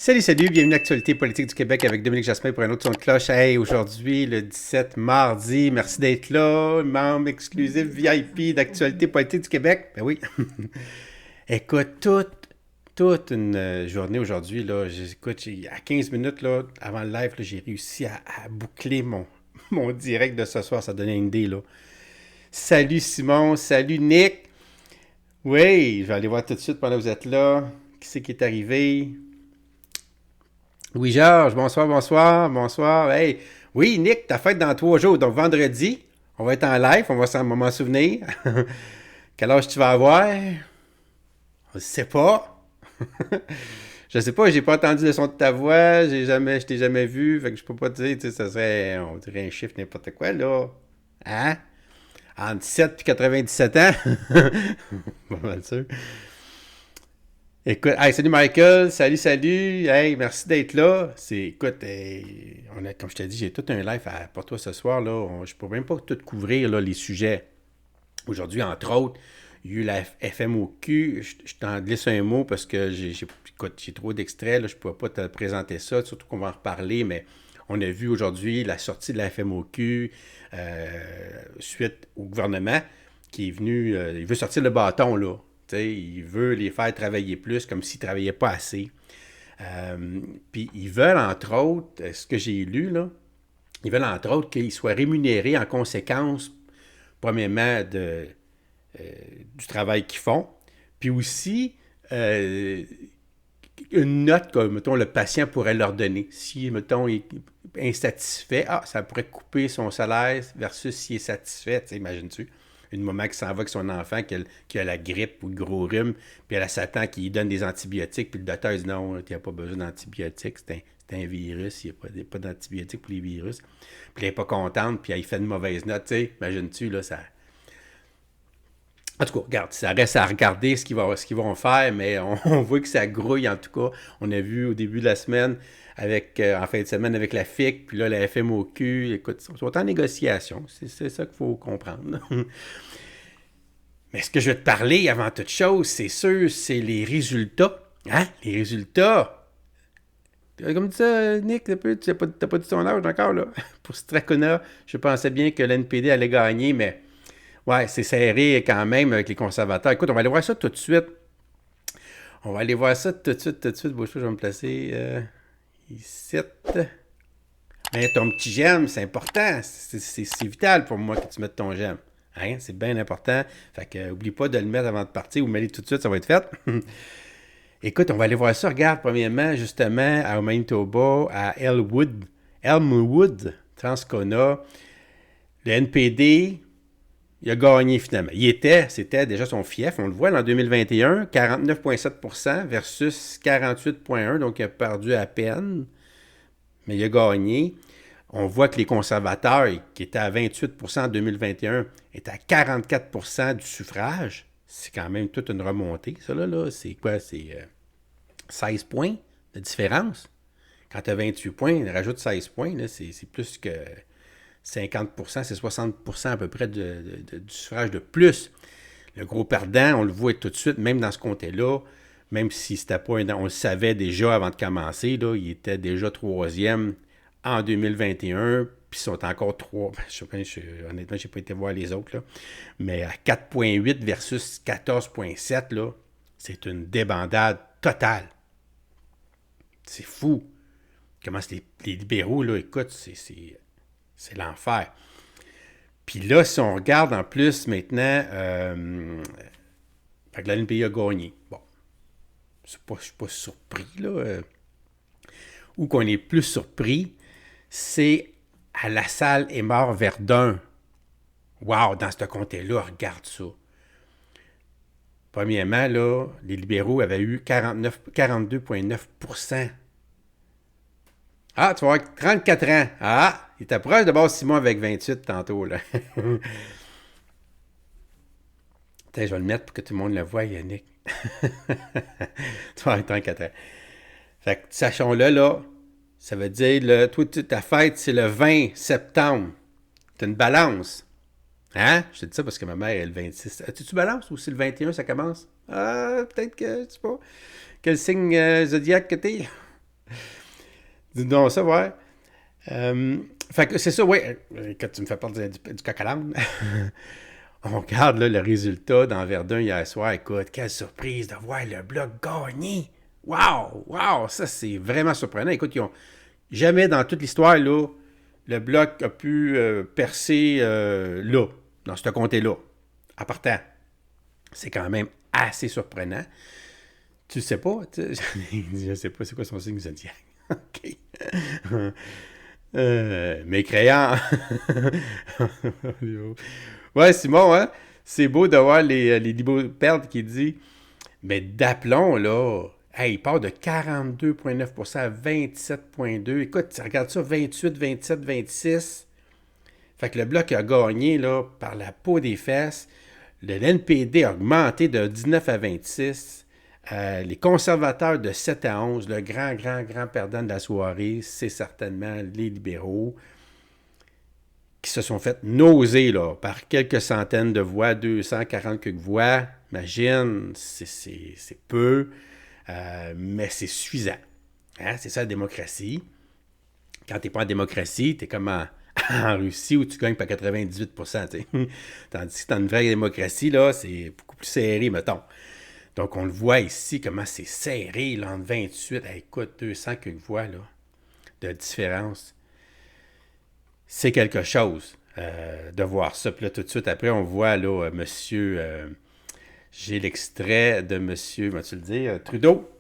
Salut, salut, bienvenue à l'Actualité politique du Québec avec Dominique Jasmin pour un autre son de cloche. Hey, aujourd'hui, le 17 mardi, merci d'être là, membre exclusif VIP d'Actualité politique du Québec. Ben oui. Écoute, toute une journée aujourd'hui, là, écoute, à 15 minutes là, avant le live, là, j'ai réussi à boucler mon direct de ce soir, ça donnait une idée, là. Salut Simon, salut Nick. Oui, je vais aller voir tout de suite pendant que vous êtes là. Qui c'est qui est arrivé? Oui, Georges, bonsoir, bonsoir, bonsoir. Hey, oui, Nick, ta fête dans 3 jours, donc vendredi, on va être en live, on va m'en souvenir. Quel âge tu vas avoir? Je sais pas. Je sais pas, j'ai pas entendu le son de ta voix, je t'ai jamais vu, fait que je peux pas te dire, tu sais, ça serait, on dirait un chiffre n'importe quoi, là. Hein? Entre 7 et 97 ans? Pas mal sûr. Écoute, hey, salut Michael, salut, hey, merci d'être là. Écoute, comme je t'ai dit, j'ai tout un live pour toi ce soir, là. Je ne peux même pas tout couvrir, là, les sujets. Aujourd'hui, entre autres, il y a eu la FMOQ. Je t'en glisse un mot parce que j'ai trop d'extraits, là, je ne pourrais pas te présenter ça, surtout qu'on va en reparler, mais on a vu aujourd'hui la sortie de la FMOQ suite au gouvernement qui est venu, il veut sortir le bâton, là. T'sais, il veut les faire travailler plus, comme s'ils ne travaillaient pas assez. Puis ils veulent, entre autres, ce que j'ai lu, là, ils veulent, entre autres, qu'ils soient rémunérés en conséquence, premièrement, du travail qu'ils font. Puis aussi, une note que, mettons, le patient pourrait leur donner. Si, mettons, il est insatisfait, ça pourrait couper son salaire versus s'il est satisfait, imagines-tu? Une maman qui s'en va avec son enfant qui a la grippe ou le gros rhume, puis elle s'attend qu'il lui donne des antibiotiques, puis le docteur dit non, tu n'as pas besoin d'antibiotiques, c'est un virus, il n'y a pas d'antibiotiques pour les virus. Puis elle n'est pas contente, puis elle fait une mauvaise note, tu sais, imagines-tu, là, ça... En tout cas, regarde, ça reste à regarder ce qu'ils vont faire, mais on voit que ça grouille, en tout cas. On a vu au début de la semaine, en fin de semaine, avec la FIC, puis là, la FMOQ, écoute, ils sont en négociation. C'est ça qu'il faut comprendre. Mais ce que je vais te parler, avant toute chose, c'est sûr, c'est les résultats. Hein? Les résultats. Comme ça, Nick, tu n'as pas dit ton âge encore, là. Pour Stracona, je pensais bien que l'NPD allait gagner, mais ouais, c'est serré quand même avec les conservateurs. Écoute, on va aller voir ça tout de suite. On va aller voir ça tout de suite. Bon, je vais me placer ici. Mais ton petit j'aime, c'est important. C'est vital pour moi que tu mettes ton j'aime. Hein? C'est bien important. Fait que oublie pas de le mettre avant de partir ou mets-le tout de suite, ça va être fait. Écoute, on va aller voir ça. Regarde, premièrement, justement, à Manitoba, à Elmwood, Transcona, le NPD, il a gagné finalement. C'était déjà son fief, on le voit, en 2021, 49,7% versus 48,1%, donc il a perdu à peine, mais il a gagné. On voit que les conservateurs, qui étaient à 28% en 2021, étaient à 44% du suffrage. C'est quand même toute une remontée, ça là. C'est quoi? C'est 16 points de différence. Quand tu as 28 points, rajoute 16 points, là, c'est plus que 50%, c'est 60% à peu près du suffrage de plus. Le gros perdant, on le voit tout de suite, même dans ce comté-là, même si c'était pas on le savait déjà avant de commencer, là, il était déjà troisième en 2021, puis ils sont encore trois. Honnêtement, je n'ai pas été voir les autres, là, mais à 4,8 versus 14,7, là, c'est une débandade totale. C'est fou. Comment les libéraux, là, écoute, c'est l'enfer. Puis là, si on regarde en plus maintenant, fait que la NPI a gagné. Bon, je ne suis pas surpris, là. Où qu'on est plus surpris, c'est à La Salle et Mort-Verdun. Wow, dans ce comté-là, regarde ça. Premièrement, là, les libéraux avaient eu 42,9%. Ah, tu vas avoir 34 ans. Ah, il était proche d'abord Simon avec 28 tantôt, là. Attends, je vais le mettre pour que tout le monde le voie, Yannick. Tu vas avoir 34 ans. Fait que, sachons-le, là, ça veut dire, toi, ta fête, c'est le 20 septembre. T'as une balance. Hein? Je te dis ça parce que ma mère est le 26. Tu balance ou c'est le 21 ça commence? Ah, peut-être que, je sais pas. Quel signe zodiaque que t'es? Dis donc ça, ouais. Fait que c'est ça, ouais. Quand tu me fais parler du coq à l'âne, on regarde là, le résultat dans Verdun hier soir. Écoute, quelle surprise de voir le Bloc gagner. Wow! Wow! Ça, c'est vraiment surprenant. Écoute, jamais dans toute l'histoire, là, le Bloc a pu percer là, dans ce comté-là. En partant. C'est quand même assez surprenant. Tu sais pas? Je sais pas c'est quoi son signe zodiac. OK. Mécréant. Ouais, Simon, hein? C'est beau de voir les libéraux perdre qui dit, mais d'aplomb, là, hey, il part de 42,9% à 27,2%. Écoute, tu regardes ça, 28, 27, 26. Fait que le Bloc a gagné, là, par la peau des fesses. Le NPD a augmenté de 19 à 26. Les conservateurs de 7 à 11, le grand perdant de la soirée, c'est certainement les libéraux qui se sont fait nauser là, par quelques centaines de voix, 240 quelques voix. Imagine, c'est peu, mais c'est suffisant. Hein? C'est ça la démocratie. Quand tu n'es pas en démocratie, tu es comme en Russie où tu gagnes par 98%. T'sais. Tandis que dans une vraie démocratie, là, c'est beaucoup plus serré, mettons. Donc, on le voit ici, comment c'est serré, là, entre 28, écoute, 200 quelques voix, là, de différence. C'est quelque chose de voir ça. Puis là, tout de suite après, on voit, là, monsieur, j'ai l'extrait de monsieur, vas-tu le dire, Trudeau,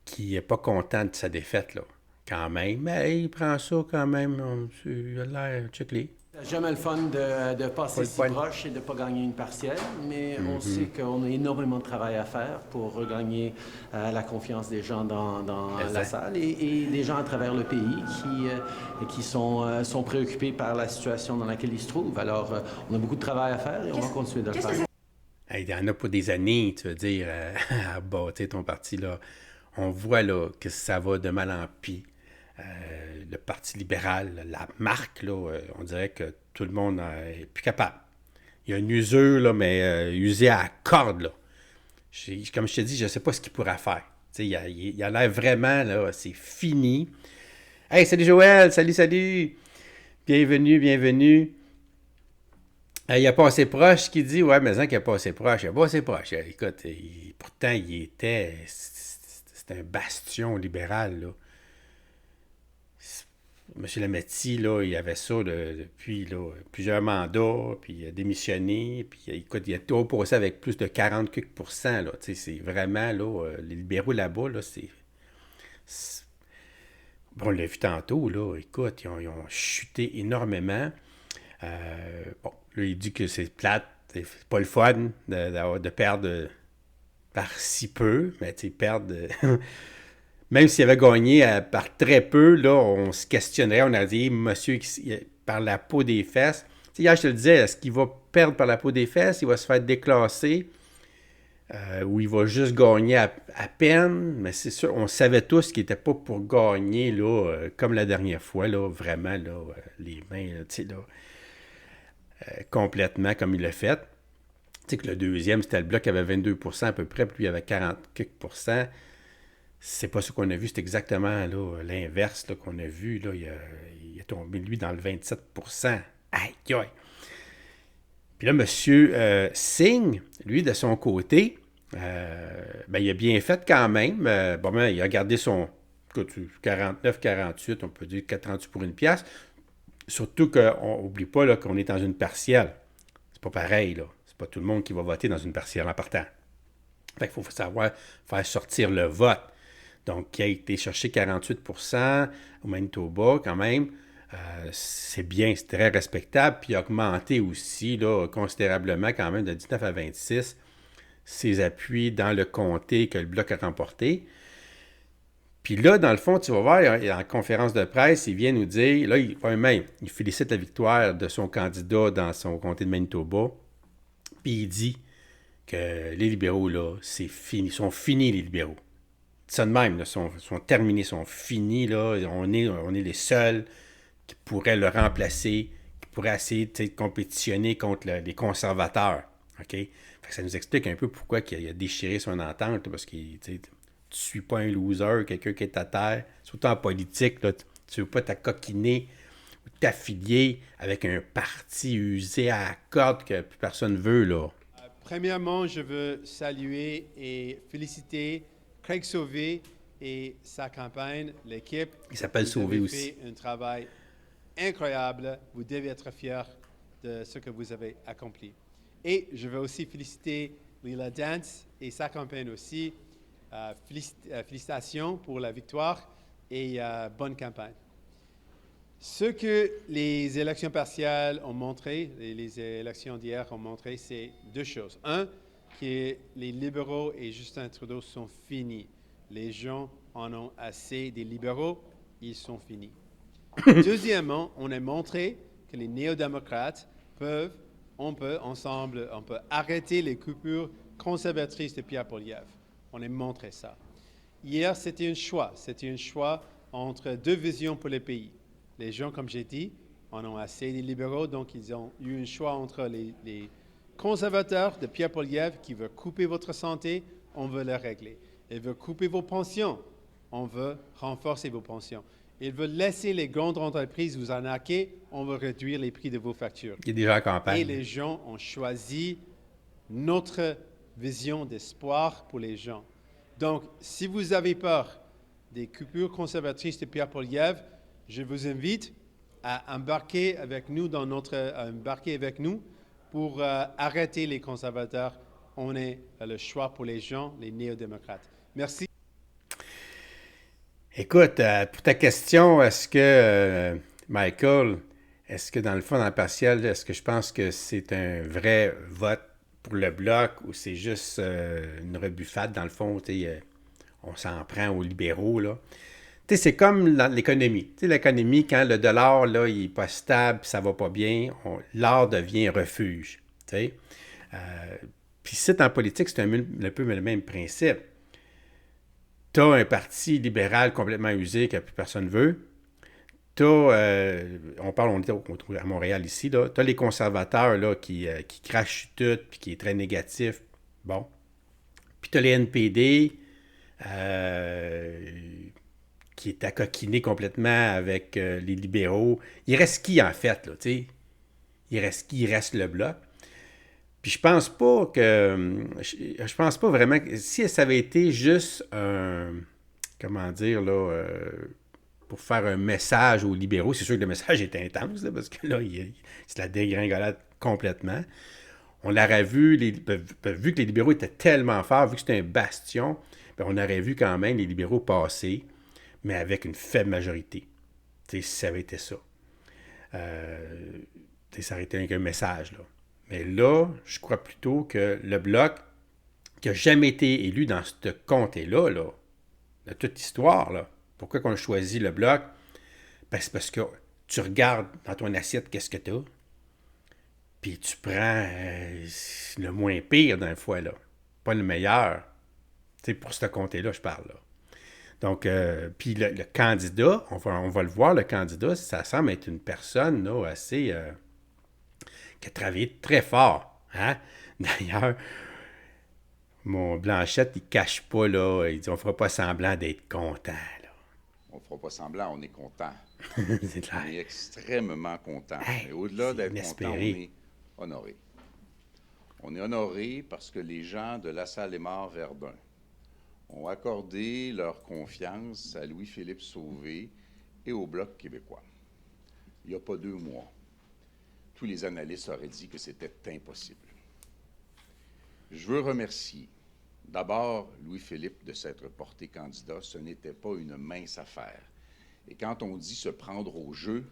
qui n'est pas content de sa défaite, là, quand même. Mais il prend ça quand même, il a l'air, check-les. C'est jamais le fun de passer si proche et de ne pas gagner une partielle, mais on sait qu'on a énormément de travail à faire pour regagner la confiance des gens dans la salle et des gens à travers le pays qui sont préoccupés par la situation dans laquelle ils se trouvent. Alors, on a beaucoup de travail à faire et on va continuer de le faire. Hey, il y en a pour des années, tu veux dire, à bâtir ton parti, là. On voit, là, que ça va de mal en pis. Le Parti libéral, la marque, là, on dirait que tout le monde est plus capable. Il y a une usure, là, mais usée à la corde, là. Comme je te dis, je ne sais pas ce qu'il pourra faire. Il a l'air vraiment, là, c'est fini. Hey, salut Joël, salut. Bienvenue, bienvenue. Il n'a pas assez proche qui dit, ouais, mais qu'il n'a pas assez proche. Il n'a pas assez proche. Écoute, pourtant, c'était un bastion libéral, là. M. Lametti, là, il avait ça depuis là, plusieurs mandats, puis il a démissionné, puis écoute, il a tout opposé avec plus de 40%. Là, c'est vraiment, là, les libéraux là-bas, là, bon, on l'a vu tantôt, là, écoute, ils ont chuté énormément. Bon, là, il dit que c'est plate, c'est pas le fun de perdre par si peu, mais tu sais, perdre... Même s'il avait gagné par très peu, là, on se questionnerait, on a dit, monsieur, par la peau des fesses. Tu sais, hier, je te le disais, est-ce qu'il va perdre par la peau des fesses, il va se faire déclasser, ou il va juste gagner à peine, mais c'est sûr, on savait tous qu'il n'était pas pour gagner, là, comme la dernière fois, là, vraiment, là, les mains, là, tu sais, là, complètement comme il l'a fait. Tu sais que le deuxième, c'était le Bloc qui avait 22% à peu près, puis lui, il avait 40 quelques pourcents. C'est pas ce qu'on a vu, c'est exactement là, l'inverse là, qu'on a vu. Là, il est tombé, lui, dans le 27%. Aïe, aïe. Puis là, M. Singh, lui, de son côté, ben, il a bien fait quand même. Bon, ben, il a gardé son 49-48, on peut dire 48 pour une pièce. Surtout qu'on n'oublie pas là, qu'on est dans une partielle. C'est pas pareil, là. C'est pas tout le monde qui va voter dans une partielle en partant. Fait qu'il faut savoir faire sortir le vote. Donc, qui a été cherché 48% au Manitoba, quand même, c'est bien, c'est très respectable. Puis, il a augmenté aussi là, considérablement, quand même, de 19 à 26, ses appuis dans le comté que le Bloc a remporté. Puis là, dans le fond, tu vas voir, en conférence de presse, il vient nous dire, là, il félicite la victoire de son candidat dans son comté de Manitoba. Puis il dit que les libéraux, là, c'est fini. Ils sont finis, les libéraux. Ça de même, là, sont terminés, sont finis. Là. On est les seuls qui pourraient le remplacer, qui pourraient essayer de compétitionner contre les conservateurs. OK? Fait que ça nous explique un peu pourquoi il a déchiré son entente, là, parce qu'il tu suis pas un loser, quelqu'un qui est à terre. Surtout en politique, là, tu veux pas t'acoquiner ou t'affilier avec un parti usé à la corde que plus personne veut, là. Premièrement, je veux saluer et féliciter Craig Sauvé et sa campagne, l'équipe. Il s'appelle Sauvé aussi. Vous avez fait un travail incroyable. Vous devez être fiers de ce que vous avez accompli. Et je veux aussi féliciter Leela Dance et sa campagne aussi. Félicitations pour la victoire et bonne campagne. Ce que les élections partielles ont montré, les élections d'hier ont montré, c'est deux choses. Un, que les libéraux et Justin Trudeau sont finis. Les gens en ont assez des libéraux, ils sont finis. Deuxièmement, on a montré que les néo-démocrates on peut arrêter les coupures conservatrices de Pierre Poilievre. On a montré ça. Hier, c'était un choix entre deux visions pour le pays. Les gens, comme j'ai dit, en ont assez des libéraux, donc ils ont eu un choix entre les conservateurs de Pierre Poilievre qui veulent couper votre santé, on veut les régler. Ils veulent couper vos pensions, on veut renforcer vos pensions. Ils veulent laisser les grandes entreprises vous arnaquer, on veut réduire les prix de vos factures. Il est déjà en campagne. Et les gens ont choisi notre vision d'espoir pour les gens. Donc, si vous avez peur des coupures conservatrices de Pierre Poilievre, je vous invite à embarquer avec nous pour arrêter les conservateurs. On est le choix pour les gens, les néo-démocrates. Merci. Écoute, pour ta question, est-ce que, Michael, est-ce que dans le fond, dans le partiel, est-ce que je pense que c'est un vrai vote pour le Bloc ou c'est juste une rebuffade, dans le fond, on s'en prend aux libéraux, là? Tu sais, c'est comme l'économie. Tu sais, l'économie, quand le dollar, là, il n'est pas stable, ça va pas bien, l'or devient refuge. Tu sais. Puis ici, en politique, c'est un peu le même principe. Tu as un parti libéral complètement usé que plus personne veut. Tu as, on est à Montréal ici, tu as les conservateurs là, qui crachent tout puis qui est très négatif. Bon. Puis tu as les NPD qui est accoquiné complètement avec les libéraux. Il reste qui, en fait, là, tu sais? Il reste le Bloc. Puis je pense pas vraiment que si ça avait été juste comment dire, là, pour faire un message aux libéraux, c'est sûr que le message est intense, là, parce que là, c'est la dégringolade complètement. On l'aurait vu, vu que les libéraux étaient tellement forts, vu que c'était un bastion, bien, on aurait vu quand même les libéraux passer, mais avec une faible majorité. Tu sais, si ça avait été ça. Ça aurait été un message, là. Mais là, je crois plutôt que le Bloc, qui n'a jamais été élu dans ce comté-là, là, de toute l'histoire, là, pourquoi qu'on choisit le Bloc? Ben, c'est parce que tu regardes dans ton assiette qu'est-ce que tu as, puis tu prends le moins pire d'un fois, là, pas le meilleur. Tu sais, pour ce comté-là, je parle, là. Donc, puis le candidat, on va le voir, le candidat, ça semble être une personne là, assez... qui a travaillé très fort. Hein? D'ailleurs, mon Blanchette, il ne cache pas, là, il dit, on ne fera pas semblant d'être content. Là. On ne fera pas semblant, on est content. C'est clair. On est extrêmement content. Hey, et au-delà d'être inespéré. content, on est honoré. On est honoré parce que les gens de La Salle-et-Mort-Verdun ont accordé leur confiance à Louis-Philippe Sauvé et au Bloc québécois. Il n'y a pas 2 mois, tous les analystes auraient dit que c'était impossible. Je veux remercier d'abord Louis-Philippe de s'être porté candidat. Ce n'était pas une mince affaire. Et quand on dit se prendre au jeu,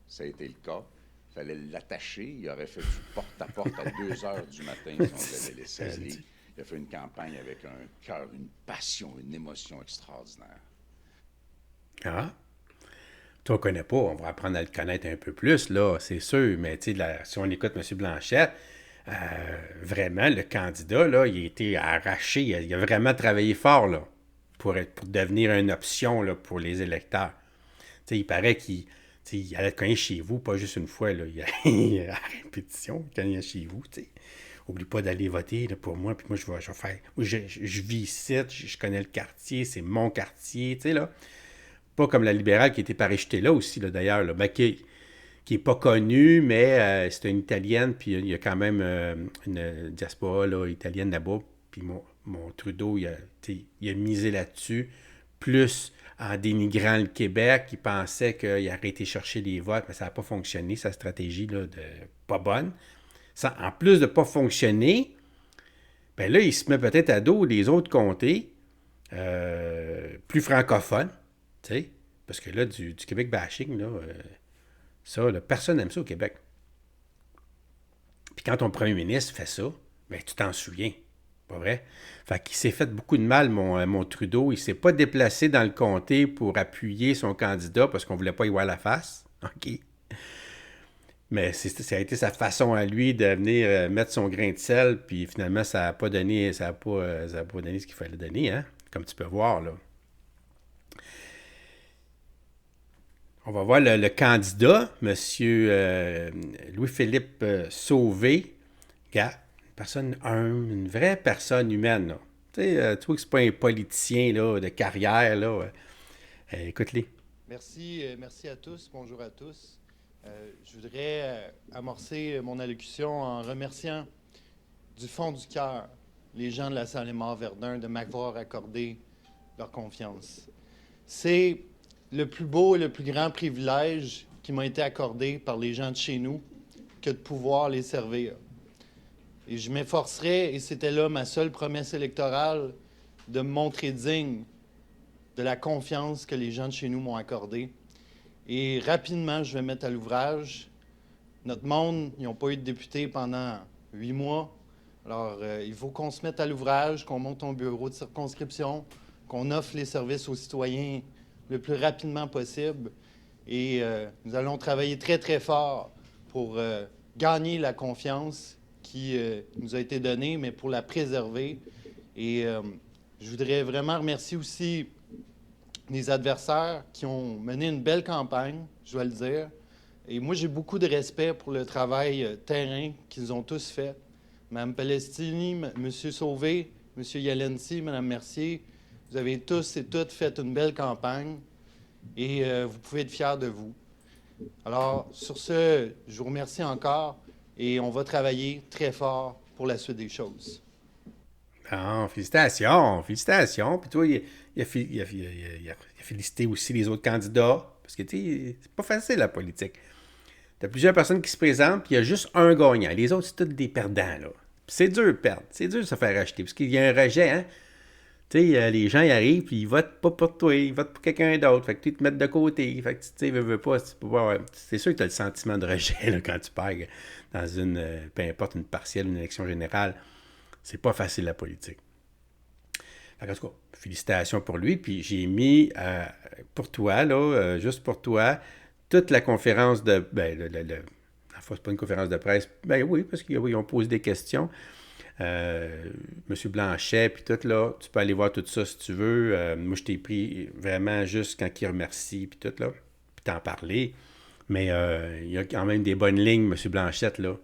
ça a été le cas. Il fallait l'attacher. Il aurait fait du porte-à-porte à 2 heures du matin si on l'avait laissé aller. Il a fait une campagne avec un cœur, une passion, une émotion extraordinaire. Ah? Toi, on ne connaît pas. On va apprendre à le connaître un peu plus, là, c'est sûr. Mais tu sais, si on écoute M. Blanchette, vraiment, le candidat, là, il a été arraché. Il a vraiment travaillé fort là, pour devenir une option là, pour les électeurs. Tu sais, il paraît qu'il allait cogner chez vous, pas juste une fois. Là. Il a à répétition, il cognait chez vous. Tu sais. oublie pas d'aller voter là, pour moi, puis moi, je vais faire... Moi, je vis ici, je connais le quartier, c'est mon quartier, tu sais, là. Pas comme la libérale qui était parachuté là aussi, là, d'ailleurs, là, ben, qui n'est pas connue, mais c'est une Italienne, puis il y a quand même une diaspora là, italienne là-bas, puis mon Trudeau, il a misé là-dessus, plus en dénigrant le Québec, il pensait qu'il aurait été chercher les votes, mais ça n'a pas fonctionné, sa stratégie, là, pas bonne. Ça, en plus de ne pas fonctionner, ben là, il se met peut-être à dos les autres comtés plus francophones, tu sais, parce que là, du Québec bashing, là, ça, là, personne n'aime ça au Québec. Puis quand ton premier ministre fait ça, ben tu t'en souviens, pas vrai? Fait qu'il s'est fait beaucoup de mal, mon Trudeau. Il s'est pas déplacé dans le comté pour appuyer son candidat parce qu'on voulait pas y voir la face. OK. Mais ça a été sa façon à lui de venir mettre son grain de sel, puis finalement, ça n'a pas donné, ça a pas donné ce qu'il fallait donner, hein? Comme tu peux voir, là. On va voir le candidat, M. Louis-Philippe Sauvé. Gars, une personne humble, une vraie personne humaine, là. Tu sais, tu vois que c'est pas un politicien là, de carrière, là. Écoute-les. Merci à tous. Bonjour à tous. Je voudrais amorcer mon allocution en remerciant du fond du cœur les gens de la Salle-et-Mort-Verdun de m'avoir accordé leur confiance. C'est le plus beau et le plus grand privilège qui m'a été accordé par les gens de chez nous que de pouvoir les servir. Et je m'efforcerai, et c'était là ma seule promesse électorale, de me montrer digne de la confiance que les gens de chez nous m'ont accordée. Et rapidement, je vais mettre à l'ouvrage. Notre monde, ils n'ont pas eu de député pendant 8 mois. Alors, il faut qu'on se mette à l'ouvrage, qu'on monte un bureau de circonscription, qu'on offre les services aux citoyens le plus rapidement possible. Et nous allons travailler très, très fort pour gagner la confiance qui nous a été donnée, mais pour la préserver. Et je voudrais vraiment remercier aussi les adversaires qui ont mené une belle campagne, je dois le dire. Et moi, j'ai beaucoup de respect pour le travail terrain qu'ils ont tous fait. Mme Pelestini, M. Sauvé, M. Yalensi, Mme Mercier, vous avez tous et toutes fait une belle campagne et vous pouvez être fiers de vous. Alors, sur ce, je vous remercie encore et on va travailler très fort pour la suite des choses. Bon, félicitations, félicitations. Puis toi, il a félicité aussi les autres candidats. Parce que, tu sais, c'est pas facile la politique. T'as plusieurs personnes qui se présentent, puis il y a juste un gagnant. Les autres, c'est tous des perdants, là. Puis c'est dur de perdre. C'est dur de se faire acheter. Parce qu'il y a un rejet, hein. Tu sais, les gens y arrivent, puis ils votent pas pour toi, ils votent pour quelqu'un d'autre. Fait que tu te mets de côté. Fait que, tu sais, veux pas. C'est sûr que tu as le sentiment de rejet, là, quand tu perds dans peu importe, une partielle, une élection générale. C'est pas facile, la politique. En tout cas, félicitations pour lui. Puis j'ai mis pour toi, là, juste pour toi, toute la conférence de... c'est pas une conférence de presse. Ben oui, parce qu'ils ont posé des questions. M. Blanchet, puis tout, là, tu peux aller voir tout ça si tu veux. Moi, je t'ai pris vraiment juste quand il remercie, puis tout, là, puis t'en parler. Mais il y a quand même des bonnes lignes, M. Blanchette, là.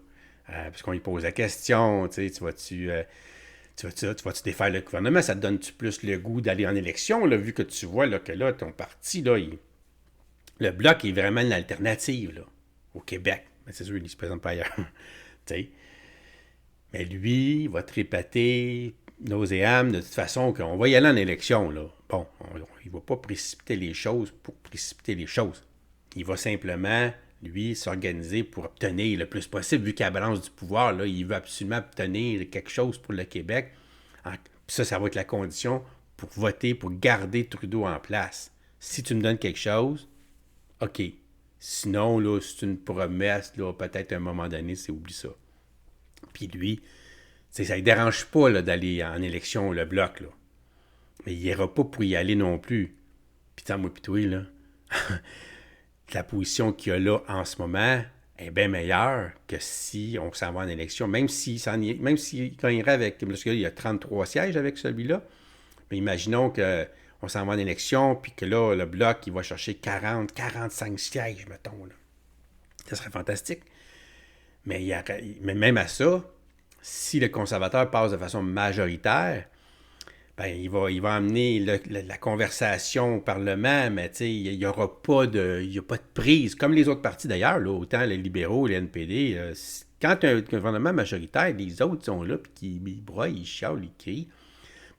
Parce qu'on lui pose la question, tu sais, tu vas-tu défaire le gouvernement? Ça te donne-tu plus le goût d'aller en élection, là, vu que tu vois là, que là, ton parti, là, le Bloc est vraiment une alternative là, au Québec. Mais c'est sûr, il ne se présente pas ailleurs. T'sais. Mais lui, il va te répéter, nauséam, de toute façon, qu'on va y aller en élection. Là. Bon, il ne va pas précipiter les choses pour précipiter les choses. Il va simplement, lui, s'organiser pour obtenir le plus possible, vu qu'il a la balance du pouvoir. Là, il veut absolument obtenir quelque chose pour le Québec. Ça va être la condition pour voter, pour garder Trudeau en place. Si tu me donnes quelque chose, OK. Sinon, là, c'est une promesse, là, peut-être à un moment donné, c'est oublie ça. Puis lui, ça ne le dérange pas là, d'aller en élection, le Bloc, là. Mais il n'ira pas pour y aller non plus. Puis tant moi pis toi, là, la position qu'il a là en ce moment est bien meilleure que si on s'en va en élection. Même s'il gagnerait avec... Parce qu'il y a 33 sièges avec celui-là. Mais imaginons qu'on s'en va en élection, puis que là, le Bloc, il va chercher 40, 45 sièges, mettons. Là. Ça serait fantastique. Mais même à ça, si le conservateur passe de façon majoritaire, ben, il va amener la conversation au Parlement, mais il n'y aura pas de prise, comme les autres partis d'ailleurs, là, autant les libéraux, les NPD. Quand tu as un gouvernement majoritaire, les autres sont là, puis ils broient, ils chialent, ils crient.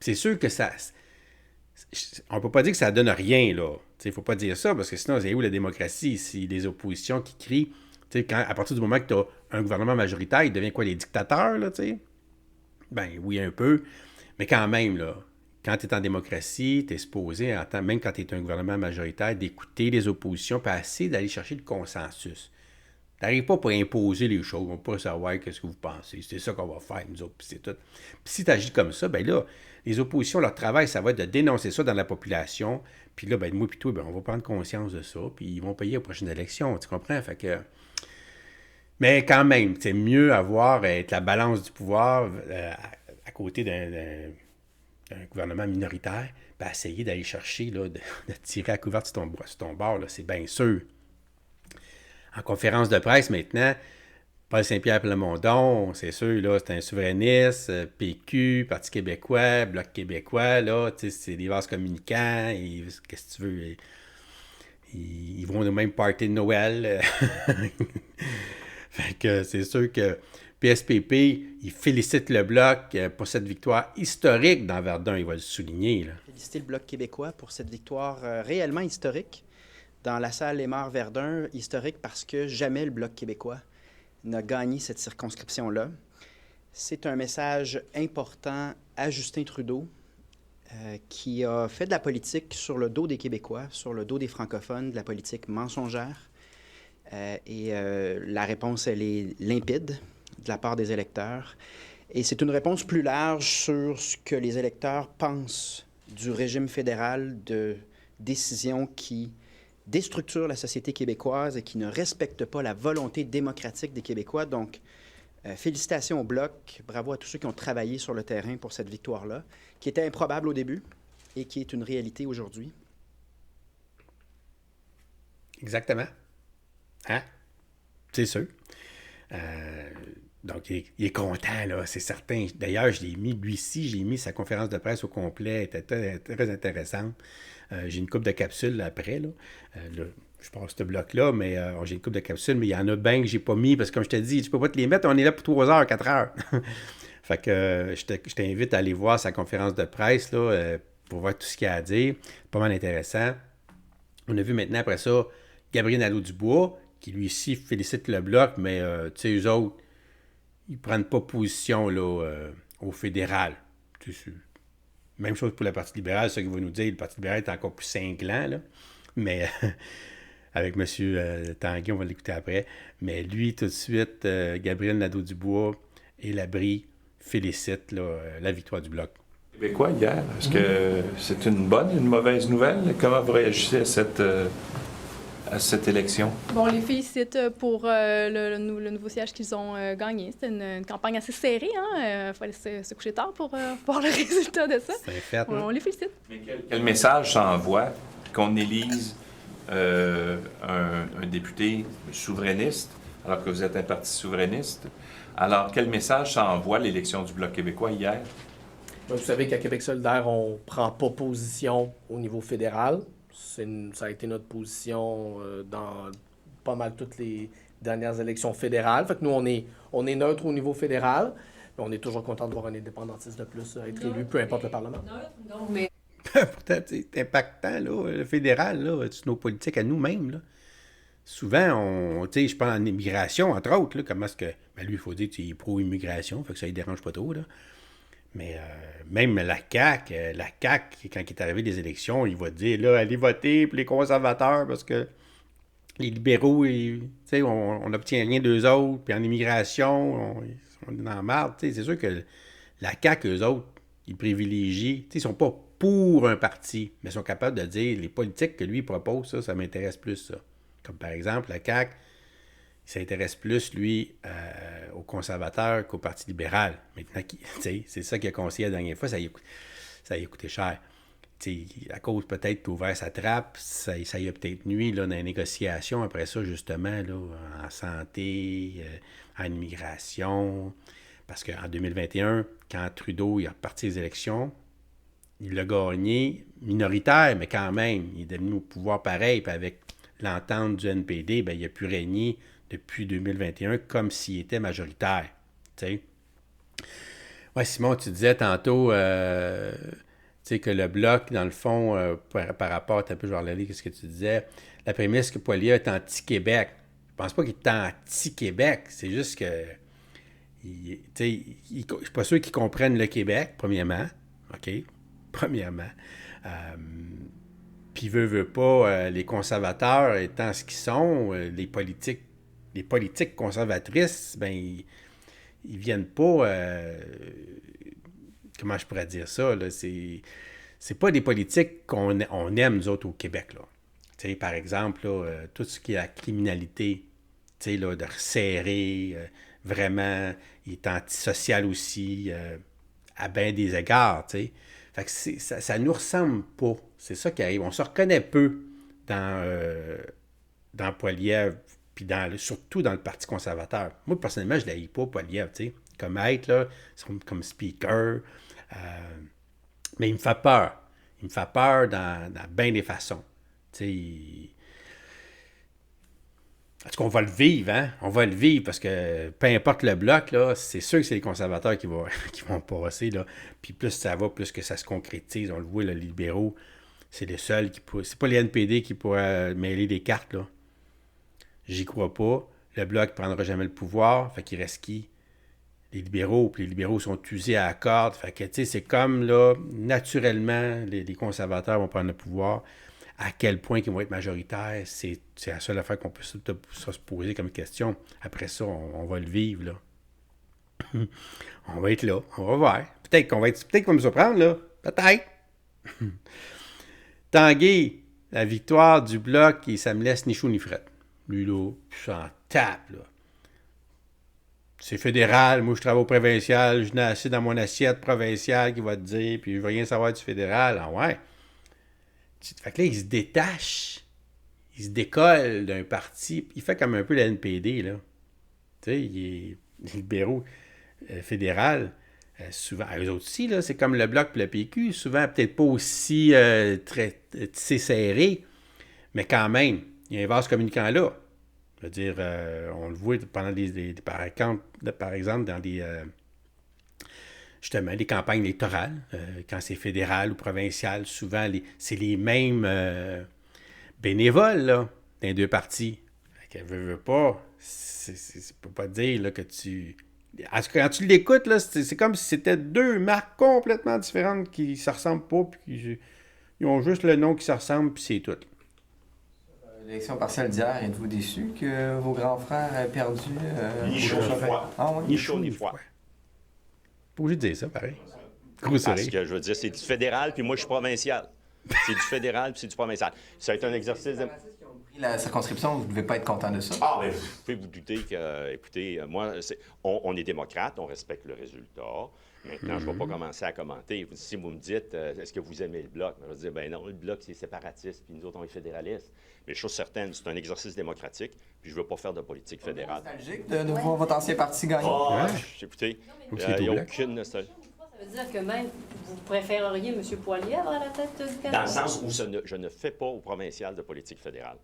Puis c'est sûr que ça... On ne peut pas dire que ça donne rien, là. Il ne faut pas dire ça, parce que sinon, c'est où la démocratie? Si les oppositions qui crient, à partir du moment que tu as un gouvernement majoritaire, il devient quoi, les dictateurs, là, tu sais? Ben oui, un peu. Mais quand même, là, quand tu es en démocratie, tu es supposé, même quand tu es un gouvernement majoritaire, d'écouter les oppositions puis essayer d'aller chercher le consensus. Tu n'arrives pas pour imposer les choses, on ne peut pas savoir ce que vous pensez. C'est ça qu'on va faire, nous autres, puis c'est tout. Puis si tu agis comme ça, ben là, les oppositions, leur travail, ça va être de dénoncer ça dans la population. Puis là, ben moi puis toi, ben, on va prendre conscience de ça, puis ils vont payer aux prochaines élections, tu comprends? Fait que... Mais quand même, c'est mieux être la balance du pouvoir à côté d'un gouvernement minoritaire, puis essayer d'aller chercher, là, de tirer à couvert sur ton bord, là, c'est bien sûr. En conférence de presse maintenant, Paul Saint-Pierre Plamondon, c'est sûr, là, c'est un souverainiste, PQ, Parti québécois, Bloc québécois, là, c'est des vases communicants, et qu'est-ce que tu veux, ils vont au même party de Noël. Fait que c'est sûr que PSPP, il félicite le Bloc pour cette victoire historique dans Verdun, il va le souligner. Là. Féliciter le Bloc québécois pour cette victoire réellement historique dans la salle Aymar-Verdun, historique parce que jamais le Bloc québécois n'a gagné cette circonscription-là. C'est un message important à Justin Trudeau, qui a fait de la politique sur le dos des Québécois, sur le dos des francophones, de la politique mensongère. La réponse, elle est limpide de la part des électeurs. Et c'est une réponse plus large sur ce que les électeurs pensent du régime fédéral, de décisions qui déstructurent la société québécoise et qui ne respectent pas la volonté démocratique des Québécois. Donc, félicitations au Bloc, bravo à tous ceux qui ont travaillé sur le terrain pour cette victoire-là, qui était improbable au début et qui est une réalité aujourd'hui. Exactement. Hein? C'est sûr. Donc, il est content, là, c'est certain. D'ailleurs, j'ai mis sa conférence de presse au complet, elle était très, très intéressante. J'ai une couple de capsules après, là. Je passe ce bloc-là, mais j'ai une couple de capsules, mais il y en a bien que j'ai pas mis, parce que comme je te dis, tu peux pas te les mettre, on est là pour 3 heures, 4 heures. Fait que je t'invite à aller voir sa conférence de presse, là, pour voir tout ce qu'il y a à dire. Pas mal intéressant. On a vu maintenant, après ça, Gabriel Nadeau-Dubois, qui lui aussi félicite le Bloc, mais tu sais, eux autres, ils prennent pas position là, au fédéral. Même chose pour le Parti libéral, ce qu'il va nous dire. Le Parti libéral est encore plus cinglant, là. Mais avec M. Tanguay, on va l'écouter après. Mais lui, tout de suite, Gabriel Nadeau-Dubois et Labrie félicitent là, la victoire du Bloc. Québécois hier, est-ce que c'est une bonne ou une mauvaise nouvelle? Comment vous réagissez à cette élection? Bon, on les félicite pour le nouveau siège qu'ils ont gagné. C'était une campagne assez serrée. Il fallait se coucher tard pour voir le résultat de ça. C'est un fait, on les félicite. Mais quel message ça envoie qu'on élise un député souverainiste, alors que vous êtes un parti souverainiste? Alors, quel message ça envoie l'élection du Bloc québécois hier? Vous savez qu'à Québec solidaire, on ne prend pas position au niveau fédéral. Ça a été notre position dans pas mal toutes les dernières élections fédérales. Fait que nous, on est neutre au niveau fédéral, mais on est toujours content de voir un indépendantiste de plus être élu, peu importe le Parlement. Non, mais... Pourtant, c'est impactant, là, le fédéral, là, sur nos politiques à nous-mêmes. Là. Souvent, je parle en immigration, entre autres, là, comment est-ce que... Ben lui, il faut dire qu'il est pro-immigration, fait que ça ne dérange pas trop, là. Mais même la CAQ, quand il est arrivé des élections, il va dire, là, allez voter pour les conservateurs parce que les libéraux, on n'obtient rien d'eux autres, puis en immigration, on est dans la marde. C'est sûr que la CAQ, eux autres, ils privilégient, ils ne sont pas pour un parti, mais ils sont capables de dire, les politiques que lui propose, ça m'intéresse plus, ça. Comme par exemple, la CAQ, il s'intéresse plus, lui, aux conservateurs qu'au Parti libéral. Maintenant, c'est ça qu'il a conseillé la dernière fois, ça y a coûté cher. À cause peut-être qu'il a ouvert sa trappe, ça y a peut-être nuit là, dans les négociations. Après ça, justement, là, en santé, en immigration. Parce qu'en 2021, quand Trudeau il a reparti les élections, il l'a gagné minoritaire, mais quand même, il est devenu au pouvoir pareil. Puis avec l'entente du NPD, ben, il a pu régner depuis 2021 comme s'il était majoritaire. T'sais. Ouais, Simon, tu disais tantôt que le Bloc, dans le fond, par rapport, un peu, je vais regarder ce que tu disais, la prémisse que Poilievre est anti-Québec. Je pense pas qu'il est anti-Québec, c'est juste que je suis pas sûr qu'ils comprennent le Québec, premièrement. OK? Premièrement. Puis veut pas, les conservateurs étant ce qu'ils sont, les politiques conservatrices, ben ils viennent pas... comment je pourrais dire ça? Là, c'est pas des politiques qu'on aime, nous autres, au Québec. Là. Par exemple, là, tout ce qui est la criminalité, là, de resserrer, vraiment, il est antisocial aussi, à bien des égards. T'sais. Fait que ça nous ressemble pas. C'est ça qui arrive. On se reconnaît peu dans Poilievre, puis surtout dans le Parti conservateur. Moi, personnellement, je ne l'haïs pas, Poilievre, comme être, là, comme speaker. Mais il me fait peur. Il me fait peur dans bien des façons. En tout cas, on va le vivre, hein? On va le vivre parce que peu importe le bloc, là, c'est sûr que c'est les conservateurs qui vont passer. Là. Puis plus ça va, plus que ça se concrétise. On le voit, là, les libéraux, c'est les seuls qui pourraient. C'est pas les NPD qui pourraient mêler des cartes, là. J'y crois pas. Le bloc ne prendra jamais le pouvoir. Fait qu'il reste qui? Les libéraux. Puis les libéraux sont usés à la corde. Fait que, tu sais, c'est comme, là, naturellement, les conservateurs vont prendre le pouvoir. À quel point ils vont être majoritaires, c'est la seule affaire qu'on peut se poser comme question. Après ça, on va le vivre, là. On va être là, on va voir. Peut-être qu'on va me surprendre, là. Peut-être. Tanguay, la victoire du Bloc, et ça me laisse ni chaud ni fret. Lui, là, s'en tape, là. C'est fédéral, moi je travaille au provincial, je n'ai assez dans mon assiette provinciale qui va te dire, puis je veux rien savoir du fédéral. Ah ouais. Fait que là, il se détache, il se décolle d'un parti, il fait comme un peu la NPD, là. Tu sais, les libéraux fédéraux, souvent, eux autres aussi, là, c'est comme le Bloc et le PQ, souvent peut-être pas aussi très serré, mais quand même, il y a un vase communicant là. Je veux dire, on le voit pendant par exemple, dans justement, les campagnes électorales, quand c'est fédéral ou provincial, souvent, c'est les mêmes bénévoles, là, dans les deux partis. Fait qu'elle veut pas, c'est peut pas dire là, que tu... Quand tu l'écoutes, là, c'est comme si c'était deux marques complètement différentes qui ne se ressemblent pas, puis ils ont juste le nom qui se ressemble, puis c'est tout. L'élection partielle d'hier, êtes-vous déçu que vos grands frères aient perdu? Ni chaud ni froid. Ah, oui? Ni chaud ni froid. Pas obligé de dire ça, pareil. Parce que, je veux dire, c'est du fédéral, puis moi, je suis provincial. C'est du fédéral, puis c'est du provincial. Ça a été un exercice de... La circonscription, vous ne devez pas être content de ça. Ah, mais vous pouvez vous douter que, écoutez, moi, on est démocrate, on respecte le résultat. Maintenant, je ne vais pas commencer à commenter. Si vous me dites, est-ce que vous aimez le Bloc? Je vais dire, ben non, le Bloc, c'est séparatiste, puis nous autres, on est fédéralistes. Mais chose certaine, c'est un exercice démocratique, puis je ne veux pas faire de politique fédérale. C'est nostalgique de voir votre ancien parti gagner. Écoutez, il n'y a aucune nostalgie. Ça veut dire que même vous préféreriez M. Poilievre à la tête du Canada? Dans le sens où je ne fais pas au provincial de politique fédérale.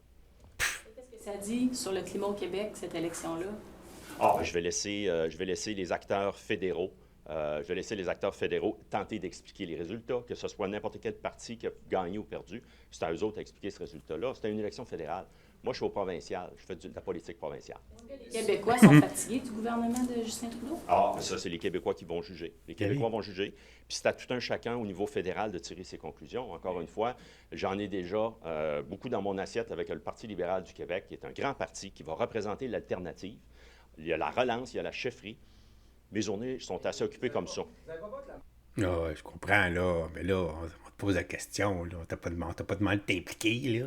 Qu'est-ce que ça dit sur le climat au Québec, cette élection-là? Je vais laisser les acteurs fédéraux. Je vais laisser les acteurs fédéraux tenter d'expliquer les résultats, que ce soit n'importe quel parti qui a gagné ou perdu. C'est à eux autres d'expliquer ce résultat-là. C'était une élection fédérale. Moi, je suis au provincial. Je fais de la politique provinciale. Les Québécois sont fatigués du gouvernement de Justin Trudeau? Ça, c'est les Québécois qui vont juger. Les Québécois vont juger. Puis c'est à tout un chacun au niveau fédéral de tirer ses conclusions. Encore une fois, j'en ai déjà beaucoup dans mon assiette avec le Parti libéral du Québec, qui est un grand parti qui va représenter l'alternative. Il y a la relance, il y a la chefferie. Mes journées sont assez occupées comme ça. Je comprends, là. Mais là, on te pose la question, là. T'as pas demandé de t'impliquer, là.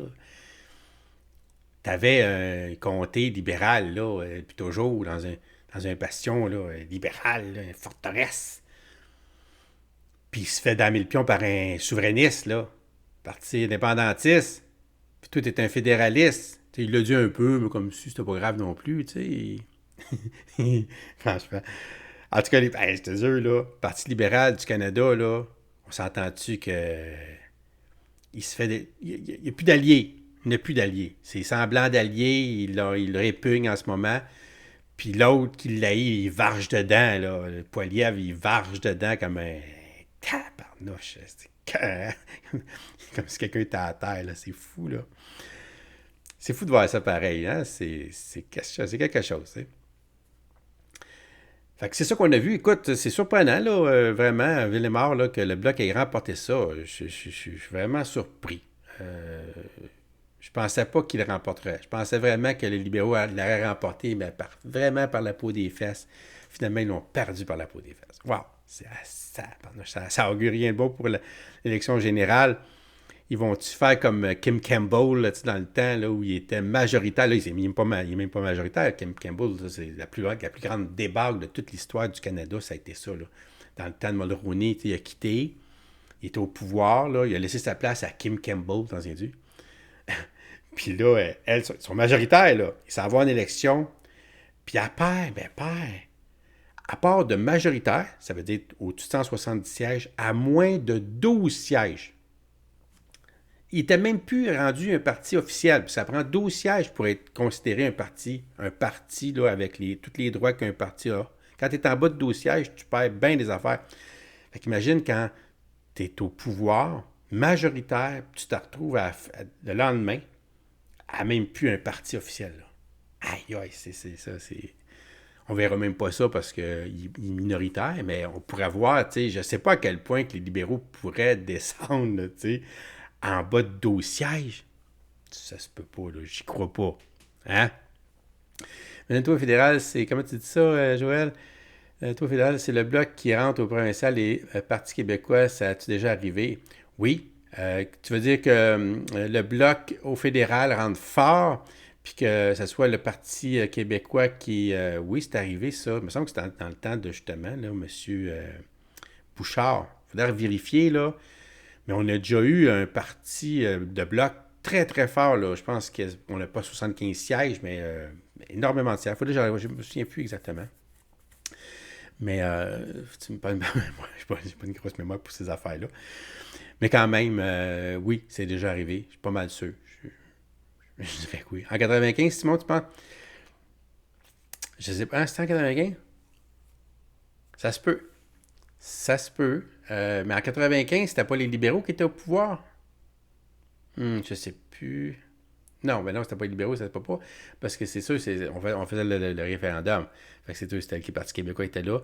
T'avais un comté libéral, là, depuis toujours, dans un bastion, là, libéral, là, une forteresse. Puis il se fait damer le pion par un souverainiste, là. Parti indépendantiste. Puis toi, t'es un fédéraliste. T'sais, il l'a dit un peu, mais comme si c'était pas grave non plus, tu sais. Franchement. En tout cas, je te jure, là, le Parti libéral du Canada, là, on s'entend-tu que il se fait il n'y a plus d'alliés. Il n'y a plus d'alliés. C'est semblant d'alliés, il le répugne en ce moment. Puis l'autre qui l'haït, il varge dedans, là. Le Poilievre, il varge dedans comme un tabarnouche. Comme si quelqu'un était à terre, là. C'est fou, là. C'est fou de voir ça pareil, hein? C'est quelque chose, tu sais. Fait que c'est ça qu'on a vu. Écoute, c'est surprenant, là, vraiment, à Villemort, là, que le Bloc ait remporté ça. Je suis vraiment surpris. Je pensais pas qu'il le remporterait. Je pensais vraiment que les libéraux l'auraient remporté, mais vraiment par la peau des fesses. Finalement, ils l'ont perdu par la peau des fesses. Wow! Ça augure rien de bon pour l'élection générale. Ils vont-tu faire comme Kim Campbell, là, dans le temps, là, où il était majoritaire? Là, il n'est même pas majoritaire. Kim Campbell, ça, c'est la plus grande débâcle de toute l'histoire du Canada, ça a été ça. Là. Dans le temps de Mulroney, il a quitté, il était au pouvoir, là, il a laissé sa place à Kim Campbell, t'en souviens-tu? Puis là, elles sont majoritaires, là. Ils s'en vont en élection, puis elle perd. À part de majoritaire, ça veut dire au-dessus de 170 sièges, à moins de 12 sièges. Il n'était même plus rendu un parti officiel. Puis ça prend 12 sièges pour être considéré un parti là, avec tous les droits qu'un parti a. Quand tu es en bas de 12 sièges, tu perds bien des affaires. Fait qu'imagine quand tu es au pouvoir majoritaire, tu te retrouves le lendemain à même plus un parti officiel. Là. Aïe, c'est ça. On verra même pas ça parce qu'il est minoritaire, mais on pourrait voir, tu sais, je ne sais pas à quel point que les libéraux pourraient descendre, tu sais, en bas de 12 sièges. Ça se peut pas, là. J'y crois pas. Hein? Mais le taux fédéral, c'est... Comment tu dis ça, Joël? Le taux fédéral, c'est le Bloc qui rentre au provincial et le Parti québécois, ça a-tu déjà arrivé? Oui. Tu veux dire que le Bloc au fédéral rentre fort, puis que ce soit le Parti québécois qui... oui, c'est arrivé, ça. Il me semble que c'était dans le temps de, justement, là, M. Bouchard. Il faudrait vérifier, là. Mais on a déjà eu un parti de Bloc très, très fort, là. Je pense qu'on n'a pas 75 sièges, mais énormément de sièges. Je ne me souviens plus exactement. Mais tu me parles... Moi, je n'ai pas une grosse mémoire pour ces affaires-là. Mais quand même, oui, c'est déjà arrivé. Je suis pas mal sûr. Je dirais que oui. En 95, Simon, tu penses? Je sais pas, c'était en 95? Ça se peut. Ça se peut. Mais en 95, c'était pas les libéraux qui étaient au pouvoir? Je sais plus. Non, mais non, c'était pas les libéraux, ça ne pas. Parce que c'est sûr, on faisait le référendum. Fait que c'est sûr, c'était le Parti québécois était là.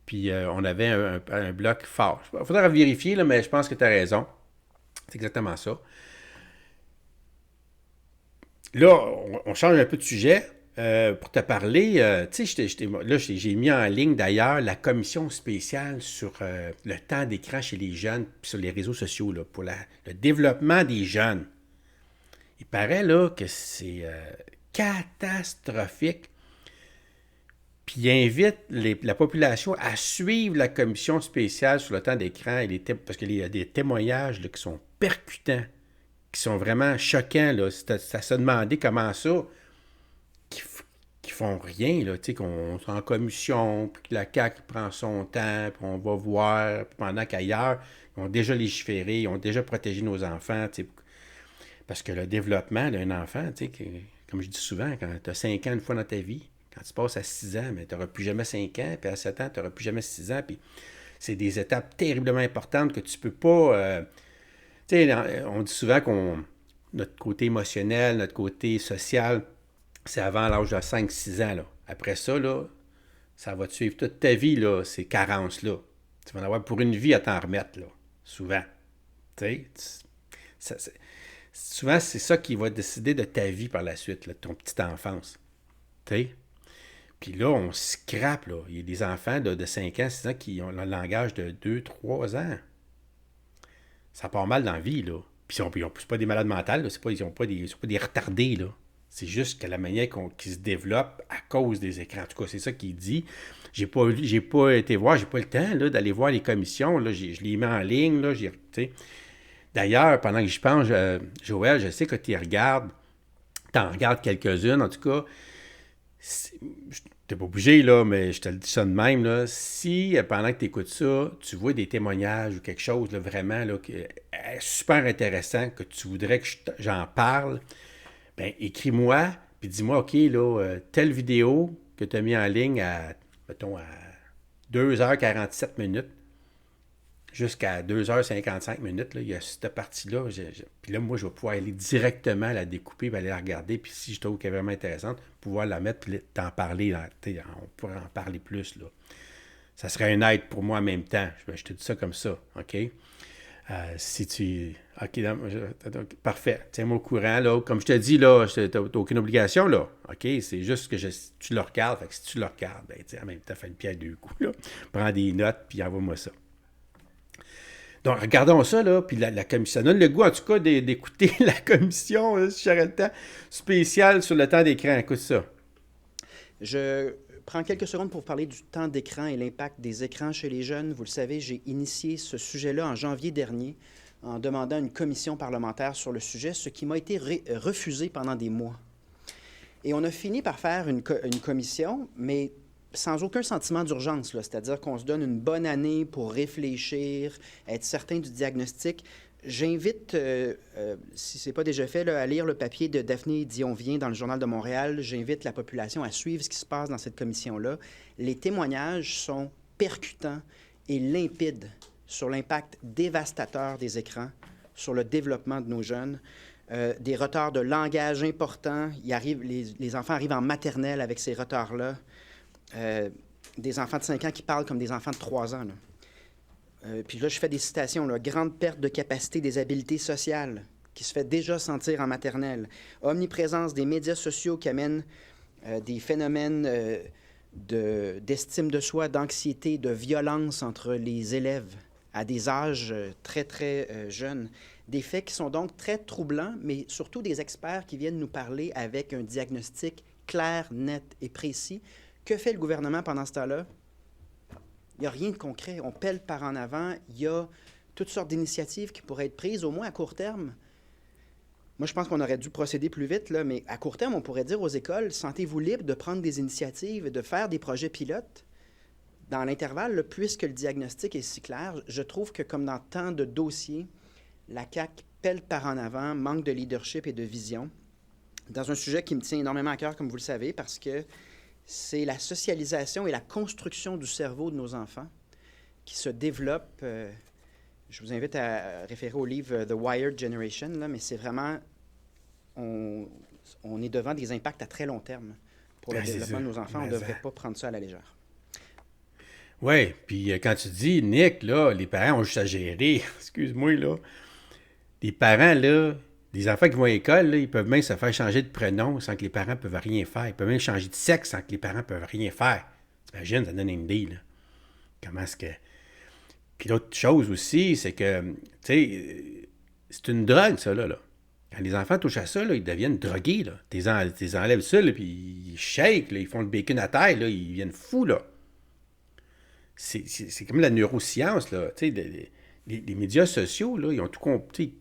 Puis on avait un bloc fort. Il faudra vérifier, là, mais je pense que tu as raison. C'est exactement ça. Là, on change un peu de sujet. Pour te parler, tu sais, j'ai mis en ligne d'ailleurs la commission spéciale sur le temps d'écran chez les jeunes sur les réseaux sociaux là, pour le développement des jeunes. Il paraît là que c'est catastrophique. Puis il invite la population à suivre la commission spéciale sur le temps d'écran parce qu'il y a des témoignages là, qui sont percutants, qui sont vraiment choquants. Là. Ça se demandait comment ça... qui font rien, là, tu sais, qu'on est en commission, puis que la CAQ prend son temps, puis on va voir, pendant qu'ailleurs, ils ont déjà légiféré, ils ont déjà protégé nos enfants, tu sais, parce que le développement d'un enfant, tu sais, comme je dis souvent, quand tu as 5 ans une fois dans ta vie, quand tu passes à 6 ans, mais tu n'auras plus jamais 5 ans, puis à 7 ans, tu n'auras plus jamais 6 ans, puis c'est des étapes terriblement importantes que tu peux pas... tu sais, on dit souvent notre côté émotionnel, notre côté social... C'est avant l'âge de 5-6 ans. Là. Après ça, là, ça va te suivre toute ta vie, là, ces carences-là. Tu vas en avoir pour une vie à t'en remettre, là, souvent. Souvent, c'est ça qui va décider de ta vie par la suite, là, ton petite enfance. T'sais? Puis là, on scrape. Là. Il y a des enfants de 5 ans, 6 ans qui ont le langage de 2-3 ans. Ça part mal dans la vie. Là. Puis ils ne sont pas des malades mentales. Là. Ils ne sont pas des retardés. Là. C'est juste que la manière qu'ils se développent à cause des écrans. En tout cas, c'est ça qu'il dit. J'ai pas été voir, j'ai pas le temps là, d'aller voir les commissions. Là, je les mets en ligne. Là, d'ailleurs, pendant que j'y pense, Joël, je sais que tu en regardes quelques-unes. En tout cas, t'es pas obligé, là, mais je te le dis ça de même, là. Si, pendant que tu écoutes ça, tu vois des témoignages ou quelque chose, là, vraiment, là, super intéressant, que tu voudrais que j'en parle, bien, écris-moi, puis dis-moi, OK, là, telle vidéo que tu as mis en ligne à, mettons, à 2h47 minutes, jusqu'à 2h55 minutes, là, il y a cette partie-là. Puis là, moi, je vais pouvoir aller directement la découper, puis aller la regarder. Puis si je trouve qu'elle est vraiment intéressante, pouvoir la mettre, puis t'en parler. On pourrait en parler plus. Là. Ça serait une aide pour moi en même temps. Je te dis ça comme ça. OK? Si tu. OK, parfait. Tiens-moi au courant. Là. Comme je te dis, là, tu n'as aucune obligation. Là. OK? C'est juste que tu le regardes. Fait que si tu le regardes, ben, en même temps, fais une pierre deux coups. Là. Prends des notes, puis envoie-moi ça. Donc, regardons ça, là, puis la commission. Ça donne le goût, en tout cas, d'écouter la commission, si j'aurais le temps, spéciale sur le temps d'écran. Écoute ça. Je prends quelques secondes pour vous parler du temps d'écran et l'impact des écrans chez les jeunes. Vous le savez, j'ai initié ce sujet-là en janvier dernier en demandant une commission parlementaire sur le sujet, ce qui m'a été refusé pendant des mois. Et on a fini par faire une commission, mais sans aucun sentiment d'urgence, c'est-à-dire qu'on se donne une bonne année pour réfléchir, être certain du diagnostic. J'invite, si ce n'est pas déjà fait, là, à lire le papier de Daphné Dionvien dans le Journal de Montréal. J'invite la population à suivre ce qui se passe dans cette commission-là. Les témoignages sont percutants et limpides sur l'impact dévastateur des écrans sur le développement de nos jeunes. Des retards de langage importants. Les enfants arrivent en maternelle avec ces retards-là. Des enfants de 5 ans qui parlent comme des enfants de 3 ans. Puis là, je fais des citations. Là. Grande perte de capacité des habiletés sociales qui se fait déjà sentir en maternelle. Omniprésence des médias sociaux qui amènent des phénomènes d'estime de soi, d'anxiété, de violence entre les élèves à des âges très, très jeunes. Des faits qui sont donc très troublants, mais surtout des experts qui viennent nous parler avec un diagnostic clair, net et précis. Que fait le gouvernement pendant ce temps-là? Il n'y a rien de concret. On pèle par en avant. Il y a toutes sortes d'initiatives qui pourraient être prises, au moins à court terme. Moi, je pense qu'on aurait dû procéder plus vite, là, mais à court terme, on pourrait dire aux écoles, sentez-vous libres de prendre des initiatives et de faire des projets pilotes. Dans l'intervalle, là, puisque le diagnostic est si clair, je trouve que comme dans tant de dossiers, la CAQ pèle par en avant, manque de leadership et de vision, dans un sujet qui me tient énormément à cœur, comme vous le savez, parce que c'est la socialisation et la construction du cerveau de nos enfants qui se développent. Je vous invite à référer au livre The Wired Generation, là, mais c'est vraiment... On est devant des impacts à très long terme pour le développement de nos enfants. On ne devrait pas prendre ça à la légère. Oui, puis quand tu dis, Nick, là, les parents ont juste à gérer, excuse-moi, là, les parents, là, des enfants qui vont à l'école, là, ils peuvent même se faire changer de prénom sans que les parents ne peuvent rien faire. Ils peuvent même changer de sexe sans que les parents ne peuvent rien faire. T'imagines, ça donne une idée, là. Comment est-ce que... Puis l'autre chose aussi, c'est que, tu sais, c'est une drogue, ça, là. Quand les enfants touchent à ça, là, ils deviennent drogués, là. T'es enlèves ça, là, puis ils shake, là, ils font le bacon à terre, là, ils viennent fous, là. C'est comme la neuroscience, là. Tu sais, les médias sociaux, là, ils ont tout compris.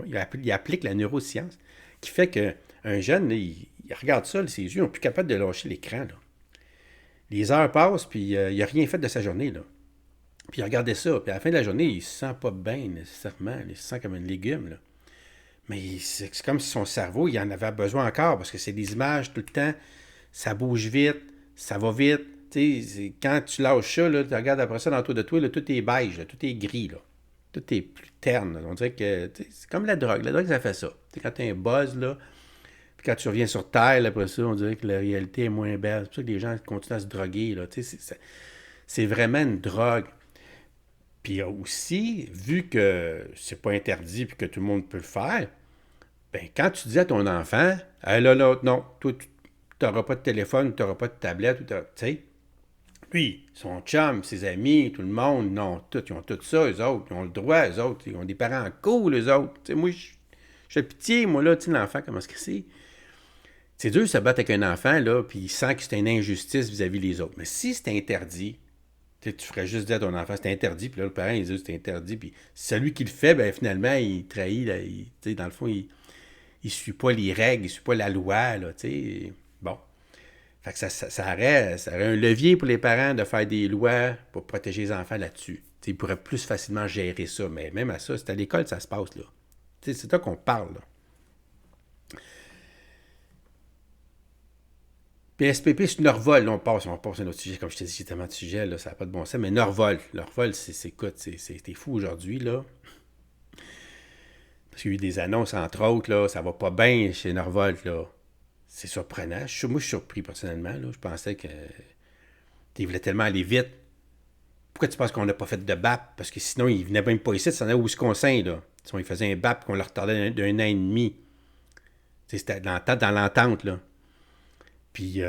Ils appliquent la neuroscience, qui fait qu'un jeune, là, il regarde ça, là, ses yeux sont plus capables de lâcher l'écran, là. Les heures passent, puis il n'a rien fait de sa journée, là. Puis il regardait ça, puis à la fin de la journée, il ne se sent pas bien, nécessairement. Il se sent comme un légume, là. Mais c'est comme si son cerveau, il en avait besoin encore, parce que c'est des images tout le temps, ça bouge vite, ça va vite. Quand tu lâches ça, là, tu regardes après ça autour de toi, là, tout est beige, là, tout est gris, là. Tout est plus terne. Là. On dirait que c'est comme la drogue. La drogue, ça fait ça. T'sais, quand tu as un buzz, là, puis quand tu reviens sur Terre, là, après ça, on dirait que la réalité est moins belle. C'est pour ça que les gens continuent à se droguer. Là. C'est vraiment une drogue. Puis aussi, vu que c'est pas interdit et que tout le monde peut le faire, bien, quand tu dis à ton enfant, hey, là, non, toi, tu n'auras pas de téléphone, tu n'auras pas de tablette, tu sais, lui, son chum, ses amis, tout le monde, non, ils ont tout ça, eux autres, ils ont le droit, eux autres, ils ont des parents cool, eux autres. Tu sais, moi, je fais pitié, moi, là, tu sais, l'enfant, comment est-ce que c'est? C'est dur de se battre avec un enfant, là, puis il sent que c'est une injustice vis-à-vis des autres. Mais si c'est interdit, tu ferais juste dire à ton enfant, c'est interdit, puis là, le parent, il dit, c'est interdit, puis celui qui le fait, bien, finalement, il trahit, là, tu sais, dans le fond, il suit pas les règles, il suit pas la loi, là, tu sais, bon. Fait que ça aurait un levier pour les parents de faire des lois pour protéger les enfants là-dessus. T'sais, ils pourraient plus facilement gérer ça, mais même à ça, c'est à l'école que ça se passe, là. T'sais, c'est là qu'on parle, là. PSPP, c'est Norvol. Là, on passe à un autre sujet. Comme je t'ai dit, j'ai tellement de sujets, là, ça n'a pas de bon sens. Mais Norvol, écoute, c'est fou aujourd'hui, là. Parce qu'il y a eu des annonces, entre autres, là, ça va pas bien chez Norvol, là. C'est surprenant. Moi, je suis surpris, personnellement, là. Je pensais qu'ils voulaient tellement aller vite. Pourquoi tu penses qu'on n'a pas fait de BAP? Parce que sinon, ils venaient même pas ici, ça en est au Wisconsin, là. Sinon, ils faisaient un BAP qu'on leur retardait d'un an et demi. C'était dans l'entente, là. Puis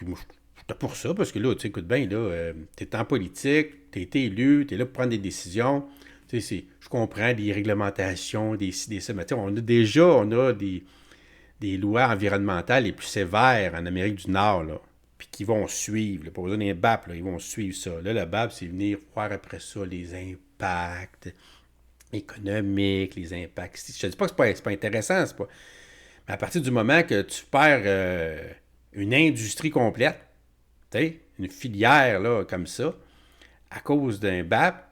moi, j'étais pour ça, parce que là, tu sais, écoute bien, là, t'es en politique, t'es été élu, t'es là pour prendre des décisions. Tu sais, je comprends des réglementations, des ci, des ça, mais tu sais, on a des lois environnementales les plus sévères en Amérique du Nord, là, puis qui vont suivre. Là, pas besoin d'un BAP, là, ils vont suivre ça. Là, le BAP, c'est venir voir après ça les impacts économiques, les impacts. Je te dis pas que c'est pas intéressant, c'est pas... Mais à partir du moment que tu perds... une industrie complète, une filière là, comme ça, à cause d'un BAP,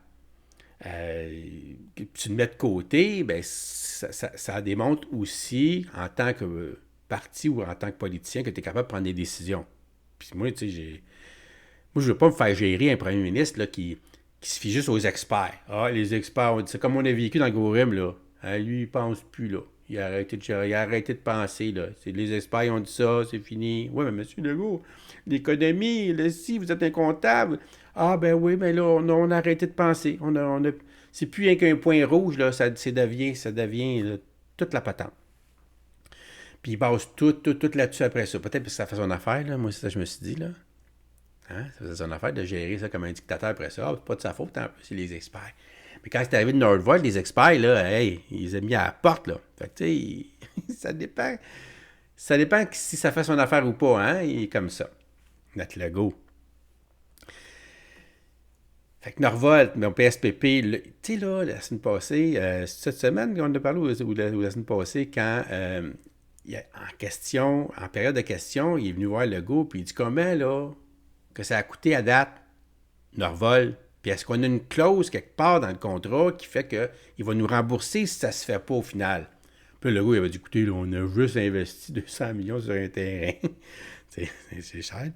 que tu le mets de côté, ben, ça démontre aussi, en tant que parti ou en tant que politicien, que tu es capable de prendre des décisions. Puis moi, tu sais, moi, je ne veux pas me faire gérer un premier ministre là, qui se fie juste aux experts. Ah, les experts, c'est comme on a vécu dans le Gros-Rim, là. Ah, lui, il ne pense plus, là. Il a arrêté de penser, là. Les experts, ils ont dit ça, c'est fini. Oui, mais M. Legault, l'économie, là, si, vous êtes un comptable. Ah, ben oui, mais là, on a arrêté de penser. C'est plus rien qu'un point rouge, là, ça devient là, toute la patente. Puis il base tout là-dessus après ça. Peut-être parce que ça fait son affaire, là. Moi, c'est ça que je me suis dit, là. Hein? Ça faisait son affaire de gérer ça comme un dictateur après ça. Ah, c'est pas de sa faute, en plus, c'est les experts. Mais quand c'est arrivé de Northvolt, les experts, là, hey, ils les ont mis à la porte, là. Fait que, tu sais, ça dépend. Ça dépend si ça fait son affaire ou pas, hein. Il est comme ça. Notre logo. Fait que Northvolt, mon PSPP, tu sais, là, la semaine passée, cette semaine qu'on a parlé, ou la semaine passée, quand en période de questions, il est venu voir Legault, puis il dit comment, là, que ça a coûté à date, Northvolt. Puis est-ce qu'on a une clause quelque part dans le contrat qui fait qu'il va nous rembourser si ça ne se fait pas au final? Puis le gars, il avait dit, écoutez, là, on a juste investi 200 millions sur un terrain. c'est cher.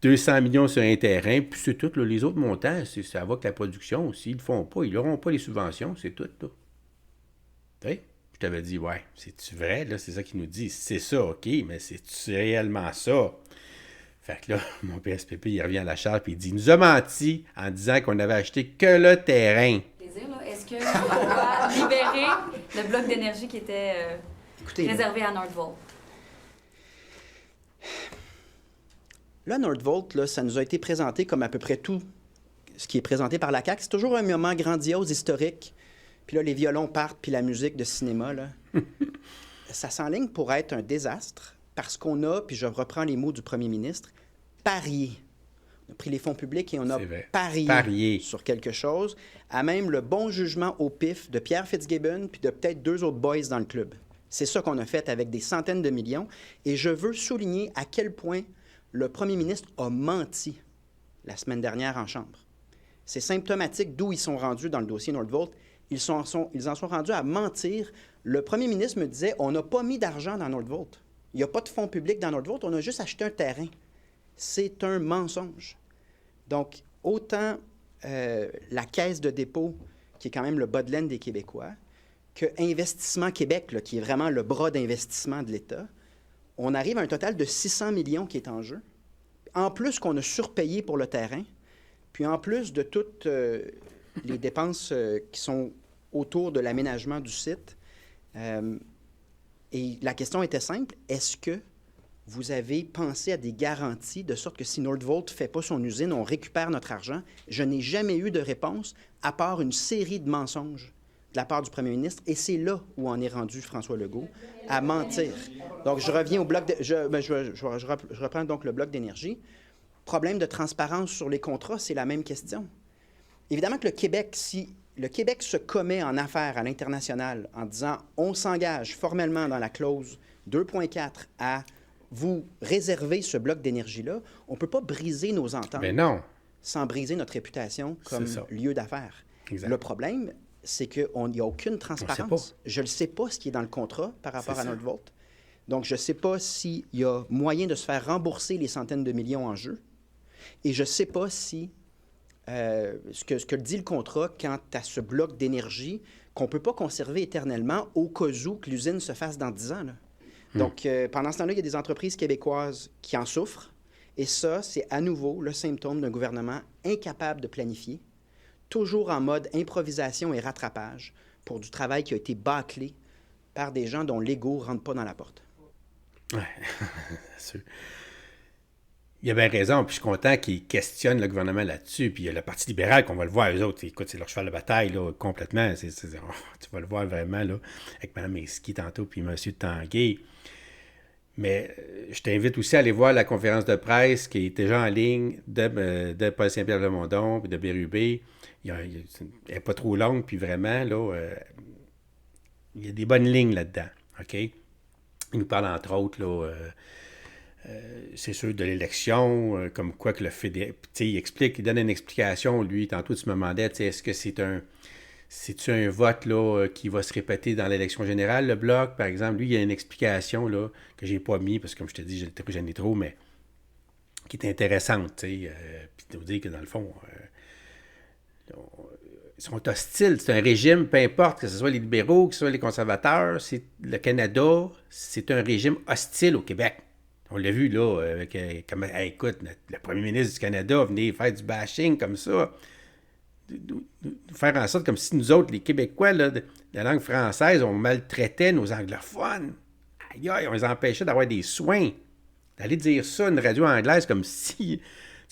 200 millions sur un terrain, puis c'est tout. Là, les autres montants, ça va que la production aussi. Ils ne le font pas. Ils n'auront pas les subventions, c'est tout. Là. Tu sais? Je t'avais dit, ouais, c'est-tu vrai? Là, c'est ça qu'il nous dit. C'est ça, OK, mais c'est-tu réellement ça? Fait que là, mon PSPP, il revient à la charge et il dit, il nous a menti en disant qu'on n'avait acheté que le terrain. Est-ce qu'on va libérer le bloc d'énergie qui était réservé à Northvolt? Là, Northvolt, là, ça nous a été présenté comme à peu près tout ce qui est présenté par la CAQ. C'est toujours un moment grandiose, historique. Puis là, les violons partent, puis la musique de cinéma, là. Ça s'enligne pour être un désastre parce qu'on a, puis je reprends les mots du premier ministre, parié. On a pris les fonds publics et on a parié sur quelque chose, à même le bon jugement au pif de Pierre Fitzgibbon puis de peut-être 2 autres boys dans le club. C'est ça qu'on a fait avec des centaines de millions. Et je veux souligner à quel point le premier ministre a menti la semaine dernière en Chambre. C'est symptomatique d'où ils sont rendus dans le dossier Northvolt. Ils en sont rendus à mentir. Le premier ministre me disait, on n'a pas mis d'argent dans Northvolt. Il n'y a pas de fonds publics dans Northvolt, on a juste acheté un terrain. C'est un mensonge. Donc, autant la Caisse de dépôt, qui est quand même le bas de laine des Québécois, que Investissement Québec, là, qui est vraiment le bras d'investissement de l'État, on arrive à un total de 600 millions qui est en jeu. En plus qu'on a surpayé pour le terrain, puis en plus de toutes les dépenses qui sont autour de l'aménagement du site. Et la question était simple, est-ce que vous avez pensé à des garanties de sorte que si Northvolt ne fait pas son usine, on récupère notre argent? Je n'ai jamais eu de réponse à part une série de mensonges de la part du premier ministre. Et c'est là où en est rendu François Legault, à mentir. Donc, je reviens au bloc... Je reprends donc le bloc d'énergie. Problème de transparence sur les contrats, c'est la même question. Évidemment que le Québec, si le Québec se commet en affaires à l'international en disant on s'engage formellement dans la clause 2.4 à vous réservez ce bloc d'énergie-là, on ne peut pas briser nos ententes sans briser notre réputation comme lieu d'affaires. Le problème, c'est qu'il n'y a aucune transparence. Je ne sais pas ce qui est dans le contrat par rapport à Nordvolt. Donc, je ne sais pas s'il y a moyen de se faire rembourser les centaines de millions en jeu. Et je ne sais pas si ce que dit le contrat quant à ce bloc d'énergie qu'on ne peut pas conserver éternellement au cas où que l'usine se fasse dans 10 ans. Là. Donc, pendant ce temps-là, il y a des entreprises québécoises qui en souffrent. Et ça, c'est à nouveau le symptôme d'un gouvernement incapable de planifier, toujours en mode improvisation et rattrapage pour du travail qui a été bâclé par des gens dont l'ego ne rentre pas dans la porte. Oui, c'est sûr. Il a bien raison, puis je suis content qu'ils questionnent le gouvernement là-dessus. Puis il y a le Parti libéral, qu'on va le voir, eux autres, écoute, c'est leur cheval de bataille, là, complètement. Tu vas le voir vraiment, là, avec Mme Mesqui tantôt, puis M. Tanguay. Mais je t'invite aussi à aller voir la conférence de presse qui est déjà en ligne de Paul Saint-Pierre-Plamondon puis de Bérubé. Elle n'est pas trop longue, puis vraiment, là, il y a des bonnes lignes là-dedans, OK? Il nous parle, entre autres, là, c'est sûr, de l'élection, comme quoi que le fédéral... Il explique, il donne une explication, lui, tantôt tu me demandais, est-ce que c'est-tu un vote là, qui va se répéter dans l'élection générale, le bloc, par exemple? Lui, il y a une explication là, que j'ai pas mis, parce que comme je te dis, j'en ai trop, mais qui est intéressante. Puis tu veux dire que dans le fond, ils sont hostiles. C'est un régime, peu importe, que ce soit les libéraux, que ce soit les conservateurs, le Canada, c'est un régime hostile au Québec. On l'a vu, là, avec, écoute, le premier ministre du Canada venait faire du bashing comme ça. Faire en sorte comme si nous autres, les Québécois, là, de la langue française, on maltraitait nos anglophones. Aïe, aïe, on les empêchait d'avoir des soins. D'aller dire ça à une radio anglaise comme si...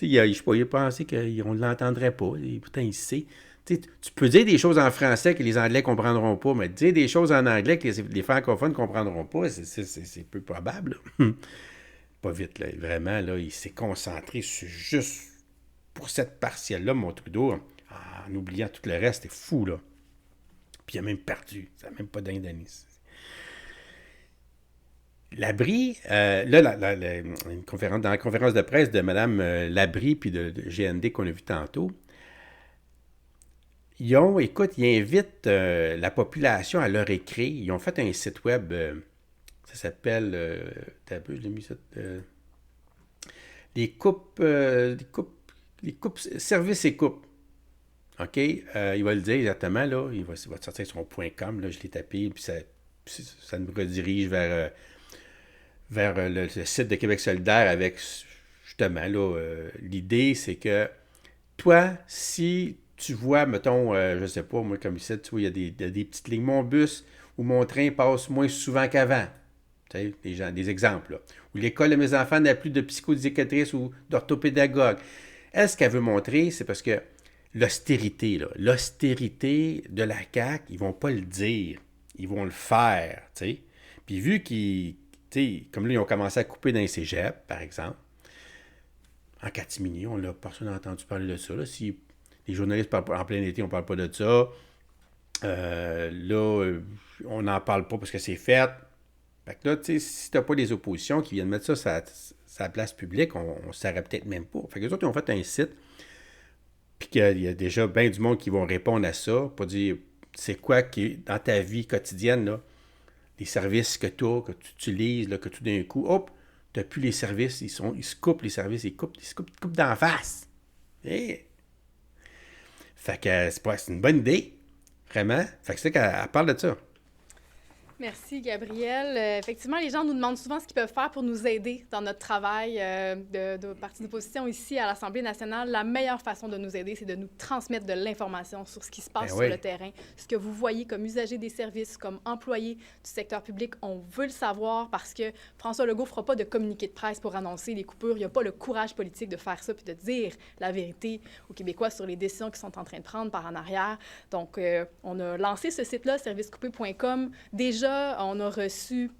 Je ne sais pas, il a pensé qu'on ne l'entendrait pas. Et pourtant, il sait. Tu peux dire des choses en français que les Anglais ne comprendront pas, mais dire des choses en anglais que les francophones ne comprendront pas, c'est peu probable. Pas vite, là. Vraiment, là, il s'est concentré sur juste pour cette partielle-là, mon Trudeau, en oubliant tout le reste. C'est fou, là. Puis il a même perdu. Ça n'a même pas d'Indonésie. Labrie, là, dans la conférence de presse de Mme Labrie puis de GND qu'on a vu tantôt, ils invitent la population à leur écrire. Ils ont fait un site web, ça s'appelle, je l'ai mis ça, les coupes, services et coupes. OK? Il va le dire exactement, là. Il va sortir son .com, là, je l'ai tapé, puis ça nous redirige vers le site de Québec solidaire avec, justement, là, l'idée, c'est que toi, si tu vois, mettons, je sais pas, moi, comme ici, tu vois, il y a des petites lignes. Mon bus ou mon train passe moins souvent qu'avant. Tu sais, des exemples, là. Ou l'école de mes enfants n'a plus de psychodécatrice ou d'orthopédagogue. Elle, ce qu'elle veut montrer, c'est parce que l'austérité de la CAQ, ils vont pas le dire. Ils vont le faire, tu sais. Puis vu qu'ils, comme là, ils ont commencé à couper dans les cégeps, par exemple, en catimini, personne n'a entendu parler de ça. Là. Si les journalistes parlent en plein été, on ne parle pas de ça. Là, on n'en parle pas parce que c'est fait. Fait que là, tu sais, si tu n'as pas des oppositions qui viennent mettre ça sur la place publique, on ne saurait peut-être même pas. Fait que les autres, ils ont fait un site, puis qu'il y a déjà bien du monde qui vont répondre à ça, pour dire c'est quoi qui est dans ta vie quotidienne, là, les services que tu as, que tu utilises, là, que tout d'un coup, hop, tu n'as plus les services, ils se coupent les services, ils se coupent d'en face. Hey. Fait que c'est une bonne idée, vraiment. Fait que c'est qu'elle parle de ça. Merci, Gabriel. Effectivement, les gens nous demandent souvent ce qu'ils peuvent faire pour nous aider dans notre travail de parti d'opposition ici à l'Assemblée nationale. La meilleure façon de nous aider, c'est de nous transmettre de l'information sur ce qui se passe sur le terrain. Ce que vous voyez comme usager des services, comme employé du secteur public, on veut le savoir parce que François Legault ne fera pas de communiqué de presse pour annoncer les coupures. Il n'y a pas le courage politique de faire ça puis de dire la vérité aux Québécois sur les décisions qu'ils sont en train de prendre par en arrière. Donc, on a lancé ce site-là, servicecoupé.com. Déjà, on a reçu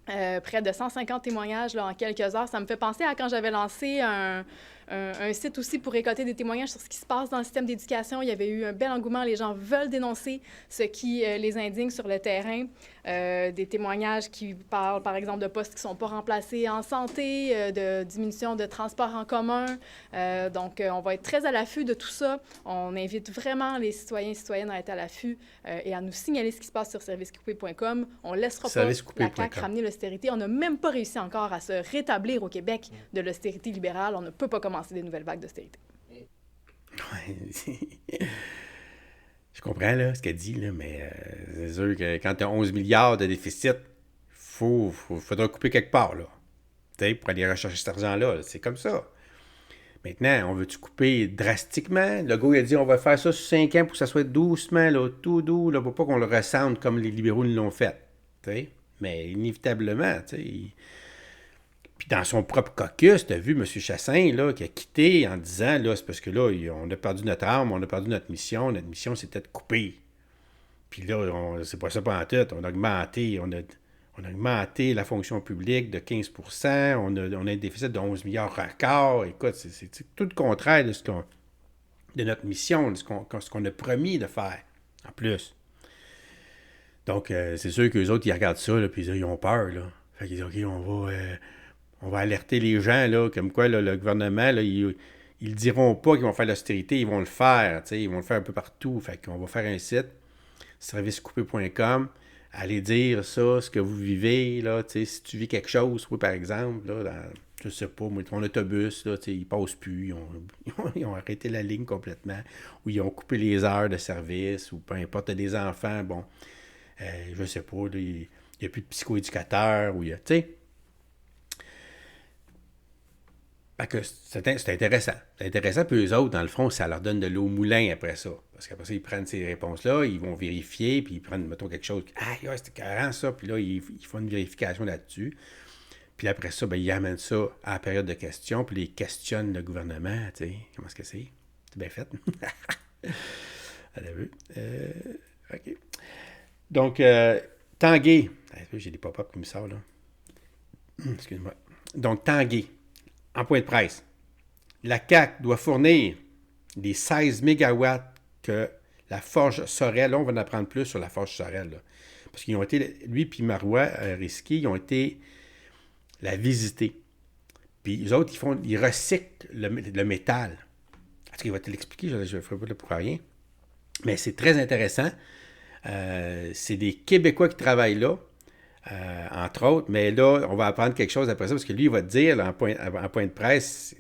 près de 150 témoignages là, en quelques heures. Ça me fait penser à quand j'avais lancé un un site aussi pour récolter des témoignages sur ce qui se passe dans le système d'éducation. Il y avait eu un bel engouement. Les gens veulent dénoncer ce qui les indigne sur le terrain. Des témoignages qui parlent, par exemple, de postes qui ne sont pas remplacés en santé, de diminution de transport en commun. Donc, on va être très à l'affût de tout ça. On invite vraiment les citoyens et citoyennes à être à l'affût et à nous signaler ce qui se passe sur servicecoupé.com. On ne laissera pas la CAQ ramener l'austérité. On n'a même pas réussi encore à se rétablir au Québec de l'austérité libérale. On ne peut pas commencer des nouvelles vagues d'austérité. Je comprends là, ce qu'elle dit, là, mais c'est sûr que quand tu as 11 milliards de déficit, faudra couper quelque part, là. Pour aller rechercher cet argent-là. Là. C'est comme ça. Maintenant, on veut-tu couper drastiquement? Le gars, il a dit, on va faire ça sur 5 ans pour que ça soit doucement, là, tout doux, là, pour pas qu'on le ressente comme les libéraux l'ont fait. T'sais? Mais inévitablement, Puis dans son propre caucus, tu as vu M. Chassin, là, qui a quitté en disant, là, c'est parce que là, on a perdu notre arme, on a perdu notre mission. Notre mission, c'était de couper. Puis là, c'est pas ça pantoute. On a augmenté la fonction publique de 15 % on a un déficit de 11 milliards record. Écoute, c'est tout le contraire de notre mission, de ce qu'on a promis de faire, en plus. Donc, c'est sûr qu'eux autres, ils regardent ça, là, puis ils ont peur, là. Fait qu'ils disent, OK, on va alerter les gens, là, comme quoi là, le gouvernement, là, ils diront pas qu'ils vont faire l'austérité, ils vont le faire, ils vont le faire un peu partout. Fait qu'on va faire un site, servicecoupé.com, allez dire ça, ce que vous vivez, là, si tu vis quelque chose, oui, par exemple, là, je sais pas, moi, ton autobus, là, il passe plus, ils ont arrêté la ligne complètement, ou ils ont coupé les heures de service, ou peu importe, des enfants, bon, je sais pas, il n'y a plus de psychoéducateurs, ou il y a, tu sais. C'est intéressant. C'est intéressant, puis eux autres, dans le fond, ça leur donne de l'eau au moulin après ça. Parce qu'après ça, ils prennent ces réponses-là, ils vont vérifier, puis ils prennent, mettons, quelque chose. Ah, ouais, c'était carré ça. Puis là, ils font une vérification là-dessus. Puis après ça, ils amènent ça à la période de questions, puis ils questionnent le gouvernement. Tu sais, comment est-ce que c'est? C'est bien fait. Allez, OK. Donc, Tanguay. J'ai des pop-up qui me sortent, là. Excuse-moi. Donc, Tanguay. En point de presse, la CAQ doit fournir les 16 mégawatts que la Forge Sorel, là, on va en apprendre plus sur la Forge Sorel, là, parce qu'ils ont été, lui puis Marois Risky, ils ont été la visiter. Puis les autres, ils recyclent le métal. Est-ce qu'il va te l'expliquer? Je ne ferai pas pour rien. Mais c'est très intéressant. C'est des Québécois qui travaillent là. Entre autres, mais là, on va apprendre quelque chose après ça, parce que lui, il va te dire, là, en point de presse,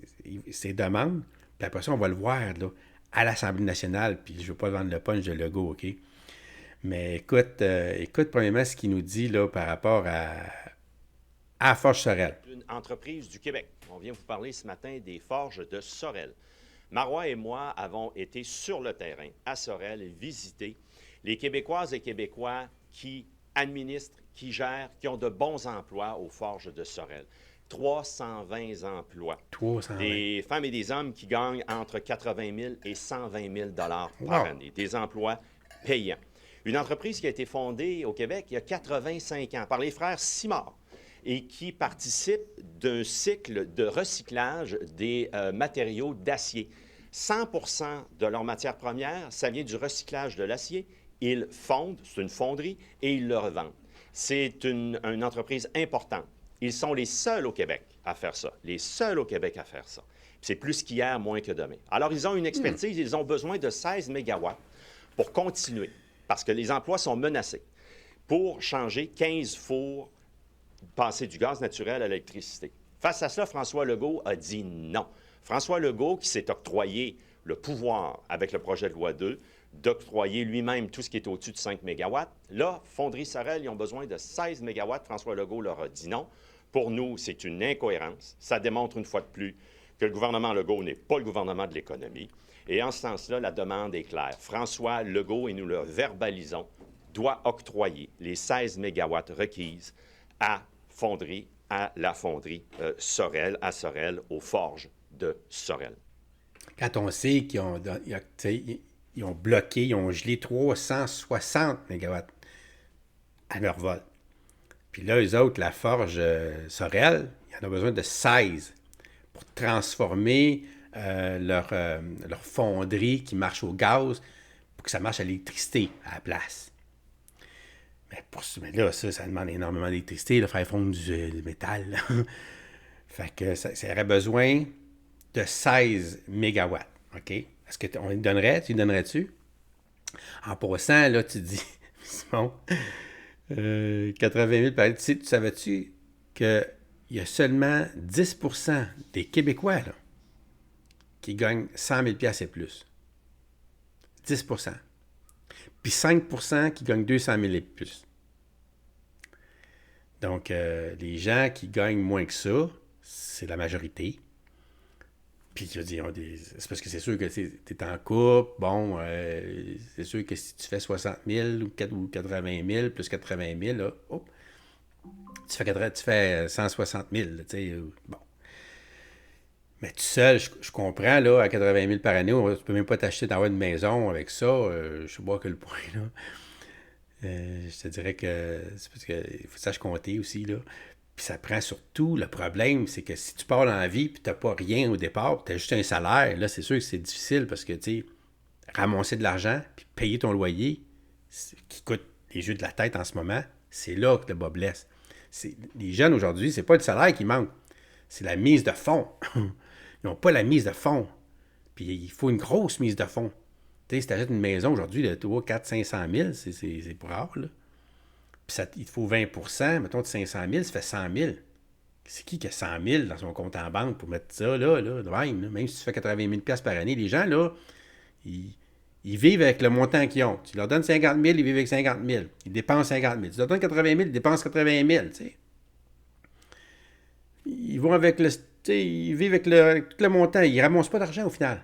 ses demandes, puis après ça, on va le voir, là, à l'Assemblée nationale, puis je ne veux pas vendre le punch de Legault, OK? Mais écoute, premièrement, ce qu'il nous dit, là, par rapport à Forge Sorel. Une entreprise du Québec. On vient vous parler ce matin des forges de Sorel. Marois et moi avons été sur le terrain, à Sorel, visiter les Québécoises et Québécois qui administrent, qui gèrent, qui ont de bons emplois aux forges de Sorel. 320 emplois. 320. Des femmes et des hommes qui gagnent entre 80 000 et 120 000 par année. Des emplois payants. Une entreprise qui a été fondée au Québec il y a 85 ans par les frères Simard et qui participe d'un cycle de recyclage des matériaux d'acier. 100% de leur matière première, ça vient du recyclage de l'acier. Ils fondent, c'est une fonderie, et ils le revendent. C'est une entreprise importante. Ils sont les seuls au Québec à faire ça. Les seuls au Québec à faire ça. C'est plus qu'hier, moins que demain. Alors, ils ont une expertise, ils ont besoin de 16 mégawatts pour continuer, parce que les emplois sont menacés, pour changer 15 fours, passer du gaz naturel à l'électricité. Face à cela, François Legault a dit non. François Legault, qui s'est octroyé le pouvoir avec le projet de loi 2, d'octroyer lui-même tout ce qui est au-dessus de 5 mégawatts. Là, Fonderie Sorel, ils ont besoin de 16 mégawatts. François Legault leur a dit non. Pour nous, c'est une incohérence. Ça démontre une fois de plus que le gouvernement Legault n'est pas le gouvernement de l'économie. Et en ce sens-là, la demande est claire. François Legault, et nous le verbalisons, doit octroyer les 16 mégawatts requises à la fonderie Sorel, à Sorel, aux forges de Sorel. Quand on sait qu'ils ont bloqué, ils ont gelé 360 mégawatts à leur vol. Puis là, eux autres, la forge Sorel, il en a besoin de 16 pour transformer leur fonderie qui marche au gaz pour que ça marche à l'électricité à la place. Mais là, ça demande énormément d'électricité, faire fondre du métal. Fait que ça aurait besoin de 16 mégawatts. OK? Est-ce qu'on lui donnerait? Tu lui donnerais-tu? En passant, là, tu dis, Simon, 80 000 par année. Tu savais-tu qu'il y a seulement 10 % des Québécois là, qui gagnent 100 000 $ et plus? 10 %. Puis 5 % qui gagnent 200 000 et plus. Donc, les gens qui gagnent moins que ça, c'est la majorité. Puis, je veux dire, c'est parce que c'est sûr que tu es en couple. Bon, c'est sûr que si tu fais 60 000 ou 80 000 plus 80 000, là, hop, tu fais 160 000. Là, bon. Mais tout seul, je comprends, là, à 80 000 par année, tu ne peux même pas t'acheter d'avoir une maison avec ça. Je sais pas à quel point, là. Je te dirais que c'est parce qu'il faut que tu saches compter aussi, là. Puis ça prend surtout, le problème, c'est que si tu pars dans la vie et tu n'as pas rien au départ, tu as juste un salaire, là, c'est sûr que c'est difficile parce que, tu sais, ramasser de l'argent puis payer ton loyer, qui coûte les jeux de la tête en ce moment, c'est là que le bas blesse. Les jeunes aujourd'hui, c'est pas le salaire qui manque, c'est la mise de fonds. Ils n'ont pas la mise de fonds. Puis il faut une grosse mise de fonds. Tu sais, si tu achètes une maison aujourd'hui de 3, 4, 500 000, c'est pour rare, là. Puis il te faut 20 %, mettons de 500 000, ça fait 100 000. C'est qui a 100 000 dans son compte en banque pour mettre ça là, de même si tu fais 80 000 $ par année, les gens, là, ils vivent avec le montant qu'ils ont. Tu leur donnes 50 000, ils vivent avec 50 000. Ils dépensent 50 000. Tu leur donnes 80 000, ils dépensent 80 000, tu sais. Ils vont avec ils vivent avec tout le montant. Ils ne ramassent pas d'argent au final.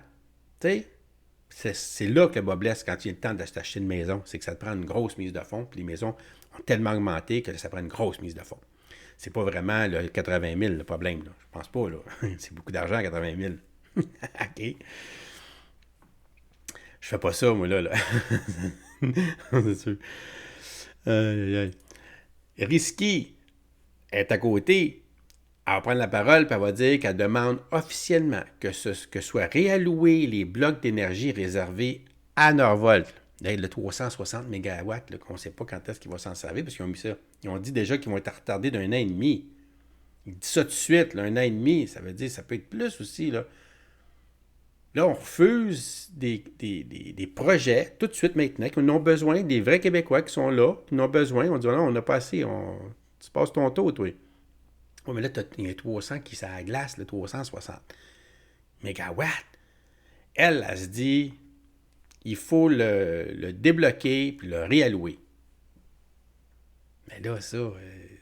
Tu sais. C'est là que le bas blesse quand il y a le temps d'acheter une maison. C'est que ça te prend une grosse mise de fonds. Puis les maisons ont tellement augmenté que ça prend une grosse mise de fonds. C'est pas vraiment le 80 000 le problème. Là. Je pense pas. Là. C'est beaucoup d'argent, 80 000. OK. Je fais pas ça, moi, là. C'est sûr. Risky est à côté. Elle va prendre la parole et elle va dire qu'elle demande officiellement que soient réalloués les blocs d'énergie réservés à Norvolt. Le 360 MW, qu'on ne sait pas quand est-ce qu'ils vont s'en servir, parce qu'ils ont mis ça. Ils ont dit déjà qu'ils vont être retardés d'un an et demi. Ils disent ça tout de suite, là, 1 an et demi, ça veut dire que ça peut être plus aussi. Là, on refuse des projets tout de suite maintenant, qui en ont besoin, des vrais Québécois qui sont là, qui en ont besoin. On dit, non, on n'a pas assez, tu passes ton tour, toi. Oui, mais là, il y a 300 qui ça glace, le 360 mégawatts. Elle se dit, il faut le débloquer puis le réallouer. Mais là, ça,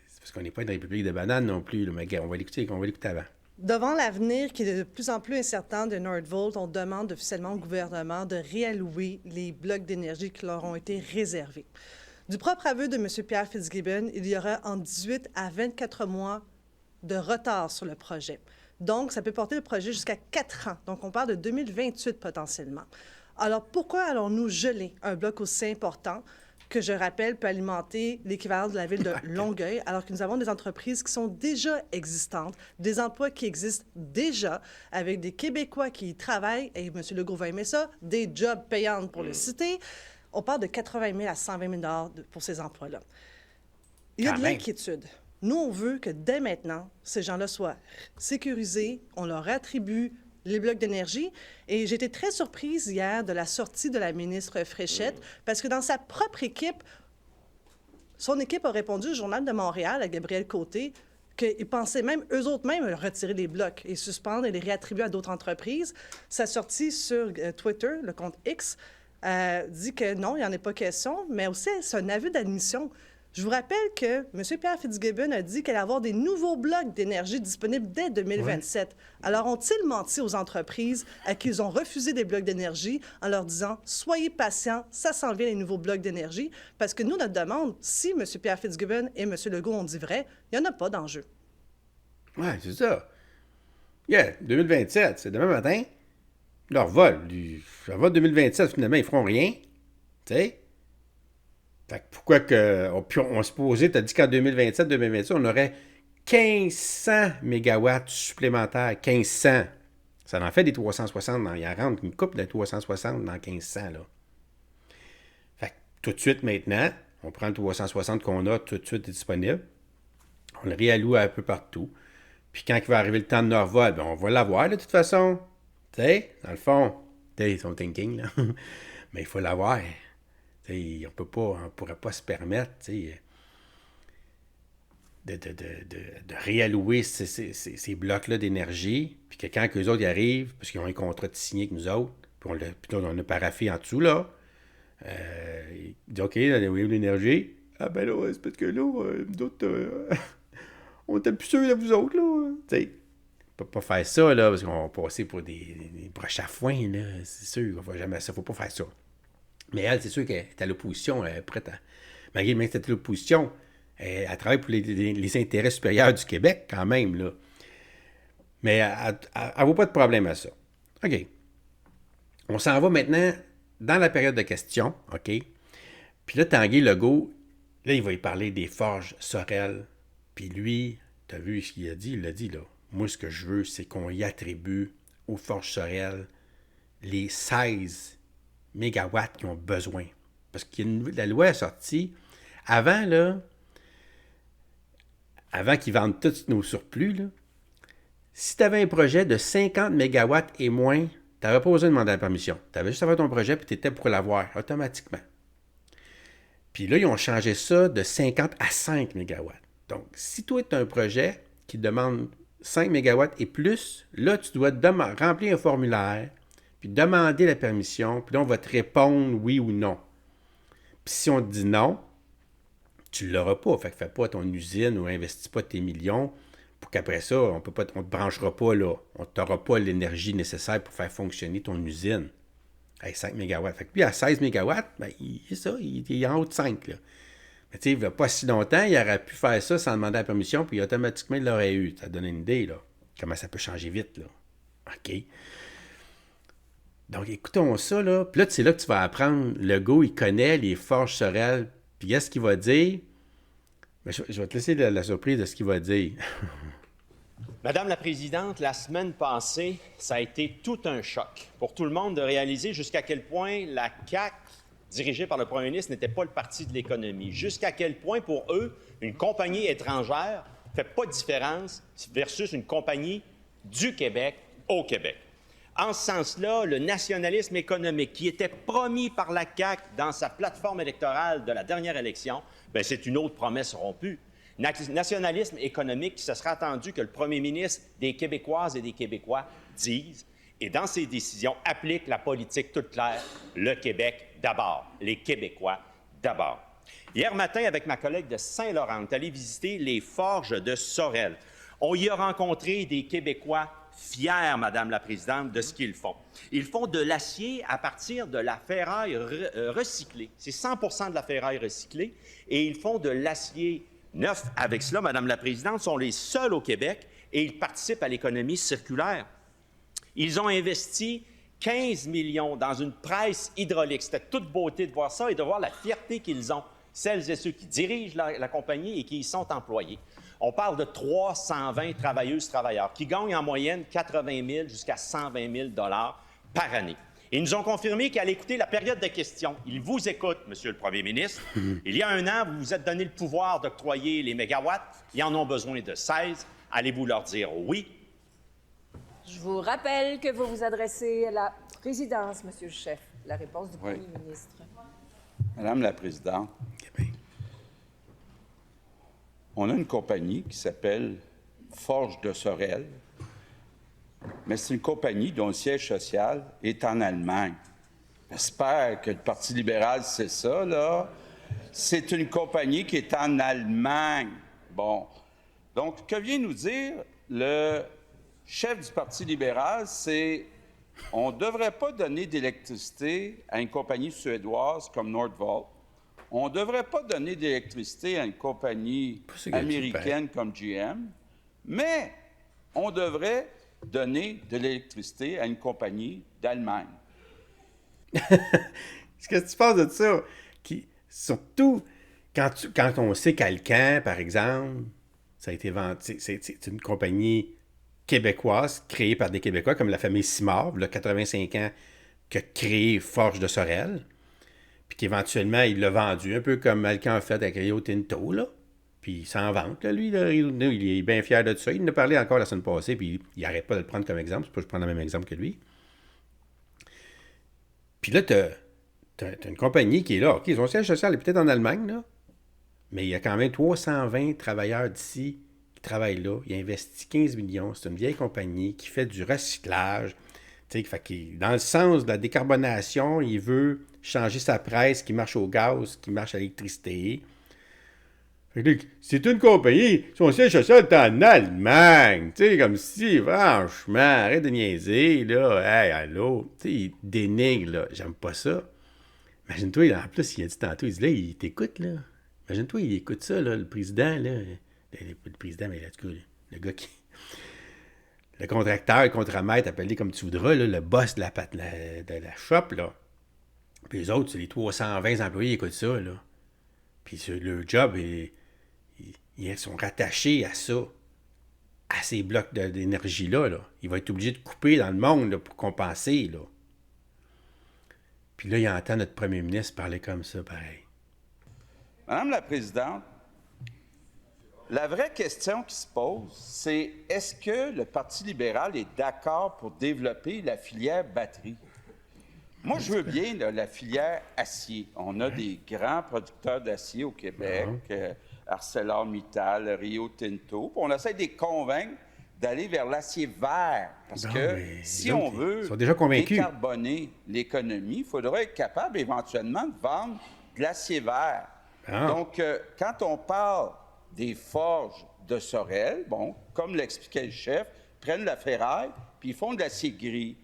c'est parce qu'on n'est pas une république de bananes non plus. Là, mais on va l'écouter avant. Devant l'avenir qui est de plus en plus incertain de Nordvolt, on demande officiellement au gouvernement de réallouer les blocs d'énergie qui leur ont été réservés. Du propre aveu de M. Pierre Fitzgibbon, il y aura en 18 à 24 mois de retard sur le projet. Donc, ça peut porter le projet jusqu'à 4 ans. Donc, on parle de 2028 potentiellement. Alors, pourquoi allons-nous geler un bloc aussi important que, je rappelle, peut alimenter l'équivalent de la ville de Longueuil, alors que nous avons des entreprises qui sont déjà existantes, des emplois qui existent déjà, avec des Québécois qui y travaillent, et M. Legault va aimer ça, des jobs payants pour le citer. On parle de 80 000 à 120 000 $ pour ces emplois-là. Il y a de l'inquiétude. Nous, on veut que dès maintenant, ces gens-là soient sécurisés, on leur attribue les blocs d'énergie. Et j'ai été très surprise hier de la sortie de la ministre Fréchette, parce que dans sa propre équipe, son équipe a répondu au Journal de Montréal, à Gabriel Côté, qu'ils pensaient même, eux autres même, retirer les blocs et suspendre et les réattribuer à d'autres entreprises. Sa sortie sur Twitter, le compte X, dit que non, il n'y en a pas question, mais aussi c'est un aveu d'admission. Je vous rappelle que M. Pierre Fitzgibbon a dit qu'il allait avoir des nouveaux blocs d'énergie disponibles dès 2027. Ouais. Alors, ont-ils menti aux entreprises à qui ils ont refusé des blocs d'énergie en leur disant « Soyez patients, ça s'en vient les nouveaux blocs d'énergie », parce que nous, notre demande, si M. Pierre Fitzgibbon et M. Legault ont dit vrai, il n'y en a pas d'enjeu. Oui, c'est ça. 2027, c'est demain matin. Leur vol, 2027, finalement, ils ne feront rien. Tu sais? Fait que pourquoi on se posait, tu as dit qu'en 2027, on aurait 1500 mégawatts supplémentaires. 1500. Ça en fait des 360 il en rentre une coupe de 360 dans 1500, là. Fait que tout de suite maintenant, on prend le 360 qu'on a tout de suite disponible, on le réalloue un peu partout, puis quand il va arriver le temps de Norval, ben on va l'avoir de toute façon. Tu sais, dans le fond, tu sais, son thinking, là. Mais il faut l'avoir. Tu sais, on ne pourrait pas se permettre, tu sais, de réallouer ces blocs-là d'énergie, puis que quand eux autres y arrivent, parce qu'ils ont un contrat de signé avec nous autres, puis on a paraffé en dessous, là, ils disent OK, oui, l'énergie. Ah ben là, c'est parce que là, nous autres, on était plus sûrs de vous autres, là. Tu sais, on peut pas faire ça, là, parce qu'on va passer pour des broches à foin, là, c'est sûr, on va jamais ça, faut pas faire ça. Mais elle, c'est sûr qu'elle est à l'opposition, elle est prête à... Malgré même que c'est à l'opposition, elle travaille pour les intérêts supérieurs du Québec, quand même, là. Mais elle ne vaut pas de problème à ça. OK. On s'en va maintenant dans la période de questions, OK? Puis là, Tanguy Legault, là, il va y parler des forges Sorel. Puis lui, tu as vu ce qu'il a dit? Il l'a dit, là. Moi, ce que je veux, c'est qu'on y attribue aux forges Sorel les 16 mégawatts qu'ils ont besoin. Parce que la loi est sortie. Avant, là, avant qu'ils vendent tous nos surplus, là, si tu avais un projet de 50 mégawatts et moins, tu n'avais pas besoin de demander la permission. Tu avais juste à faire ton projet et tu étais pour l'avoir automatiquement. Puis là, ils ont changé ça de 50 à 5 mégawatts. Donc, si toi, tu as un projet qui demande 5 mégawatts et plus, là, tu dois remplir un formulaire, puis demander la permission, puis là, on va te répondre oui ou non. Puis si on te dit non, tu ne l'auras pas. Fait que fais pas ton usine ou investis pas tes millions pour qu'après ça, on ne te branchera pas là. On t'aura pas l'énergie nécessaire pour faire fonctionner ton usine. Hey, 5 MW. Fait que lui, à 16 MW, ben, il est en haut de 5. Là. Mais tu sais, il n'y a pas si longtemps, il aurait pu faire ça sans demander la permission, puis automatiquement, il l'aurait eu. Ça donne une idée, là. Comment ça peut changer vite, là. OK. Donc, écoutons ça, là. Puis là, c'est là que tu vas apprendre. Legault, il connaît les forges Sorel. Puis qu'est-ce qu'il va dire? Ben, je vais te laisser la surprise de ce qu'il va dire. Madame la Présidente, la semaine passée, ça a été tout un choc pour tout le monde de réaliser jusqu'à quel point la CAQ, dirigée par le premier ministre, n'était pas le parti de l'économie. Jusqu'à quel point, pour eux, une compagnie étrangère ne fait pas de différence versus une compagnie du Québec au Québec. En ce sens-là, le nationalisme économique qui était promis par la CAQ dans sa plateforme électorale de la dernière élection, bien, c'est une autre promesse rompue. Nationalisme économique qui se serait attendu que le premier ministre des Québécoises et des Québécois dise, et dans ses décisions, applique la politique toute claire, le Québec d'abord, les Québécois d'abord. Hier matin, avec ma collègue de Saint-Laurent, on est allé visiter les forges de Sorel. On y a rencontré des Québécois fiers, Madame la Présidente, de ce qu'ils font. Ils font de l'acier à partir de la ferraille recyclée. C'est 100% de la ferraille recyclée. Et ils font de l'acier neuf. Avec cela, Madame la Présidente, sont les seuls au Québec et ils participent à l'économie circulaire. Ils ont investi 15 millions dans une presse hydraulique. C'était toute beauté de voir ça et de voir la fierté qu'ils ont, celles et ceux qui dirigent la compagnie et qui y sont employés. On parle de 320 travailleuses-travailleurs qui gagnent en moyenne 80 000 jusqu'à 120 000 $ par année. Ils nous ont confirmé qu'à l'écouter la période de questions, ils vous écoutent, Monsieur le Premier ministre. Il y a un an, vous vous êtes donné le pouvoir d'octroyer les mégawatts. Ils en ont besoin de 16. Allez-vous leur dire oui? Je vous rappelle que vous vous adressez à la présidence, Monsieur le chef. La réponse du Premier ministre. Madame la Présidente, on a une compagnie qui s'appelle Forges de Sorel, mais c'est une compagnie dont le siège social est en Allemagne. J'espère que le Parti libéral sait ça, là. C'est une compagnie qui est en Allemagne. Bon. Donc, que vient nous dire le chef du Parti libéral, c'est on ne devrait pas donner d'électricité à une compagnie suédoise comme Nordvolt. On ne devrait pas donner d'électricité à une compagnie américaine comme GM, mais on devrait donner de l'électricité à une compagnie d'Allemagne. Qu'est-ce que tu penses de ça? Surtout quand on sait qu'Alcan, par exemple, ça a été vendu, c'est une compagnie québécoise créée par des Québécois, comme la famille Simard, il y a 85 ans, qui a créé Forge de Sorel, puis qu'éventuellement, il l'a vendu, un peu comme Alcan a fait avec Rio Tinto, là. Puis il s'en vante, là, lui. Là, il est bien fier de ça. Il en a parlé encore la semaine passée, puis il n'arrête pas de le prendre comme exemple. C'est pas que je prends le même exemple que lui. Puis là, t'as une compagnie qui est là. OK, son siège social est peut-être en Allemagne, là, mais il y a quand même 320 travailleurs d'ici qui travaillent là. Il a investi 15 millions. C'est une vieille compagnie qui fait du recyclage. Dans le sens de la décarbonation, il veut changer sa presse qui marche au gaz, qui marche à l'électricité. C'est une compagnie, son siège social est en Allemagne. Tu sais, comme si, franchement, arrête de niaiser, là. Hey, allô. Tu sais, il dénigre, là. J'aime pas ça. Imagine-toi, en plus, il a dit tantôt, il dit là, il t'écoute, là. Imagine-toi, il écoute ça, là, le président, là. Le président, mais là, du coup, le gars qui. Le contracteur, le contremaître, appelé comme tu voudras, là, le boss de la shop, là. Puis les autres, c'est les 320 employés qui écoutent ça, là. Puis leur job, ils sont rattachés à ça, à ces blocs d'énergie-là, là. Il va être obligé de couper dans le monde là, pour compenser, là. Puis là, il entend notre premier ministre parler comme ça, pareil. Madame la Présidente, la vraie question qui se pose, c'est est-ce que le Parti libéral est d'accord pour développer la filière batterie? Moi, je veux bien la filière acier. On a des grands producteurs d'acier au Québec, ArcelorMittal, Rio Tinto. On essaie de les convaincre d'aller vers l'acier vert. Parce que si on veut décarboner l'économie, il faudrait être capable éventuellement de vendre de l'acier vert. Donc, quand on parle des forges de Sorel, bon, comme l'expliquait le chef, prennent la ferraille puis ils font de l'acier gris.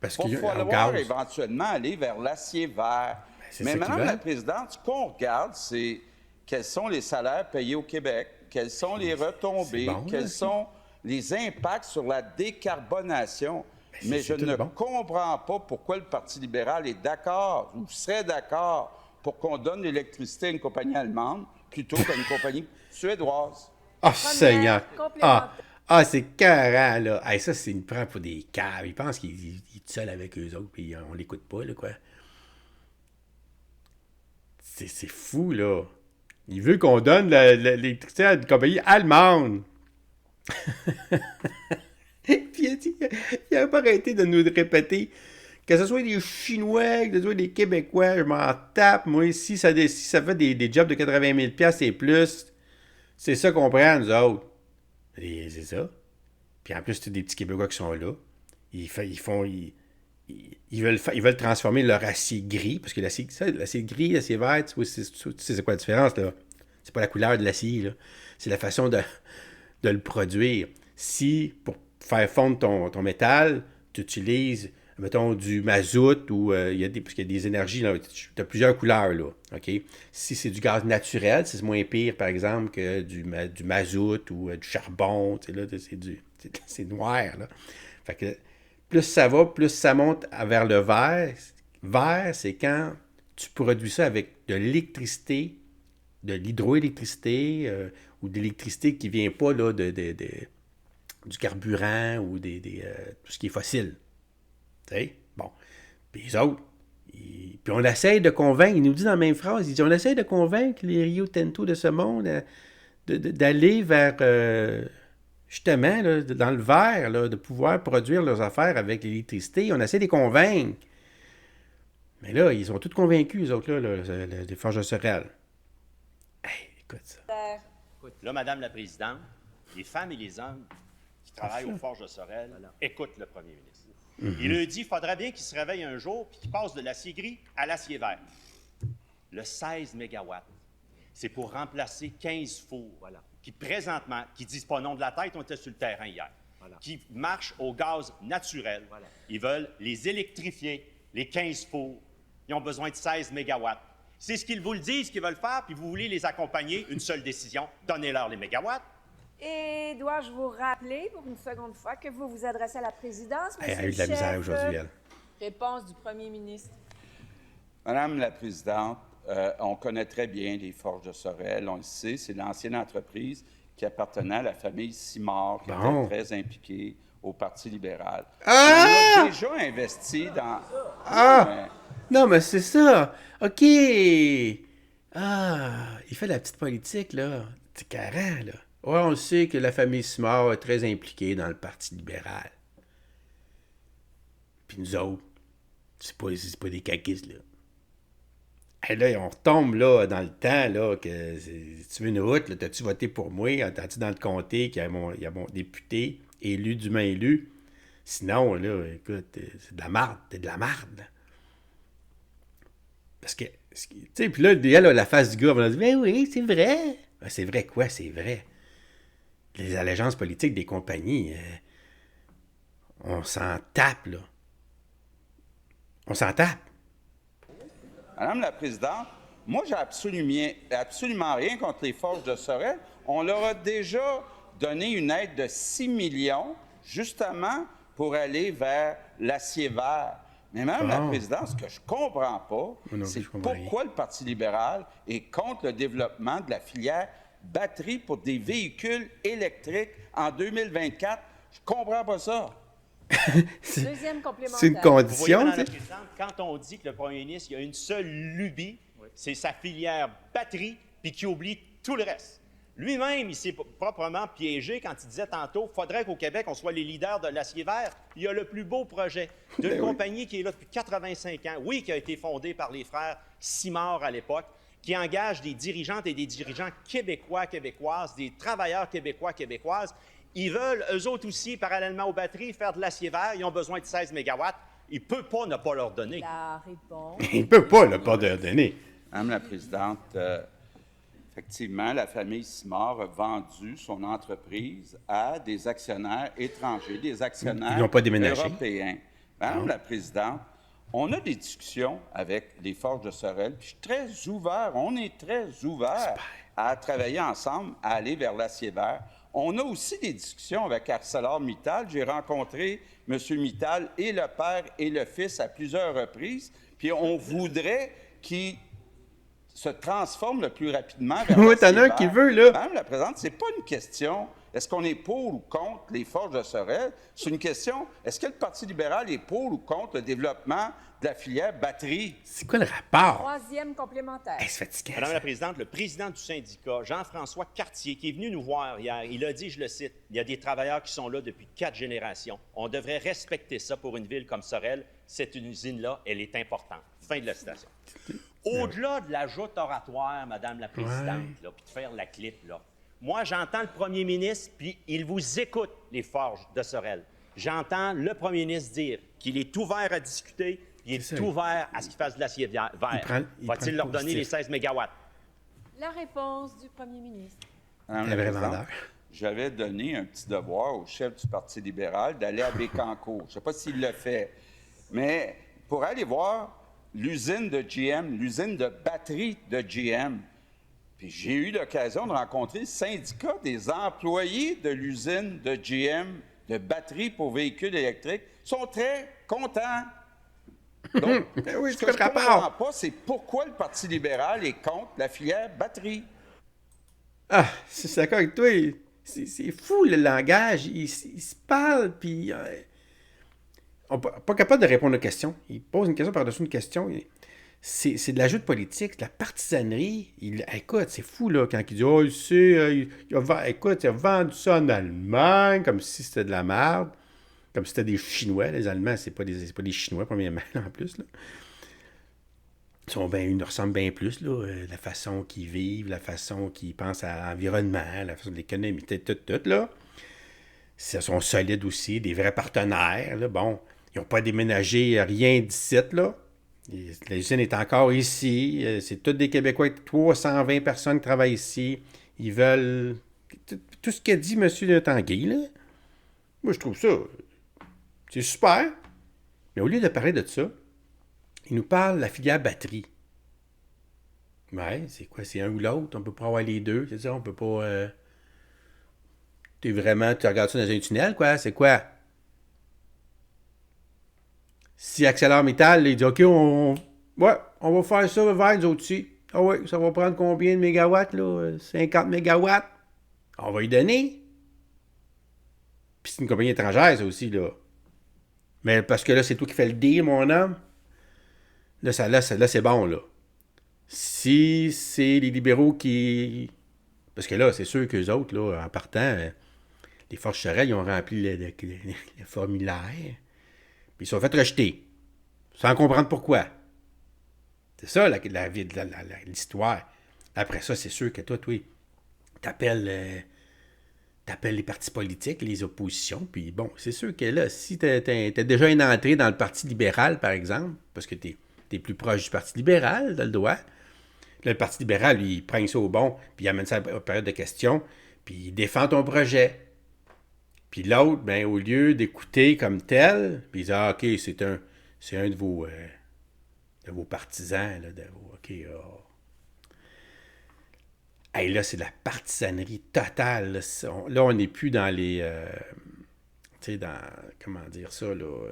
Il faut falloir éventuellement aller vers l'acier vert. Mais Madame la Présidente, ce qu'on regarde, c'est quels sont les salaires payés au Québec, quelles sont les retombées, quels sont les impacts sur la décarbonation. Mais je ne comprends pas pourquoi le Parti libéral est d'accord ou serait d'accord pour qu'on donne l'électricité à une compagnie allemande plutôt qu'à une compagnie suédoise. Oh, Seigneur! Ah, c'est carré, là. Hey, ça, c'est une prend pour des caves. Ils pensent qu'il est seul avec eux autres, puis on l'écoute pas, là, quoi. C'est fou, là. Il veut qu'on donne l'électricité à une compagnie allemande. Puis il n'a pas arrêté de nous répéter que ce soit des Chinois, que ce soit des Québécois, je m'en tape. Moi, si ça fait des jobs de 80 000 $ et plus, c'est ça qu'on prend, nous autres. Et c'est ça. Puis en plus, c'est des petits Québécois qui sont là. Ils veulent transformer leur acier gris, parce que l'acier gris, l'acier vert, tu sais c'est quoi la différence, là? C'est pas la couleur de l'acier, là. C'est la façon de le produire. Si, pour faire fondre ton métal, tu utilises, mettons, du mazout ou parce qu'il y a des énergies, tu as plusieurs couleurs, là. OK? Si c'est du gaz naturel, c'est moins pire, par exemple, que du mazout ou du charbon. Tu sais, là, c'est noir, là. Fait que plus ça va, plus ça monte vers le vert. Vert, c'est quand tu produis ça avec de l'électricité, de l'hydroélectricité ou de l'électricité qui ne vient pas là, du carburant ou tout ce qui est fossile. Tu sais? Bon. Puis les autres, puis on essaie de convaincre, il nous dit dans la même phrase, il dit, on essaie de convaincre les Rio Tinto de ce monde d'aller vers, justement, là, dans le vert, là, de pouvoir produire leurs affaires avec l'électricité. On essaie de les convaincre. Mais là, ils sont tous convaincus, les autres, là, les Forges de Sorel. Hey, écoute ça. Là, Madame la Présidente, les femmes et les hommes qui travaillent aux Forges de Sorel écoutent le premier ministre. Il lui dit qu'il faudrait bien qu'il se réveille un jour et qu'il passe de l'acier gris à l'acier vert. Le 16 MW, c'est pour remplacer 15 fours qui, présentement, qui disent pas non de la tête, on était sur le terrain hier, qui marchent au gaz naturel. Ils veulent les électrifier, les 15 fours. Ils ont besoin de 16 MW. C'est ce qu'ils vous le disent qu'ils veulent faire, puis vous voulez les accompagner. Une seule décision, donnez-leur les mégawatts. Et dois-je vous rappeler pour une seconde fois que vous vous adressez à la présidence, M. Elle a eu de la misère aujourd'hui, elle. Réponse du premier ministre. Madame la Présidente, on connaît très bien les Forges de Sorel, on le sait, c'est l'ancienne entreprise qui appartenait à la famille Simard, qui Bon. était très impliquée au Parti libéral. Ah! On a déjà investi dans... Ah! Non, mais c'est ça. OK. Ah, il fait la petite politique, là. C'est carré, là. Ouais, on sait que la famille Simard est très impliquée dans le Parti libéral. Puis nous autres, c'est pas des caquistes, là. Et là, on retombe là, dans le temps, là, que si tu veux une route, là, t'as-tu voté pour moi? T'as-tu dans le comté qu'il y a mon député élu, dûment élu? Sinon, là, écoute, c'est de la marde, t'es de la marde. Là. Parce que, tu sais, puis là, la face du gars, on a dit, ben oui, c'est vrai. Ben, c'est vrai quoi, c'est vrai? Les allégeances politiques des compagnies, on s'en tape, là. On s'en tape. Madame la Présidente, moi, j'ai absolument rien contre les forges de Sorel. On leur a déjà donné une aide de 6 millions, justement, pour aller vers l'acier vert. Mais Madame la Présidente, ce que je ne comprends pas, c'est pourquoi le Parti libéral est contre le développement de la filière batterie pour des véhicules électriques en 2024. Je ne comprends pas ça. Deuxième complémentaire. C'est une condition. Vous voyez, Madame la Présidente, quand on dit que le premier ministre, il y a une seule lubie, c'est sa filière batterie, puis qu'il oublie tout le reste. Lui-même, il s'est proprement piégé quand il disait tantôt qu'il faudrait qu'au Québec, on soit les leaders de l'acier vert. Il y a le plus beau projet d'une compagnie qui est là depuis 85 ans, oui, qui a été fondée par les frères Simard à l'époque, qui engage des dirigeantes et des dirigeants québécois, québécoises, des travailleurs québécois, québécoises. Ils veulent, eux autres aussi, parallèlement aux batteries, faire de l'acier vert. Ils ont besoin de 16 mégawatts. Il ne peut pas ne pas leur donner. La réponse. Il ne peut pas ne pas leur donner. Madame la Présidente, effectivement, la famille Simard a vendu son entreprise à des actionnaires étrangers, des actionnaires Ils n'ont pas déménagé. européens. Madame la Présidente, on a des discussions avec les forges de Sorel, puis je suis très ouvert, on est très ouvert à travailler ensemble, à aller vers l'acier vert. On a aussi des discussions avec ArcelorMittal. J'ai rencontré M. Mittal et le père et le fils à plusieurs reprises, puis on voudrait qu'ils se transforment le plus rapidement vers Oui, t'en as un qui veut, là. Madame la Présidente, c'est pas une question est-ce qu'on est pour ou contre les forges de Sorel. C'est une question est-ce que le Parti libéral est pour ou contre le développement de la filière batterie? C'est quoi le rapport? Troisième complémentaire. C'est fatigant. Madame la Présidente, le président du syndicat, Jean-François Cartier, qui est venu nous voir hier, il a dit, je le cite, « Il y a des travailleurs qui sont là depuis 4 générations. On devrait respecter ça pour une ville comme Sorel. Cette usine-là, elle est importante. » Fin de la citation. Au-delà de la joute oratoire, Madame la Présidente, là, puis de faire la clip, là, moi, j'entends le premier ministre, puis il vous écoute, les forges de Sorel. J'entends le premier ministre dire qu'il est ouvert à discuter, il est ouvert à ce qu'il fasse de l'acier vert. Va-t-il leur donner les 16 mégawatts? La réponse du premier ministre. Madame la Présidente, j'avais donné un petit devoir au chef du Parti libéral d'aller à Bécancour. Je ne sais pas s'il le fait, mais pour aller voir l'usine de GM, l'usine de batterie de GM. Puis j'ai eu l'occasion de rencontrer le syndicat des employés de l'usine de GM de batterie pour véhicules électriques. Ils sont très contents. Donc, oui, ce que je ne comprends pas, c'est pourquoi le Parti libéral est contre la filière batterie. Ah, je suis d'accord avec toi. C'est fou, le langage. Ils se parlent, puis... on n'est pas capable de répondre aux questions. Ils posent une question par-dessus une question. C'est de la joute politique, de la partisanerie. Écoute, c'est fou, là, quand il dit « Oh, il a vendu ça en Allemagne, comme si c'était de la merde. » Comme si c'était des Chinois. Les Allemands, c'est pas des Chinois, premièrement, en plus, là. Ils nous ressemblent bien plus, là. La façon qu'ils vivent, la façon qu'ils pensent à l'environnement, la façon de l'économie, tout, là. Ils sont solides aussi, des vrais partenaires, là. Bon, ils n'ont pas déménagé rien d'ici, là. L'usine est encore ici. C'est tous des Québécois, 320 personnes qui travaillent ici. Ils veulent... Tout ce qu'a dit M. Tanguay, là, moi, je trouve ça... C'est super. Mais au lieu de parler de ça, il nous parle de la filière batterie. Ouais, c'est quoi? C'est un ou l'autre? On peut pas avoir les deux, c'est ça? On peut pas... Tu regardes ça dans un tunnel, quoi? C'est quoi? Si ArcelorMittal, il dit, OK, on va faire ça vers nous autres-ci. Ah ouais, ça va prendre combien de mégawatts, là? 50 mégawatts? On va lui donner. Puis c'est une compagnie étrangère, ça aussi, là. Mais parce que là, c'est toi qui fais le deal, mon homme. Là, c'est bon, là. Si c'est les libéraux qui... Parce que là, c'est sûr qu'eux autres, là, en partant, les Forces Sorel, ils ont rempli le formulaire. Puis ils sont fait rejeter. Sans comprendre pourquoi. C'est ça, l'histoire. Après ça, c'est sûr que toi, t'appelles les partis politiques, les oppositions, puis bon, c'est sûr que là, si t'as déjà une entrée dans le Parti libéral, par exemple, parce que t'es plus proche du Parti libéral, t'as le droit, là, le Parti libéral, lui, il prend ça au bon, puis il amène ça à la période de questions, puis il défend ton projet. Puis l'autre, ben, au lieu d'écouter comme tel, puis il dit, ah, OK, c'est un de vos partisans, là, OK, Hey, là, c'est de la partisanerie totale. Là, on n'est plus dans les... tu sais, dans... Comment dire ça, là...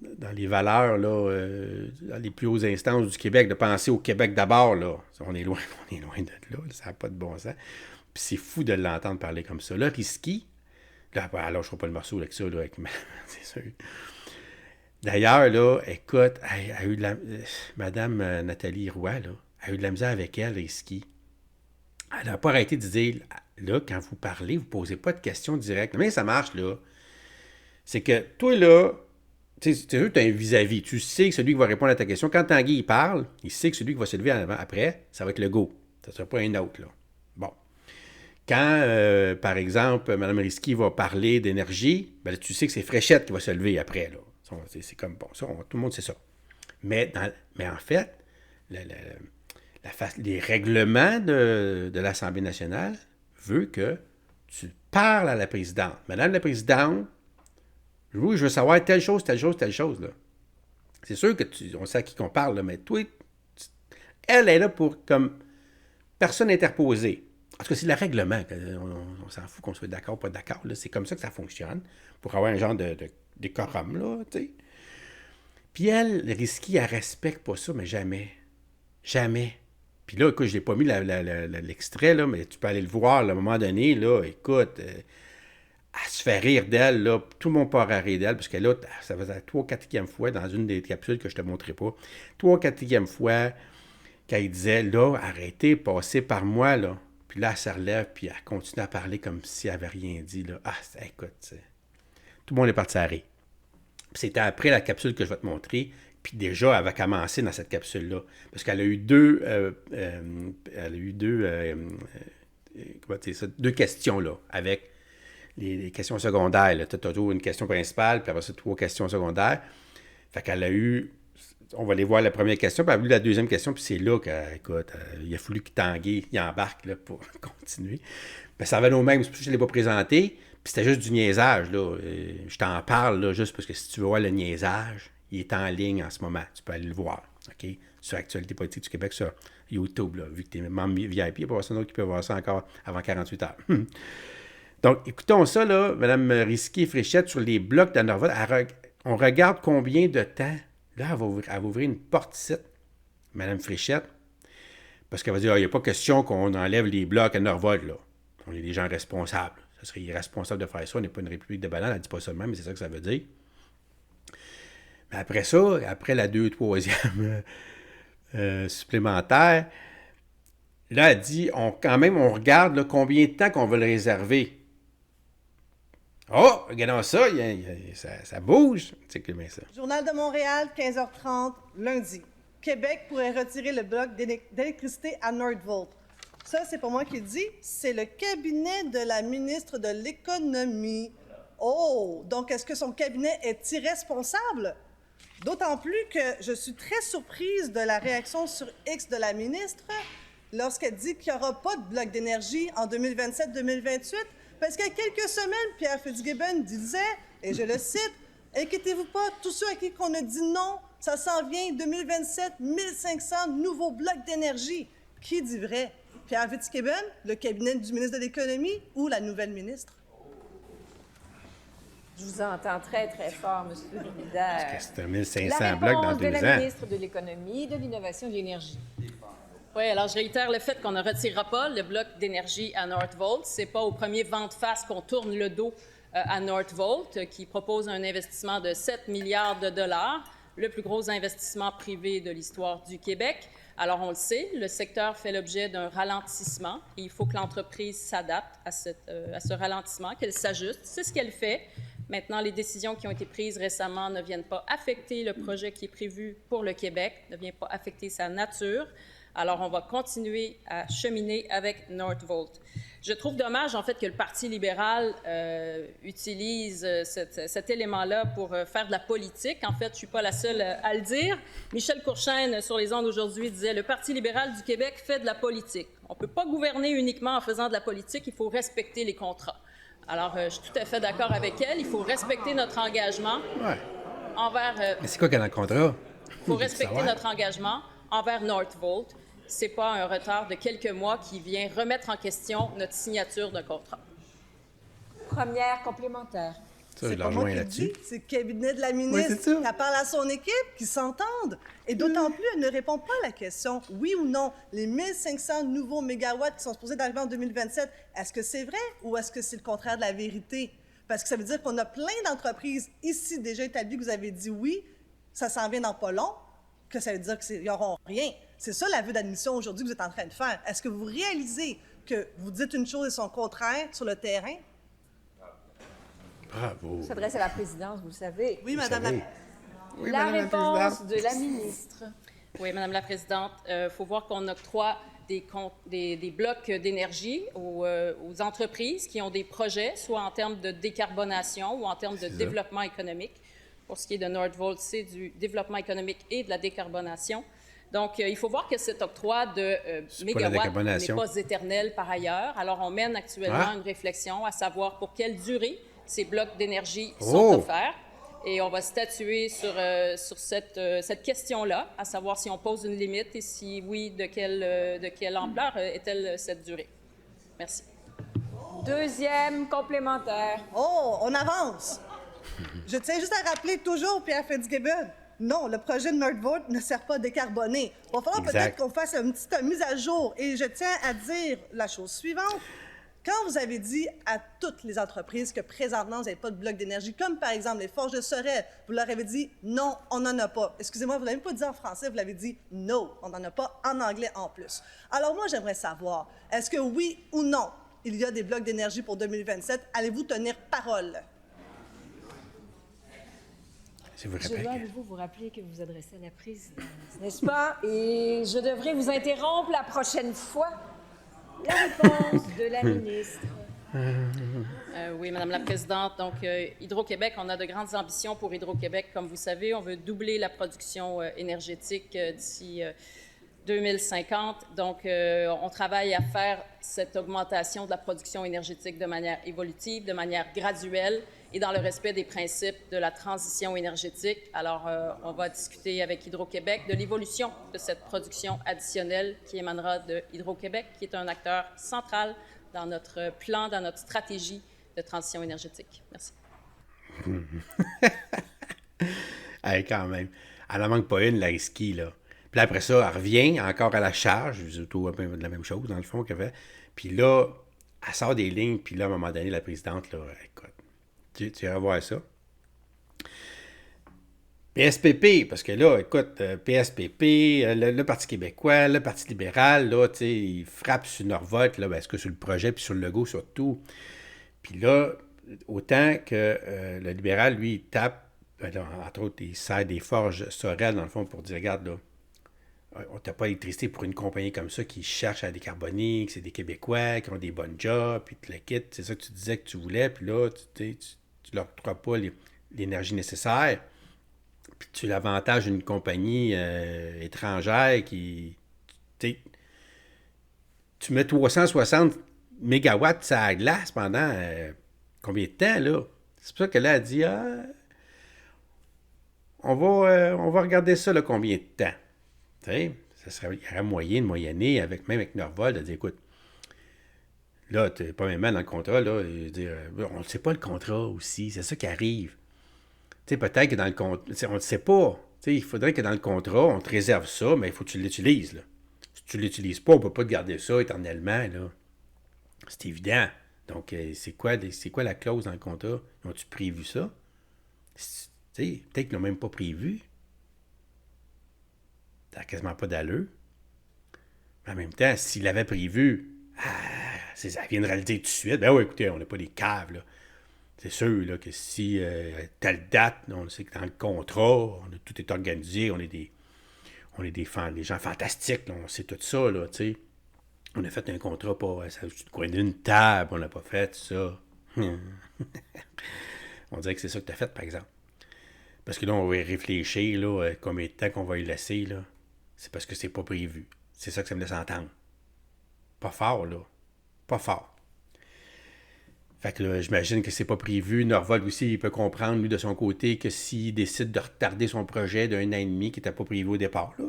dans les valeurs, là... dans les plus hautes instances du Québec, de penser au Québec d'abord, là. On est loin de là. Ça n'a pas de bon sens. Puis c'est fou de l'entendre parler comme ça. Là, Risky... Là, alors, je ne ferai pas le morceau avec ça, là, avec c'est sûr. D'ailleurs, là, écoute, a eu de la... Madame Nathalie Roy, là, a eu de la misère avec elle, Risky. Elle n'a pas arrêté de dire, là, quand vous parlez, vous ne posez pas de questions directes. Mais ça marche, là. C'est que toi, là, tu sais, tu as un vis-à-vis. Tu sais que celui qui va répondre à ta question, quand Tanguy il parle, il sait que celui qui va se lever après, ça va être le go. Ça ne sera pas un autre, là. Bon. Quand, par exemple, Mme Risky va parler d'énergie, ben, tu sais que c'est Fréchette qui va se lever après, là. C'est comme, bon, ça, tout le monde sait ça. Mais en fait, les règlements de l'Assemblée nationale veulent que tu parles à la présidente. Madame la présidente, oui, je veux savoir telle chose, là. C'est sûr que on sait à qui qu'on parle, là, mais toi, elle est là pour, comme, personne interposée. En tout cas, c'est le règlement. On s'en fout qu'on soit d'accord ou pas d'accord. Là. C'est comme ça que ça fonctionne, pour avoir un genre de décorum, là, tu sais. Puis elle, Risky, elle respecte pas ça, mais jamais. Jamais. Puis là, écoute, je n'ai pas mis l'extrait, là, mais tu peux aller le voir, là, à un moment donné, là, écoute, elle se fait rire d'elle, là, tout le monde part à rire d'elle, parce que là, ça faisait la 3 ou 4e fois, dans une des capsules que je ne te montrerai pas, 3 ou 4e fois, qu'elle disait, là, arrêtez, passez par moi, là. Puis là, elle se relève, puis elle continue à parler comme si elle n'avait rien dit, là. Ah, écoute, tout le monde est parti à rire. Puis c'était après la capsule que je vais te montrer. Puis déjà, elle va commencer dans cette capsule-là. Parce qu'elle a eu deux questions, là, avec les questions secondaires. Tu as toujours une question principale, puis après ça, 3 questions secondaires. Fait qu'elle a eu... On va aller voir la première question, puis elle a vu la deuxième question, puis c'est là qu'écoute, il a fallu que Tanguy il embarque là, pour continuer. Ben, ça va nous mêmes, c'est pour ça que je ne l'ai pas présenté. Puis c'était juste du niaisage, là. Je t'en parle, là, juste parce que si tu veux voir le niaisage, il est en ligne en ce moment. Tu peux aller le voir, OK? Sur Actualité politique du Québec, sur YouTube, là. Vu que tu es membre VIP, il peut y avoir ça d'autres qui peuvent voir ça encore avant 48 heures. Donc, écoutons ça, là, Mme Risky et Fréchette, sur les blocs de Norval. On regarde combien de temps. Là, elle va ouvrir une porte ici, Mme Fréchette, parce qu'elle va dire, il n'y a pas question qu'on enlève les blocs à Norval, là. On est des gens responsables. Ça serait irresponsable de faire ça. On n'est pas une république de bananes. Elle ne dit pas ça de même, mais c'est ça que ça veut dire. Mais après ça, après la 2e, 3e supplémentaire, là, elle dit, on regarde là, combien de temps qu'on va le réserver. Oh, regardons ça, ça bouge. C'est que bien ça. Journal de Montréal, 15h30, lundi. Québec pourrait retirer le bloc d'électricité à Nordvolt. Ça, c'est pas moi qui le dis, c'est le cabinet de la ministre de l'Économie. Oh, donc est-ce que son cabinet est irresponsable? D'autant plus que je suis très surprise de la réaction sur X de la ministre lorsqu'elle dit qu'il n'y aura pas de bloc d'énergie en 2027-2028, parce qu'il y a quelques semaines, Pierre Fitzgibbon disait, et je le cite, « Inquiétez-vous pas, tous ceux à qui on a dit non, ça s'en vient 2027, 1500 nouveaux blocs d'énergie. » Qui dit vrai? Pierre Fitzgibbon, le cabinet du ministre de l'Économie ou la nouvelle ministre? Je vous entends très, très fort, M. Brière. C'est 1500 blocs dans 2 ans. La réponse de la ministre de l'Économie, de l'Innovation et de l'Énergie. Oui, alors je réitère le fait qu'on ne retirera pas le bloc d'énergie à Northvolt. Ce n'est pas au premier vent de face qu'on tourne le dos à Northvolt, qui propose un investissement de 7 milliards de dollars, le plus gros investissement privé de l'histoire du Québec. Alors, on le sait, le secteur fait l'objet d'un ralentissement et il faut que l'entreprise s'adapte à ce ralentissement, qu'elle s'ajuste. C'est ce qu'elle fait. Maintenant, les décisions qui ont été prises récemment ne viennent pas affecter le projet qui est prévu pour le Québec, ne viennent pas affecter sa nature. Alors, on va continuer à cheminer avec Northvolt. Je trouve dommage, en fait, que le Parti libéral utilise cet élément-là pour faire de la politique. En fait, je ne suis pas la seule à le dire. Michel Courchaine, sur les ondes aujourd'hui, disait « Le Parti libéral du Québec fait de la politique. On ne peut pas gouverner uniquement en faisant de la politique, il faut respecter les contrats. » Alors, je suis tout à fait d'accord avec elle. Il faut respecter notre engagement envers... Mais c'est quoi qu'il y a dans le contrat? Il faut respecter notre engagement envers Northvolt. Ce n'est pas un retard de quelques mois qui vient remettre en question notre signature d'un contrat. Première complémentaire. Ça, je rejoins là-dessus. C'est le cabinet de la ministre qui parle à son équipe, qui s'entendent. Et d'autant plus, elle ne répond pas à la question, oui ou non, les 1500 nouveaux mégawatts qui sont supposés d'arriver en 2027, est-ce que c'est vrai ou est-ce que c'est le contraire de la vérité? Parce que ça veut dire qu'on a plein d'entreprises ici déjà établies que vous avez dit oui, ça s'en vient dans pas long, que ça veut dire qu'ils n'auront rien. C'est ça l'aveu d'admission aujourd'hui que vous êtes en train de faire. Est-ce que vous réalisez que vous dites une chose et son contraire sur le terrain? Bravo. Ça s'adresse à la présidence, vous le savez. Oui, Madame la réponse de la ministre. Oui, Madame la Présidente. Il faut voir qu'on octroie des blocs d'énergie aux entreprises qui ont des projets, soit en termes de décarbonation ou en termes de développement économique. Pour ce qui est de Northvolt, c'est du développement économique et de la décarbonation. Donc, il faut voir que cet octroi de mégawatts n'est pas éternel par ailleurs. Alors, on mène actuellement une réflexion à savoir pour quelle durée ces blocs d'énergie sont offerts. Et on va statuer sur cette question-là, à savoir si on pose une limite et si oui, de quelle ampleur est-elle cette durée. Merci. Deuxième complémentaire. Oh, on avance! Je tiens juste à rappeler toujours, Pierre Fitzgibbon, non, le projet de Northvolt ne sert pas à décarboner. Il va falloir peut-être qu'on fasse une petite mise à jour. Et je tiens à dire la chose suivante. Quand vous avez dit à toutes les entreprises que présentement, vous n'avez pas de bloc d'énergie, comme par exemple les Forges de Sorel, vous leur avez dit « non, on n'en a pas ». Excusez-moi, vous ne l'avez même pas dit en français, vous l'avez dit « no, on n'en a pas en anglais en plus ». Alors moi, j'aimerais savoir, est-ce que oui ou non, il y a des blocs d'énergie pour 2027? Allez-vous tenir parole? Je dois à nouveau vous rappeler que vous vous adressez à la présidence, n'est-ce pas? Et je devrais vous interrompre la prochaine fois. La réponse de la ministre. Oui, Madame la Présidente. Donc, Hydro-Québec, on a de grandes ambitions pour Hydro-Québec. Comme vous savez, on veut doubler la production énergétique d'ici 2050. Donc, on travaille à faire cette augmentation de la production énergétique de manière évolutive, de manière graduelle et dans le respect des principes de la transition énergétique. Alors, on va discuter avec Hydro-Québec de l'évolution de cette production additionnelle qui émanera de Hydro-Québec, qui est un acteur central dans notre plan, dans notre stratégie de transition énergétique. Merci. Allez, quand même. Elle n'en manque pas une, la Risky, là. Puis après ça, elle revient encore à la charge, c'est tout un peu de la même chose, dans le fond, qu'elle fait. Puis là, elle sort des lignes, puis là, à un moment donné, la présidente, là, écoute, tu vas voir ça. PSPP, parce que là, écoute, PSPP, le Parti québécois, le Parti libéral, là, tu sais, ils frappent sur Northvolt, là, parce que sur le projet, puis sur le logo, surtout. Puis là, autant que le libéral, lui, il tape, là, entre autres, il sert des Forges Sorel, dans le fond, pour dire, regarde, là, on t'a pas électricité pour une compagnie comme ça qui cherche à décarboner, que c'est des Québécois, qui ont des bonnes jobs, puis tu le quittes, c'est ça que tu disais que tu voulais, puis là, tu leur octroies pas l'énergie nécessaire, puis tu l'avantages d'une compagnie étrangère qui, tu mets 360 mégawatts sur la glace pendant combien de temps, là? C'est pour ça que là, elle dit, on va regarder ça, là, combien de temps? Il y aurait moyen de moyenner, même avec Northvolt, de dire, écoute, là, tu n'es pas même dans le contrat, là, et dire, on ne sait pas le contrat aussi, c'est ça qui arrive. Peut-être que dans le contrat, on ne sait pas. Il faudrait que dans le contrat, on te réserve ça, mais il faut que tu l'utilises. Si tu ne l'utilises pas, on ne peut pas te garder ça éternellement, là. C'est évident. Donc, c'est quoi la clause dans le contrat? Ont-tu prévu ça? Peut-être qu'ils l'ont même pas prévu. Ça n'a quasiment pas d'allure. Mais en même temps, s'ils l'avaient prévu, ça viendrait le dire tout de suite. Ben oui, écoutez, on n'a pas des caves, là. C'est sûr là, que si telle date, on sait que dans le contrat, tout est organisé, on est des gens fantastiques, là, on sait tout ça, là, tu sais. On a fait un contrat pour ça du coin d'une table, on n'a pas fait ça. On dirait que c'est ça que tu as fait, par exemple. Parce que là, on va y réfléchir, là, combien de temps qu'on va y laisser, là. C'est parce que c'est pas prévu. C'est ça que ça me laisse entendre. Pas fort, là. Pas fort. Fait que là, j'imagine que c'est pas prévu. Norvolt aussi, il peut comprendre, lui, de son côté, que s'il décide de retarder son projet d'un an et demi qui n'était pas prévu au départ, là.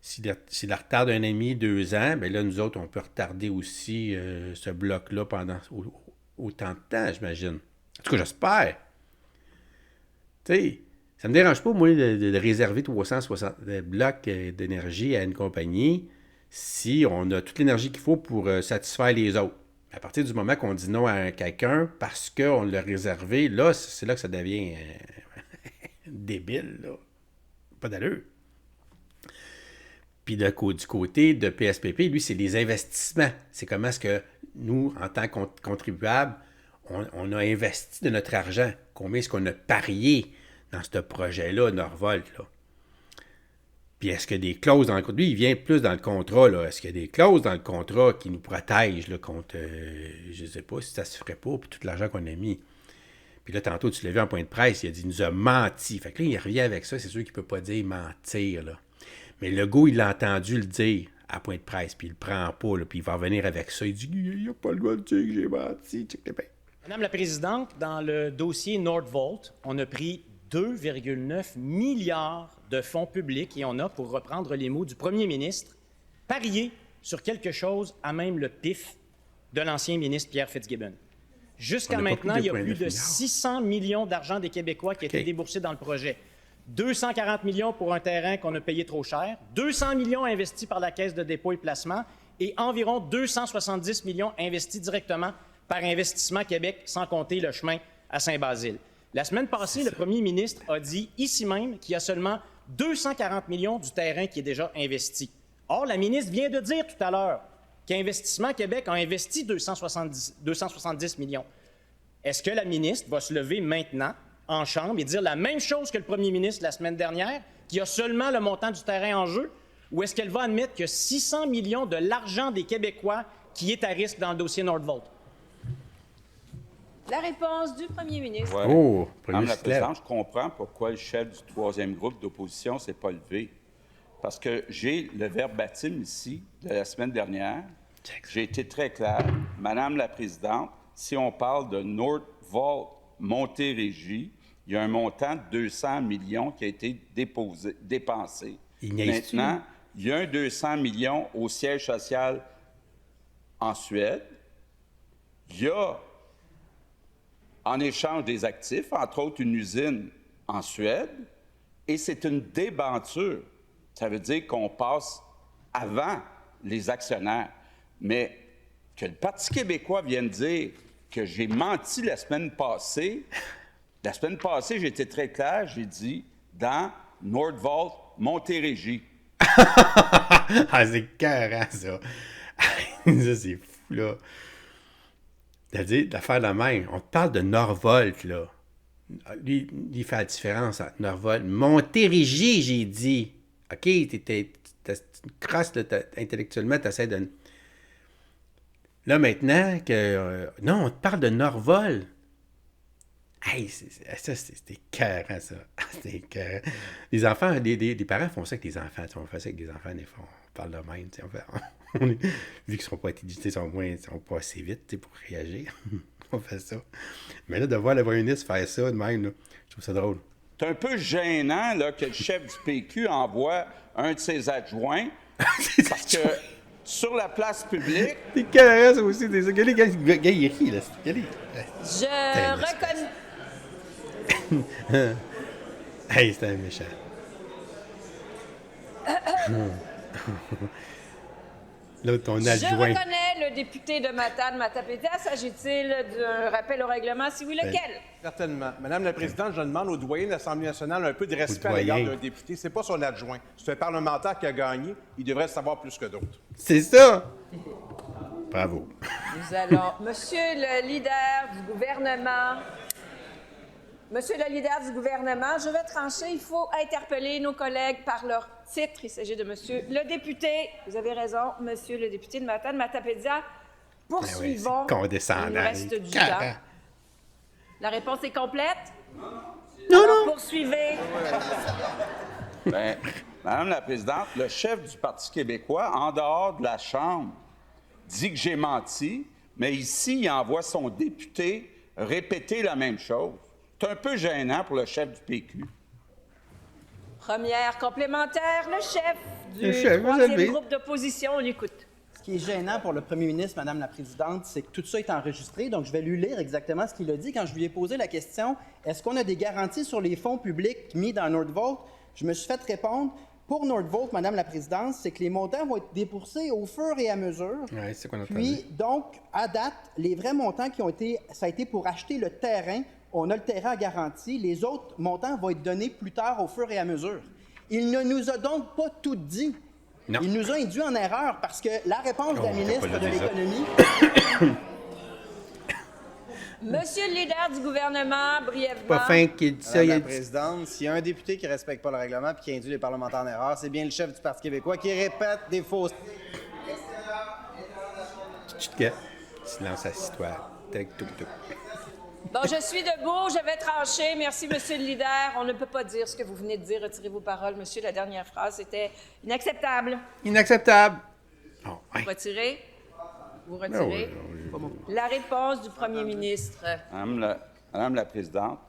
S'il la retarde d'un an et demi, 2 ans, bien là, nous autres, on peut retarder aussi ce bloc-là pendant autant de temps, j'imagine. En tout cas, j'espère. Tu sais, ça me dérange pas, moi, de réserver 360 blocs d'énergie à une compagnie si on a toute l'énergie qu'il faut pour satisfaire les autres. À partir du moment qu'on dit non à quelqu'un parce qu'on l'a réservé, là, c'est là que ça devient débile, là. Pas d'allure. Puis du côté de PSPP, lui, c'est les investissements. C'est comment est-ce que nous, en tant que contribuables, on a investi de notre argent. Combien est-ce qu'on a parié dans ce projet-là, Norvolt, là? Puis est-ce qu'il y a des clauses dans le contrat? Lui, il vient plus dans le contrat, là. Est-ce qu'il y a des clauses dans le contrat qui nous protègent là, contre, je ne sais pas si ça se ferait pas, puis tout l'argent qu'on a mis. Puis là, tantôt, tu l'as vu en point de presse, il a dit, il nous a menti. Fait que là, il revient avec ça, c'est sûr qu'il ne peut pas dire mentir, là. Mais Legault, il l'a entendu le dire à point de presse, puis il le prend pas, là, puis il va revenir avec ça. Il dit, il n'a pas le droit de dire que j'ai menti. Madame la Présidente, dans le dossier Nordvolt, on a pris 2,9 milliards de fonds publics et on a, pour reprendre les mots du premier ministre, parié sur quelque chose à même le pif de l'ancien ministre Pierre Fitzgibbon. Jusqu'à maintenant, il y a plus de 600 millions d'argent des Québécois qui a été déboursés dans le projet. 240 millions pour un terrain qu'on a payé trop cher, 200 millions investis par la Caisse de dépôt et placement et environ 270 millions investis directement par Investissement Québec, sans compter le chemin à Saint-Basile. La semaine passée, le premier ministre a dit ici même qu'il y a seulement 240 millions du terrain qui est déjà investi. Or, la ministre vient de dire tout à l'heure qu'Investissement Québec a investi 270 millions. Est-ce que la ministre va se lever maintenant en Chambre et dire la même chose que le premier ministre la semaine dernière, qu'il y a seulement le montant du terrain en jeu, ou est-ce qu'elle va admettre qu'il y a 600 millions de l'argent des Québécois qui est à risque dans le dossier Nordvolt? La réponse du premier ministre. Ouais. Madame la Présidente, je comprends pourquoi le chef du troisième groupe d'opposition ne s'est pas levé. Parce que j'ai le verbatim ici de la semaine dernière. J'ai été très clair. Madame la Présidente, si on parle de Nordvolt Montérégie, il y a un montant de 200 millions qui a été dépensé. Maintenant, il y a un 200 millions au siège social en Suède. Il y a, en échange des actifs, entre autres une usine en Suède, et c'est une débenture. Ça veut dire qu'on passe avant les actionnaire. Mais que le Parti québécois vienne dire que j'ai menti la semaine passée, j'ai été très clair, j'ai dit dans Nordvolt Montérégie. Ah, c'est carré, ça. Ça, c'est fou, là. C'est-à-dire, d'affaire la même. On te parle de Norvolt, là. Lui, il fait la différence entre Norvolt. Montérégie, j'ai dit. OK, t'es crasse, là, intellectuellement, t'essaies de... Là, maintenant, que... non, on te parle de Norvolt. Hey, ça, c'était écœurant, ça. C'était écœurant. Les enfants, les parents font ça avec les enfants. On fait ça avec les enfants, des fois. On parle de même. Vu qu'ils ne sont pas intelligents, ils sont pas assez vite pour réagir. On fait ça. Mais là, de voir le premier ministre faire ça de même, là, je trouve ça drôle. C'est un peu gênant là, que le chef du PQ envoie un de ses adjoints parce que sur la place publique... C'est carré, ça aussi. C'est ça. Regardez, le gars, il rit, là. Je reconnais... Hey, c'était un méchant. Là, ton Je adjoint. reconnais le député de Matane-Matapédia. S'agit-il d'un rappel au règlement? Si oui, lequel? Certainement. Madame la Présidente, je demande au doyen de l'Assemblée nationale un peu de respect à l'égard d'un député. C'est pas son adjoint. C'est un parlementaire qui a gagné. Il devrait savoir plus que d'autres. C'est ça! Bravo. Nous allons... Monsieur le leader du gouvernement... Monsieur le leader du gouvernement, je vais trancher. Il faut interpeller nos collègues par leur titre. Il s'agit de monsieur le député. Vous avez raison, monsieur le député de Matane-Matapédia. Poursuivons. Ben oui, condescendant. Il nous reste du temps. La réponse est complète? Non, alors, non. poursuivez. Bien, Madame la Présidente, le chef du Parti québécois, en dehors de la Chambre, dit que j'ai menti, mais ici, il envoie son député répéter la même chose. C'est un peu gênant pour le chef du PQ. Première complémentaire, le chef du troisième groupe d'opposition. On écoute. Ce qui est gênant pour le premier ministre, Madame la Présidente, c'est que tout ça est enregistré. Donc, je vais lui lire exactement ce qu'il a dit quand je lui ai posé la question « Est-ce qu'on a des garanties sur les fonds publics mis dans Nordvolt? » Je me suis fait répondre « Pour Nordvolt, Madame la Présidente, c'est que les montants vont être déboursés au fur et à mesure. Ouais, c'est qu'on a Puis, donc, à date, les vrais montants qui ont été... Ça a été pour acheter le terrain. On a le terrain à garantie. Les autres montants vont être donnés plus tard au fur et à mesure. Il ne nous a donc pas tout dit. Non. Il nous a induit en erreur parce que la réponse de la ministre de l'Économie... Monsieur le leader du gouvernement, brièvement... Pas fin qu'il dit ça. Madame la Présidente, s'il y a un député qui ne respecte pas le règlement et qui induit les parlementaires en erreur, c'est bien le chef du Parti québécois qui répète des fausses... Silence assis-toi. Bon, je suis debout, je vais trancher. Merci, monsieur le leader. On ne peut pas dire ce que vous venez de dire. Retirez vos paroles, monsieur. La dernière phrase, c'était inacceptable. Inacceptable. Oh, ouais. Vous retirez? Vous retirez? La réponse du premier ministre. Madame la Présidente,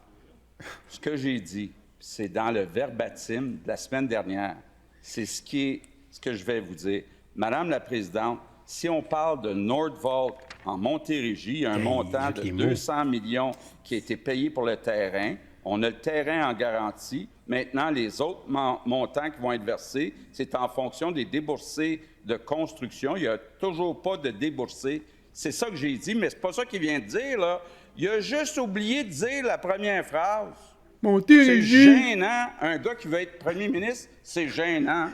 ce que j'ai dit, c'est dans le verbatim de la semaine dernière. C'est ce que je vais vous dire. Madame la Présidente, si on parle de Nordvolt en Montérégie, il y a un montant de 200 millions qui a été payé pour le terrain. On a le terrain en garantie. Maintenant, les autres montants qui vont être versés, c'est en fonction des déboursés de construction. Il n'y a toujours pas de déboursés. C'est ça que j'ai dit, mais c'est pas ça qu'il vient de dire, là. Il a juste oublié de dire la première phrase. C'est gênant. Un gars qui veut être premier ministre, c'est gênant.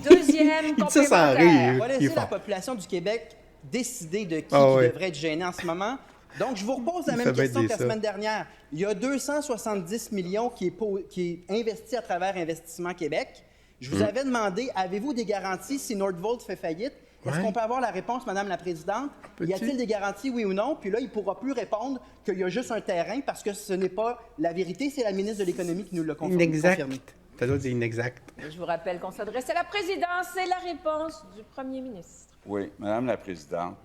Deuxième complémentaire. On va laisser la population du Québec décider de qui devrait être gêné en ce moment. Donc, je vous repose la même question que la semaine dernière. Il y a 270 millions qui est investi à travers Investissement Québec. Je vous avais demandé, avez-vous des garanties si Nordvolt fait faillite? Est-ce qu'on peut avoir la réponse, Madame la Présidente? Y a-t-il des garanties, oui ou non? Puis là, il ne pourra plus répondre qu'il y a juste un terrain parce que ce n'est pas la vérité, c'est la ministre de l'Économie qui nous l'a confirmé. Inexact. Ça doit être inexact. Je vous rappelle qu'on s'adresse à la présidence. C'est la réponse du premier ministre. Oui, Madame la Présidente.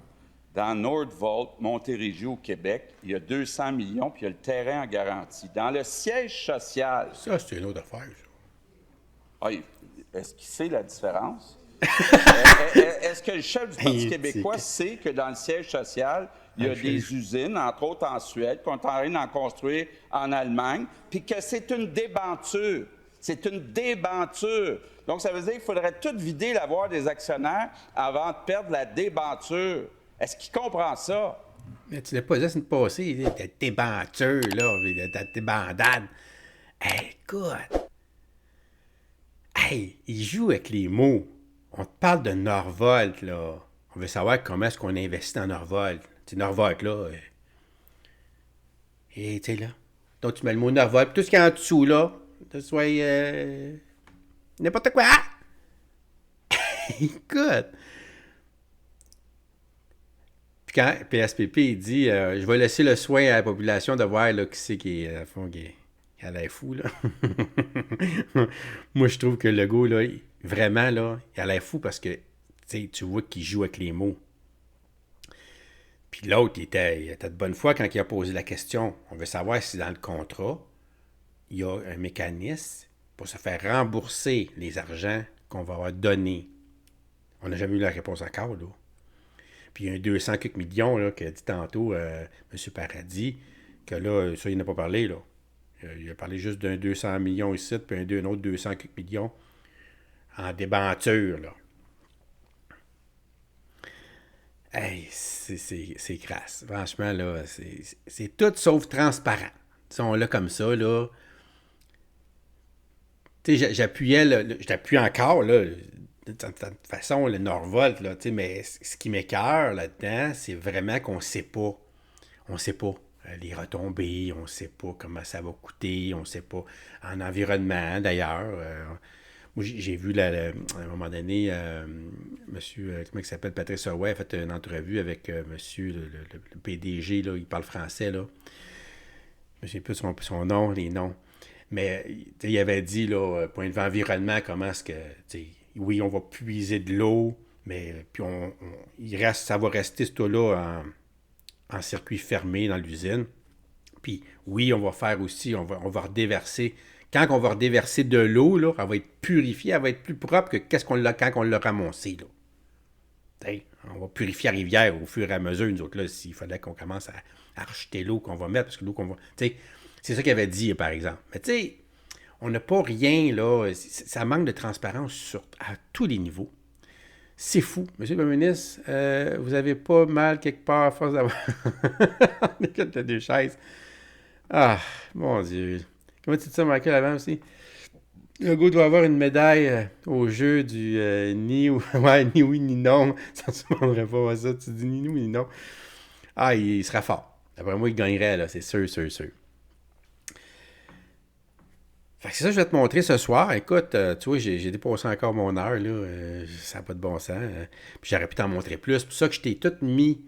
Dans Nordvolt, Montérégie au Québec, il y a 200 millions, puis il y a le terrain en garantie. Dans le siège social... Ça, c'est une autre affaire, ça. Ah, est-ce qu'il sait la différence? Est-ce que le chef du Parti québécois sait que dans le siège social, il y a des usines, entre autres en Suède, qu'on est en train d'en construire en Allemagne, puis que c'est une débenture? C'est une débenture. Donc, ça veut dire qu'il faudrait tout vider l'avoir des actionnaires avant de perdre la débenture. Est-ce qu'il comprend ça? Mais tu l'as pas dit la semaine passée, ta débenture, là, ta débandade. Hey, écoute. Hey, il joue avec les mots. On te parle de Norvolt, là. On veut savoir comment est-ce qu'on investit dans Norvolt. Tu sais, Norvolt, là. Et tu sais, là. Donc, tu mets le mot Norvolt. Tout ce qui est en dessous, là, que ce soit n'importe quoi. Écoute. Puis quand PSPP, il dit je vais laisser le soin à la population de voir là, qui c'est qui est, à fond, qui a l'air fou, là. Moi, je trouve que le gars, là, vraiment, là, il a l'air fou parce que tu vois qu'il joue avec les mots. Puis l'autre, il était de bonne foi quand il a posé la question. On veut savoir si dans le contrat, il y a un mécanisme pour se faire rembourser les argents qu'on va avoir donnés. On n'a jamais eu la réponse encore, là. Puis il y a un 200 quelques millions, là, qu'a dit tantôt M. Paradis, que là, ça, il n'a pas parlé, là. Il a parlé juste d'un 200 millions ici, puis un autre 200 quelques millions en débenture, là. Hey, c'est crasse. Franchement, là, c'est tout sauf transparent. Disons-le comme ça, là. Tu sais, j'appuie encore, là, de toute façon, le Norvolt, là, tu sais, mais ce qui m'écoeure là-dedans, c'est vraiment qu'on ne sait pas. On ne sait pas les retombées, on ne sait pas comment ça va coûter, on ne sait pas en environnement, d'ailleurs. Moi, j'ai vu, à un moment donné, monsieur, comment il s'appelle, Patrice Roy a fait une entrevue avec monsieur, le PDG, là, il parle français, là. Je ne sais plus son nom, les noms. Mais il avait dit, là, point de vue environnement, comment est-ce que, oui, on va puiser de l'eau, mais puis ça va rester ce eau-là en circuit fermé dans l'usine. Puis oui, on va faire aussi, on va redéverser. Quand on va redéverser de l'eau, là, elle va être purifiée, elle va être plus propre que quand on l'a ramassée, là. T'sais, on va purifier la rivière au fur et à mesure, nous autres, là, s'il fallait qu'on commence à rejeter l'eau qu'on va mettre, parce que l'eau qu'on va... C'est ça qu'il avait dit, par exemple. Mais tu sais, on n'a pas rien, là. Ça manque de transparence à tous les niveaux. C'est fou. Monsieur le ministre, vous avez pas mal quelque part à force d'avoir... On écoute les deux chaises. Ah, mon Dieu. Comment tu dis ça, Michael, avant aussi? Legault doit avoir une médaille au jeu du ni oui, ni non. Ça ne se demanderait pas à ça. Tu dis ni oui, ni non. Ah, il sera fort. Après moi, il gagnerait, là. C'est sûr. Fait que c'est ça que je vais te montrer ce soir. Écoute, tu vois, j'ai dépassé encore mon heure, là. Ça n'a pas de bon sens. Puis j'aurais pu t'en montrer plus. C'est pour ça que je t'ai tout mis.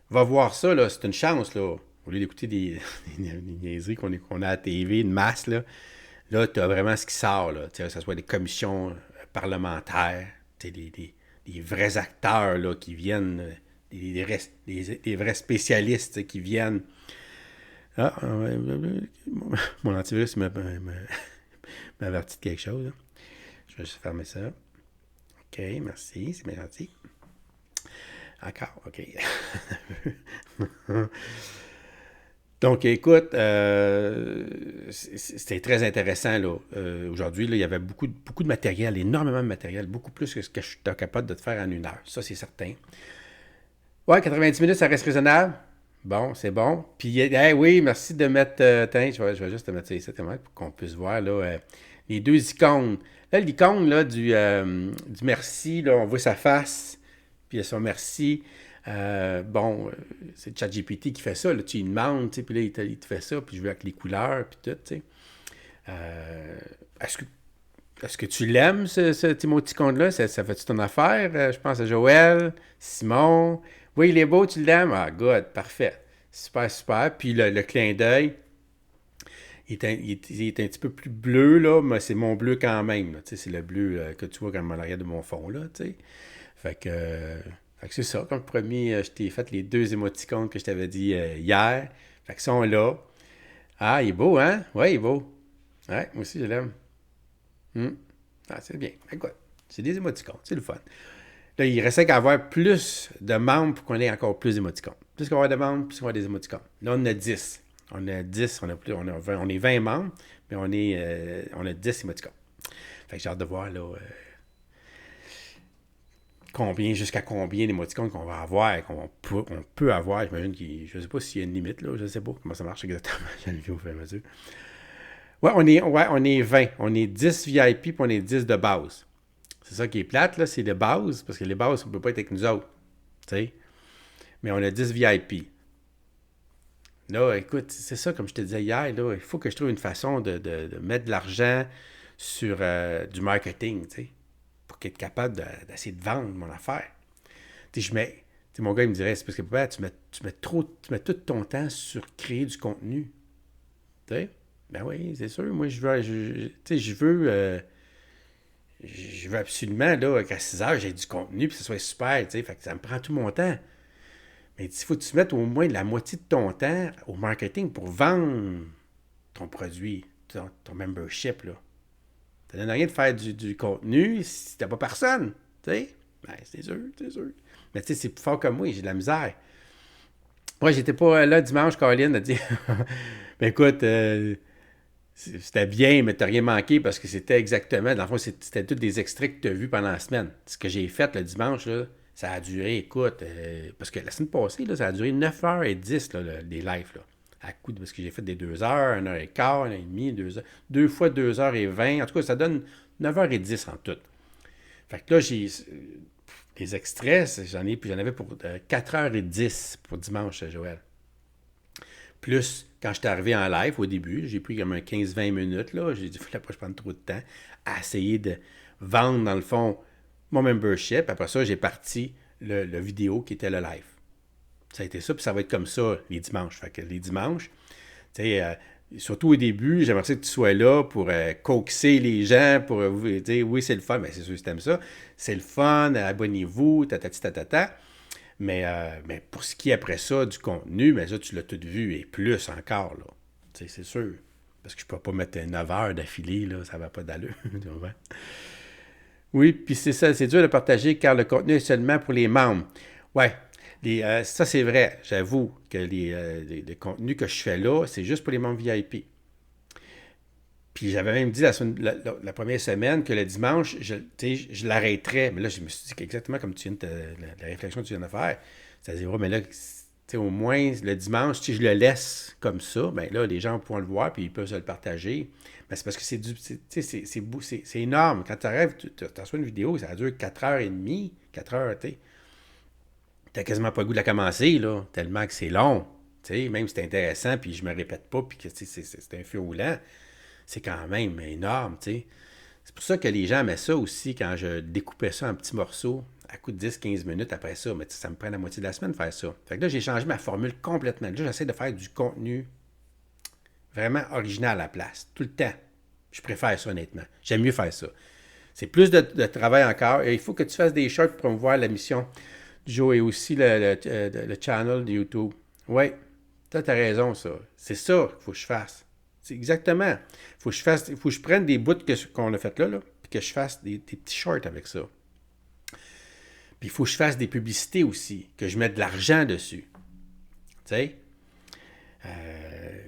Va voir ça, là. C'est une chance, là. Au lieu d'écouter des niaiseries qu'on a à la TV, une masse, là. Là, tu as vraiment ce qui sort, là. Que ce soit des commissions parlementaires, des vrais acteurs, là, qui viennent, des vrais spécialistes qui viennent. Ah, mon antivirus m'avertit de quelque chose. Là. Je vais juste fermer ça. OK, merci, c'est bien gentil. Encore, OK. Donc, écoute, c'était très intéressant, là. Aujourd'hui, là, il y avait beaucoup de matériel, énormément de matériel, beaucoup plus que ce que je suis capable de te faire en une heure. Ça, c'est certain. Ouais, 90 minutes, ça reste raisonnable. Bon, c'est bon. Puis, oui, merci de mettre... je vais juste te mettre ça ici, pour qu'on puisse voir, là, les deux icônes. Là, l'icône, là, du merci, là, on voit sa face, puis il y a son merci. C'est ChatGPT qui fait ça, là, tu lui demandes, puis là, il te fait ça, puis je veux avec les couleurs, puis tout, tu sais. Est-ce que tu l'aimes, cet émoticône-là? Ça fait-tu ton affaire? Je pense à Joël, Simon. Oui, il est beau, tu l'aimes? Ah, good, parfait. Super. Puis le clin d'œil, il est un petit peu plus bleu, là, mais c'est mon bleu quand même. Là, c'est le bleu que tu vois comme en arrière de mon fond, là, tu sais. Fait que c'est ça. Comme premier, je t'ai fait les deux émoticônes que je t'avais dit hier. Fait que ils sont là. Ah, il est beau, hein? Oui, il est beau. Ouais, moi aussi, je l'aime. Ah, c'est bien. Écoute, c'est des émoticônes. C'est le fun. Là, il restait qu'à avoir plus de membres pour qu'on ait encore plus d'émoticônes. Plus qu'on va avoir de membres, plus qu'on va avoir des émoticônes. Là, on a 10. On a 10, on est 20 membres, mais on a 10 émoticônes. Fait que j'ai hâte de voir, là, jusqu'à combien d'émoticônes qu'on va avoir, qu'on peut avoir. J'imagine je ne sais pas s'il y a une limite, là. Je ne sais pas comment ça marche exactement. Je le vis au fur et à mesure. Ouais, on est 20. On est 10 VIP, puis on est 10 de base. C'est ça qui est plate, là, c'est les bases, parce que les bases, on ne peut pas être avec nous autres. Tu sais. Mais on a 10 VIP. Là, écoute, c'est ça, comme je te disais hier, là, il faut que je trouve une façon de mettre de l'argent sur du marketing, tu sais, pour être capable d'essayer de vendre mon affaire. Tu sais, mon gars, il me dirait, c'est parce que papa, tu mets tout ton temps sur créer du contenu. Tu sais? Ben oui, c'est sûr. Moi, je veux absolument, là, qu'à 6 heures, j'ai du contenu, puis que ce soit super, tu sais, fait que ça me prend tout mon temps. Mais il faut que tu mettes au moins la moitié de ton temps au marketing pour vendre ton produit, ton membership, là. Ça ne donne rien de faire du contenu si t'as pas personne, tu sais. Ben, c'est sûr. Mais tu sais, c'est plus fort que moi, j'ai de la misère. Moi, j'étais pas là dimanche, Caroline a dit, ben écoute, c'était bien, mais t'as rien manqué parce que c'était exactement, dans le fond, c'était tous des extraits que tu as vus pendant la semaine. Ce que j'ai fait le dimanche, là, Ça a duré, écoute, parce que la semaine passée, là, ça a duré 9h10, là, les lives, là. À coup parce que j'ai fait des 2 heures, 1h15, 1h30, 2 heures, 2 fois 2h20. En tout cas, ça donne 9h10 en tout. Fait que là, j'ai les extraits, j'en avais pour 4h10 pour dimanche, Joël. Plus, quand j'étais arrivé en live au début, j'ai pris comme un 15-20 minutes, là. J'ai dit, il ne fallait pas que je prenne trop de temps à essayer de vendre, dans le fond, mon membership. Après ça, j'ai parti le vidéo qui était le live. Ça a été ça, puis ça va être comme ça les dimanches. Fait que les dimanches, tu sais, surtout au début, j'aimerais que tu sois là pour coaxer les gens, pour dire oui, c'est le fun. Bien, c'est sûr que tu aimes ça. C'est le fun, abonnez-vous, ta. Mais pour ce qui est après ça, du contenu, mais ça, tu l'as tout vu et plus encore, là. Tu sais, c'est sûr. Parce que je ne peux pas mettre 9 heures d'affilée, là, ça ne va pas d'allure. Oui, puis c'est ça, c'est dur de partager car le contenu est seulement pour les membres. Ouais. Ça, c'est vrai. J'avoue que les contenus que je fais là, c'est juste pour les membres VIP. Puis j'avais même dit la première semaine que le dimanche, je l'arrêterais. Mais là, je me suis dit exactement comme la réflexion que tu viens de faire. C'est-à-dire, mais là, au moins, le dimanche, si je le laisse comme ça, bien là, les gens pourront le voir puis ils peuvent se le partager. Mais c'est parce que c'est énorme. Quand tu arrives, tu reçois une vidéo, ça dure 4h30, 4 heures, tu sais. T'as quasiment pas le goût de la commencer, là, tellement que c'est long. Même si c'est intéressant, puis je me répète pas, puis que c'est un feu roulant, c'est quand même énorme. T'sais. C'est pour ça que les gens aimaient ça aussi quand je découpais ça en petits morceaux, à coup de 10-15 minutes après ça. Mais ça me prend la moitié de la semaine de faire ça. Fait que là, j'ai changé ma formule complètement. Là, j'essaie de faire du contenu vraiment original à la place, tout le temps. Je préfère ça, honnêtement. J'aime mieux faire ça. C'est plus de travail encore. Et il faut que tu fasses des shorts pour promouvoir la mission. Joe et aussi le channel de YouTube. Oui, tu as raison, ça. C'est ça qu'il faut que je fasse. C'est exactement. Il faut que je prenne des bouts qu'on a fait là, puis que je fasse des petits shorts avec ça. Puis il faut que je fasse des publicités aussi, que je mette de l'argent dessus. Tu sais?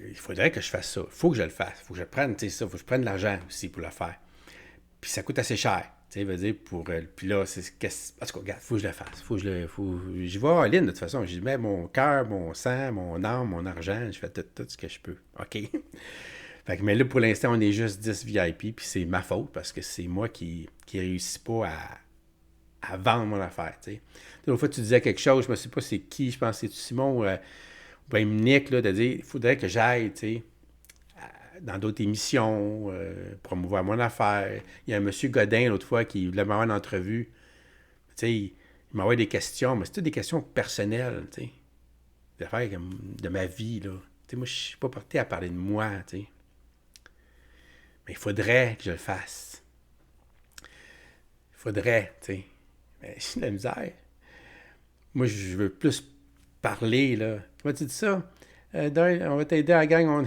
Il faudrait que je fasse ça. Il faut que je le fasse. Il faut que je prenne, ça. Il faut que je prenne de l'argent aussi pour le faire. Puis ça coûte assez cher. Tu sais, veut dire pour. Puis là, en tout cas, regarde, il faut que je le fasse. J'y vais en ligne, de toute façon. J'y mets mon cœur, mon sang, mon âme, mon argent. Je fais tout ce que je peux. OK? Fait que, mais là, pour l'instant, on est juste 10 VIP. Puis c'est ma faute parce que c'est moi qui ne réussis pas à vendre mon affaire. Tu sais. L'autre fois, tu disais quelque chose. Je ne sais pas c'est qui. Je pense que c'est Simon ou bien Nick, là, de dire il faudrait que j'aille, tu sais, dans d'autres émissions, promouvoir mon affaire. Il y a un monsieur Godin, l'autre fois, qui voulait m'avoir une entrevue. Tu sais, il m'envoie des questions, mais c'est toutes des questions personnelles, tu sais. Des affaires de ma vie, là. Tu sais, moi, je ne suis pas porté à parler de moi, tu sais. Mais il faudrait que je le fasse. Il faudrait, tu sais. Mais j'ai de la misère. Moi, je veux plus parler, là. Comment tu dis ça? On va t'aider à la gang,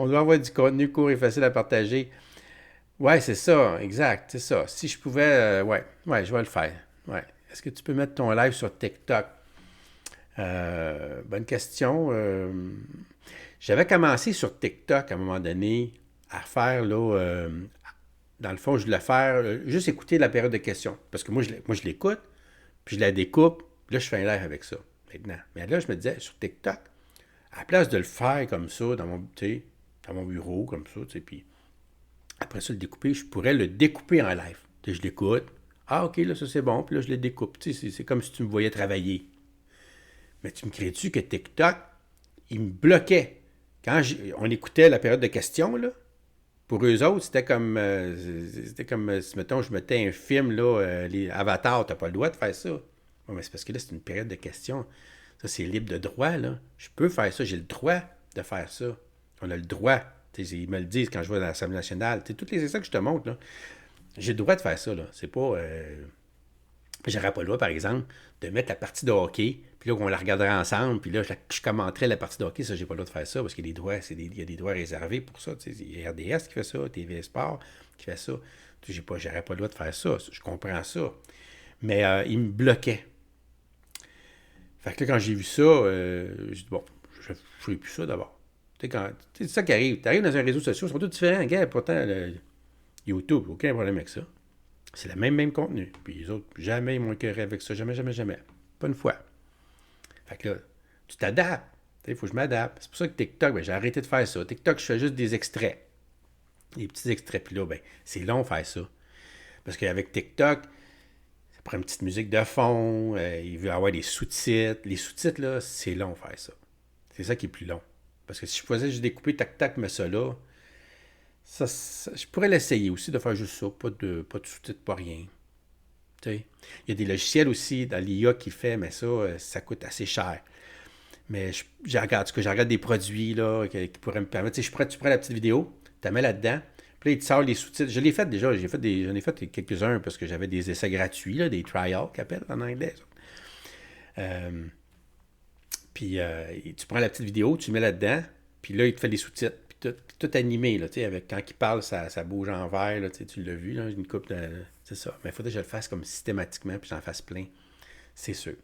on doit avoir du contenu court et facile à partager. Ouais, c'est ça, exact, c'est ça. Si je pouvais, ouais, je vais le faire. Ouais. Est-ce que tu peux mettre ton live sur TikTok? Bonne question. J'avais commencé sur TikTok à un moment donné à faire, là, dans le fond, je voulais faire, juste écouter la période de questions. Parce que moi, je l'écoute, puis je la découpe, puis là, je fais un live avec ça, maintenant. Mais là, je me disais, sur TikTok, à la place de le faire comme ça, dans mon bureau, comme ça, tu sais, puis après ça, le découper, je pourrais le découper en live. Tu sais, je l'écoute. Ah, OK, là, ça, c'est bon. Puis là, je le découpe. Tu sais, c'est comme si tu me voyais travailler. Mais tu me crées-tu que TikTok, il me bloquait. Quand on écoutait la période de questions, là, pour eux autres, c'était comme si, mettons, je mettais un film, là, les Avatar, t'as pas le droit de faire ça. Bon, mais c'est parce que là, c'est une période de questions. Ça, c'est libre de droit, là. Je peux faire ça. J'ai le droit de faire ça. On a le droit. T'sais, ils me le disent quand je vais dans l'Assemblée nationale. T'sais, toutes les essais que je te montre, là, j'ai le droit de faire ça. Là. C'est pas... J'aurais pas le droit, par exemple, de mettre la partie de hockey, puis là, on la regarderait ensemble, puis là, je commenterais la partie de hockey. Ça, j'ai pas le droit de faire ça, parce qu'il y a des droits, il y a des droits réservés pour ça. Il y a RDS qui fait ça, TV Sport qui fait ça. J'aurais pas le droit de faire ça. Je comprends ça. Mais il me bloquait. Fait que là, quand j'ai vu ça, j'ai dit, bon, je ne ferai plus ça d'abord. C'est ça qui arrive. Tu arrives dans un réseau social, ils sont tous différents. Regarde, pourtant, YouTube, aucun problème avec ça. C'est le même contenu. Puis les autres, jamais ils m'ont écœuré avec ça. Jamais. Pas une fois. Fait que là, tu t'adaptes. Il faut que je m'adapte. C'est pour ça que TikTok, j'ai arrêté de faire ça. TikTok, je fais juste des extraits. Des petits extraits. Puis là, c'est long de faire ça. Parce qu'avec TikTok, ça prend une petite musique de fond. Il veut avoir des sous-titres. Les sous-titres, là, c'est long de faire ça. C'est ça qui est plus long. Parce que si je faisais juste découper tac-tac, mais ça là, ça, je pourrais l'essayer aussi de faire juste ça. Pas de sous-titres, pas rien. T'sais. Il y a des logiciels aussi dans l'IA qui fait, mais ça coûte assez cher. Mais je regarde des produits là, qui pourraient me permettre. Tu prends la petite vidéo, tu la mets là-dedans, puis là, il te sort les sous-titres. Je l'ai fait déjà, j'en ai fait quelques-uns parce que j'avais des essais gratuits, là, des trials qu'ils appellent en anglais. Puis tu prends la petite vidéo, tu mets là-dedans, puis là, il te fait les sous-titres. Puis tout animé, là, avec, quand il parle, ça bouge en vert, là, tu l'as vu, là, une coupe de... C'est ça. Mais il faudrait que je le fasse comme systématiquement, puis j'en fasse plein. C'est sûr.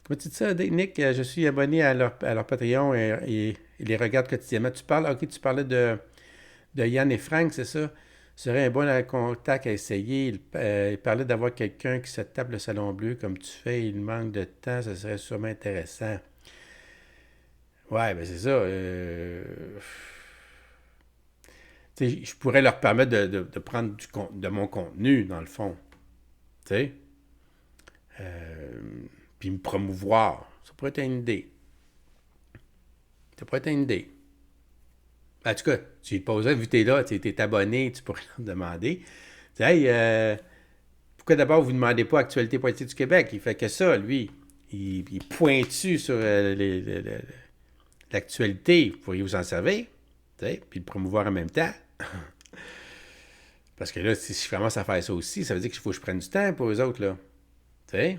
Comment tu dis ça, Nick? Je suis abonné à leur Patreon et les regarde quotidiennement. Tu parlais de Yann et Frank, c'est ça? Ce serait un bon contact à essayer. Il parlait d'avoir quelqu'un qui se tape le salon bleu comme tu fais. Il manque de temps, ça serait sûrement intéressant. Ouais, ben c'est ça. Je pourrais leur permettre de prendre de mon contenu, dans le fond. Tu sais? Puis me promouvoir. Ça pourrait être une idée. En tout cas, tu lui posais, vu que tu es là, tu es abonné, tu pourrais leur demander. Tu sais, hey, pourquoi d'abord vous ne demandez pas Actualité politique du Québec? Il fait que ça, lui. Il est pointu sur l'actualité. Vous pourriez vous en servir, tu sais, puis le promouvoir en même temps. Parce que là, si je commence à faire ça aussi, ça veut dire qu'il faut que je prenne du temps pour eux autres, là. Tu sais?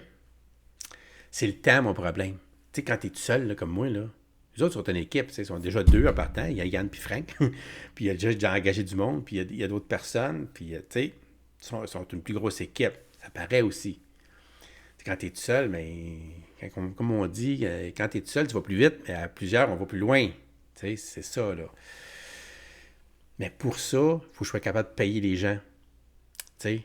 C'est le temps, mon problème. Tu sais, quand tu es tout seul, là, comme moi, là, les autres sont une équipe, ils sont déjà 2 en partant. Il y a Yann et Frank, puis il y a déjà engagé du monde, puis il y a d'autres personnes, puis tu sais, ils sont une plus grosse équipe. Ça paraît aussi. T'sais, quand tu es tout seul, mais comme on dit, quand tu es tout seul, tu vas plus vite, mais à plusieurs, on va plus loin. Tu sais, c'est ça, là. Mais pour ça, il faut que je sois capable de payer les gens. Tu sais,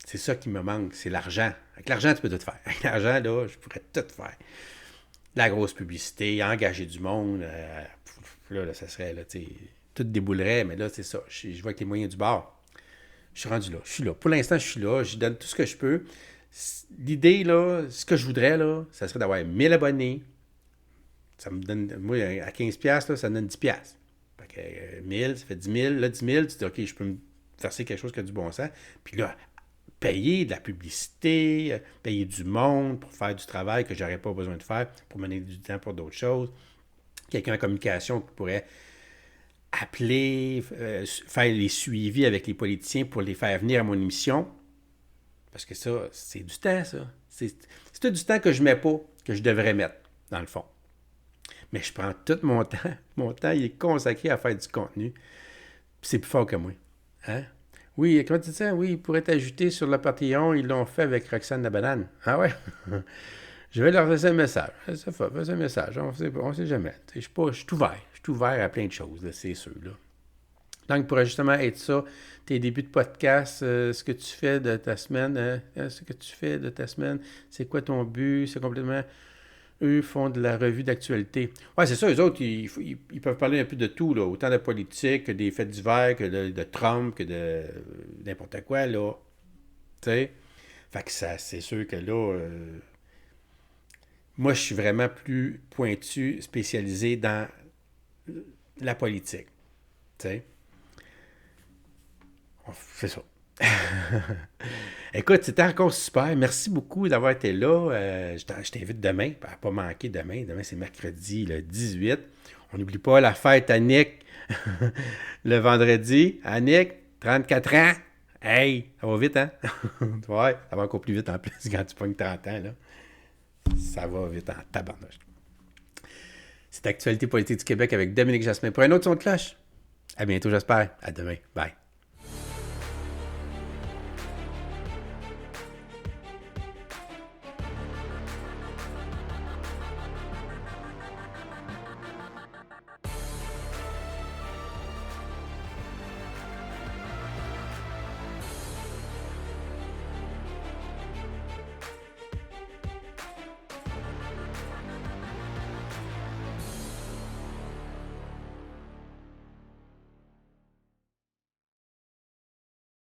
c'est ça qui me manque, c'est l'argent. Avec l'argent, tu peux tout faire. Avec l'argent, là, je pourrais tout faire. La grosse publicité, engager du monde, là, ça serait, là, tu sais, tout déboulerait, mais là, c'est ça. Je vois avec les moyens du bord. Je suis rendu là. Je suis là. Pour l'instant, je suis là. Je donne tout ce que je peux. L'idée, là, ce que je voudrais, là, ça serait d'avoir 1000 abonnés. Ça me donne, moi, à 15$, là, ça me donne 10$. Fait que 1000, ça fait 10 000. Là, 10 000, tu dis, OK, je peux me verser quelque chose qui a du bon sens. Puis là, payer de la publicité, payer du monde pour faire du travail que j'aurais pas besoin de faire, pour mener du temps pour d'autres choses. Quelqu'un en communication qui pourrait appeler, faire les suivis avec les politiciens pour les faire venir à mon émission. Parce que ça, c'est du temps, ça. C'est tout du temps que je mets pas, que je devrais mettre, dans le fond. Mais je prends tout mon temps. Mon temps, il est consacré à faire du contenu. Puis c'est plus fort que moi. Hein? Oui, comment tu dis ça? Oui, ils pourraient t'ajouter sur le Patreon. Ils l'ont fait avec Roxane la banane. Ah ouais? Je vais leur laisser un message. Fais un message. On sait jamais. Je suis ouvert. Je suis ouvert à plein de choses, là, c'est sûr. Là. Donc, pour justement être ça, tes débuts de podcast, ce que tu fais de ta semaine, c'est quoi ton but? C'est complètement... Eux font de la revue d'actualité. Ouais, c'est ça, eux autres, ils peuvent parler un peu de tout, là. Autant de politique que des faits divers, que de Trump, que de n'importe quoi, là. Tu sais? Fait que ça, c'est sûr que là, moi, je suis vraiment plus pointu, spécialisé dans la politique. Tu sais? C'est ça. Écoute, c'était encore super. Merci beaucoup d'avoir été là. Je t'invite demain, à ne pas manquer demain. Demain, c'est mercredi, le 18. On n'oublie pas la fête à Nick le vendredi. À Nick, 34 ans. Hey, ça va vite, hein? Ouais, ça va encore plus vite en plus quand tu pognes 30 ans, là. Ça va vite en tabarnouche. C'est Actualité politique du Québec avec Dominique Jasmin pour un autre son de cloche. À bientôt, j'espère. À demain. Bye.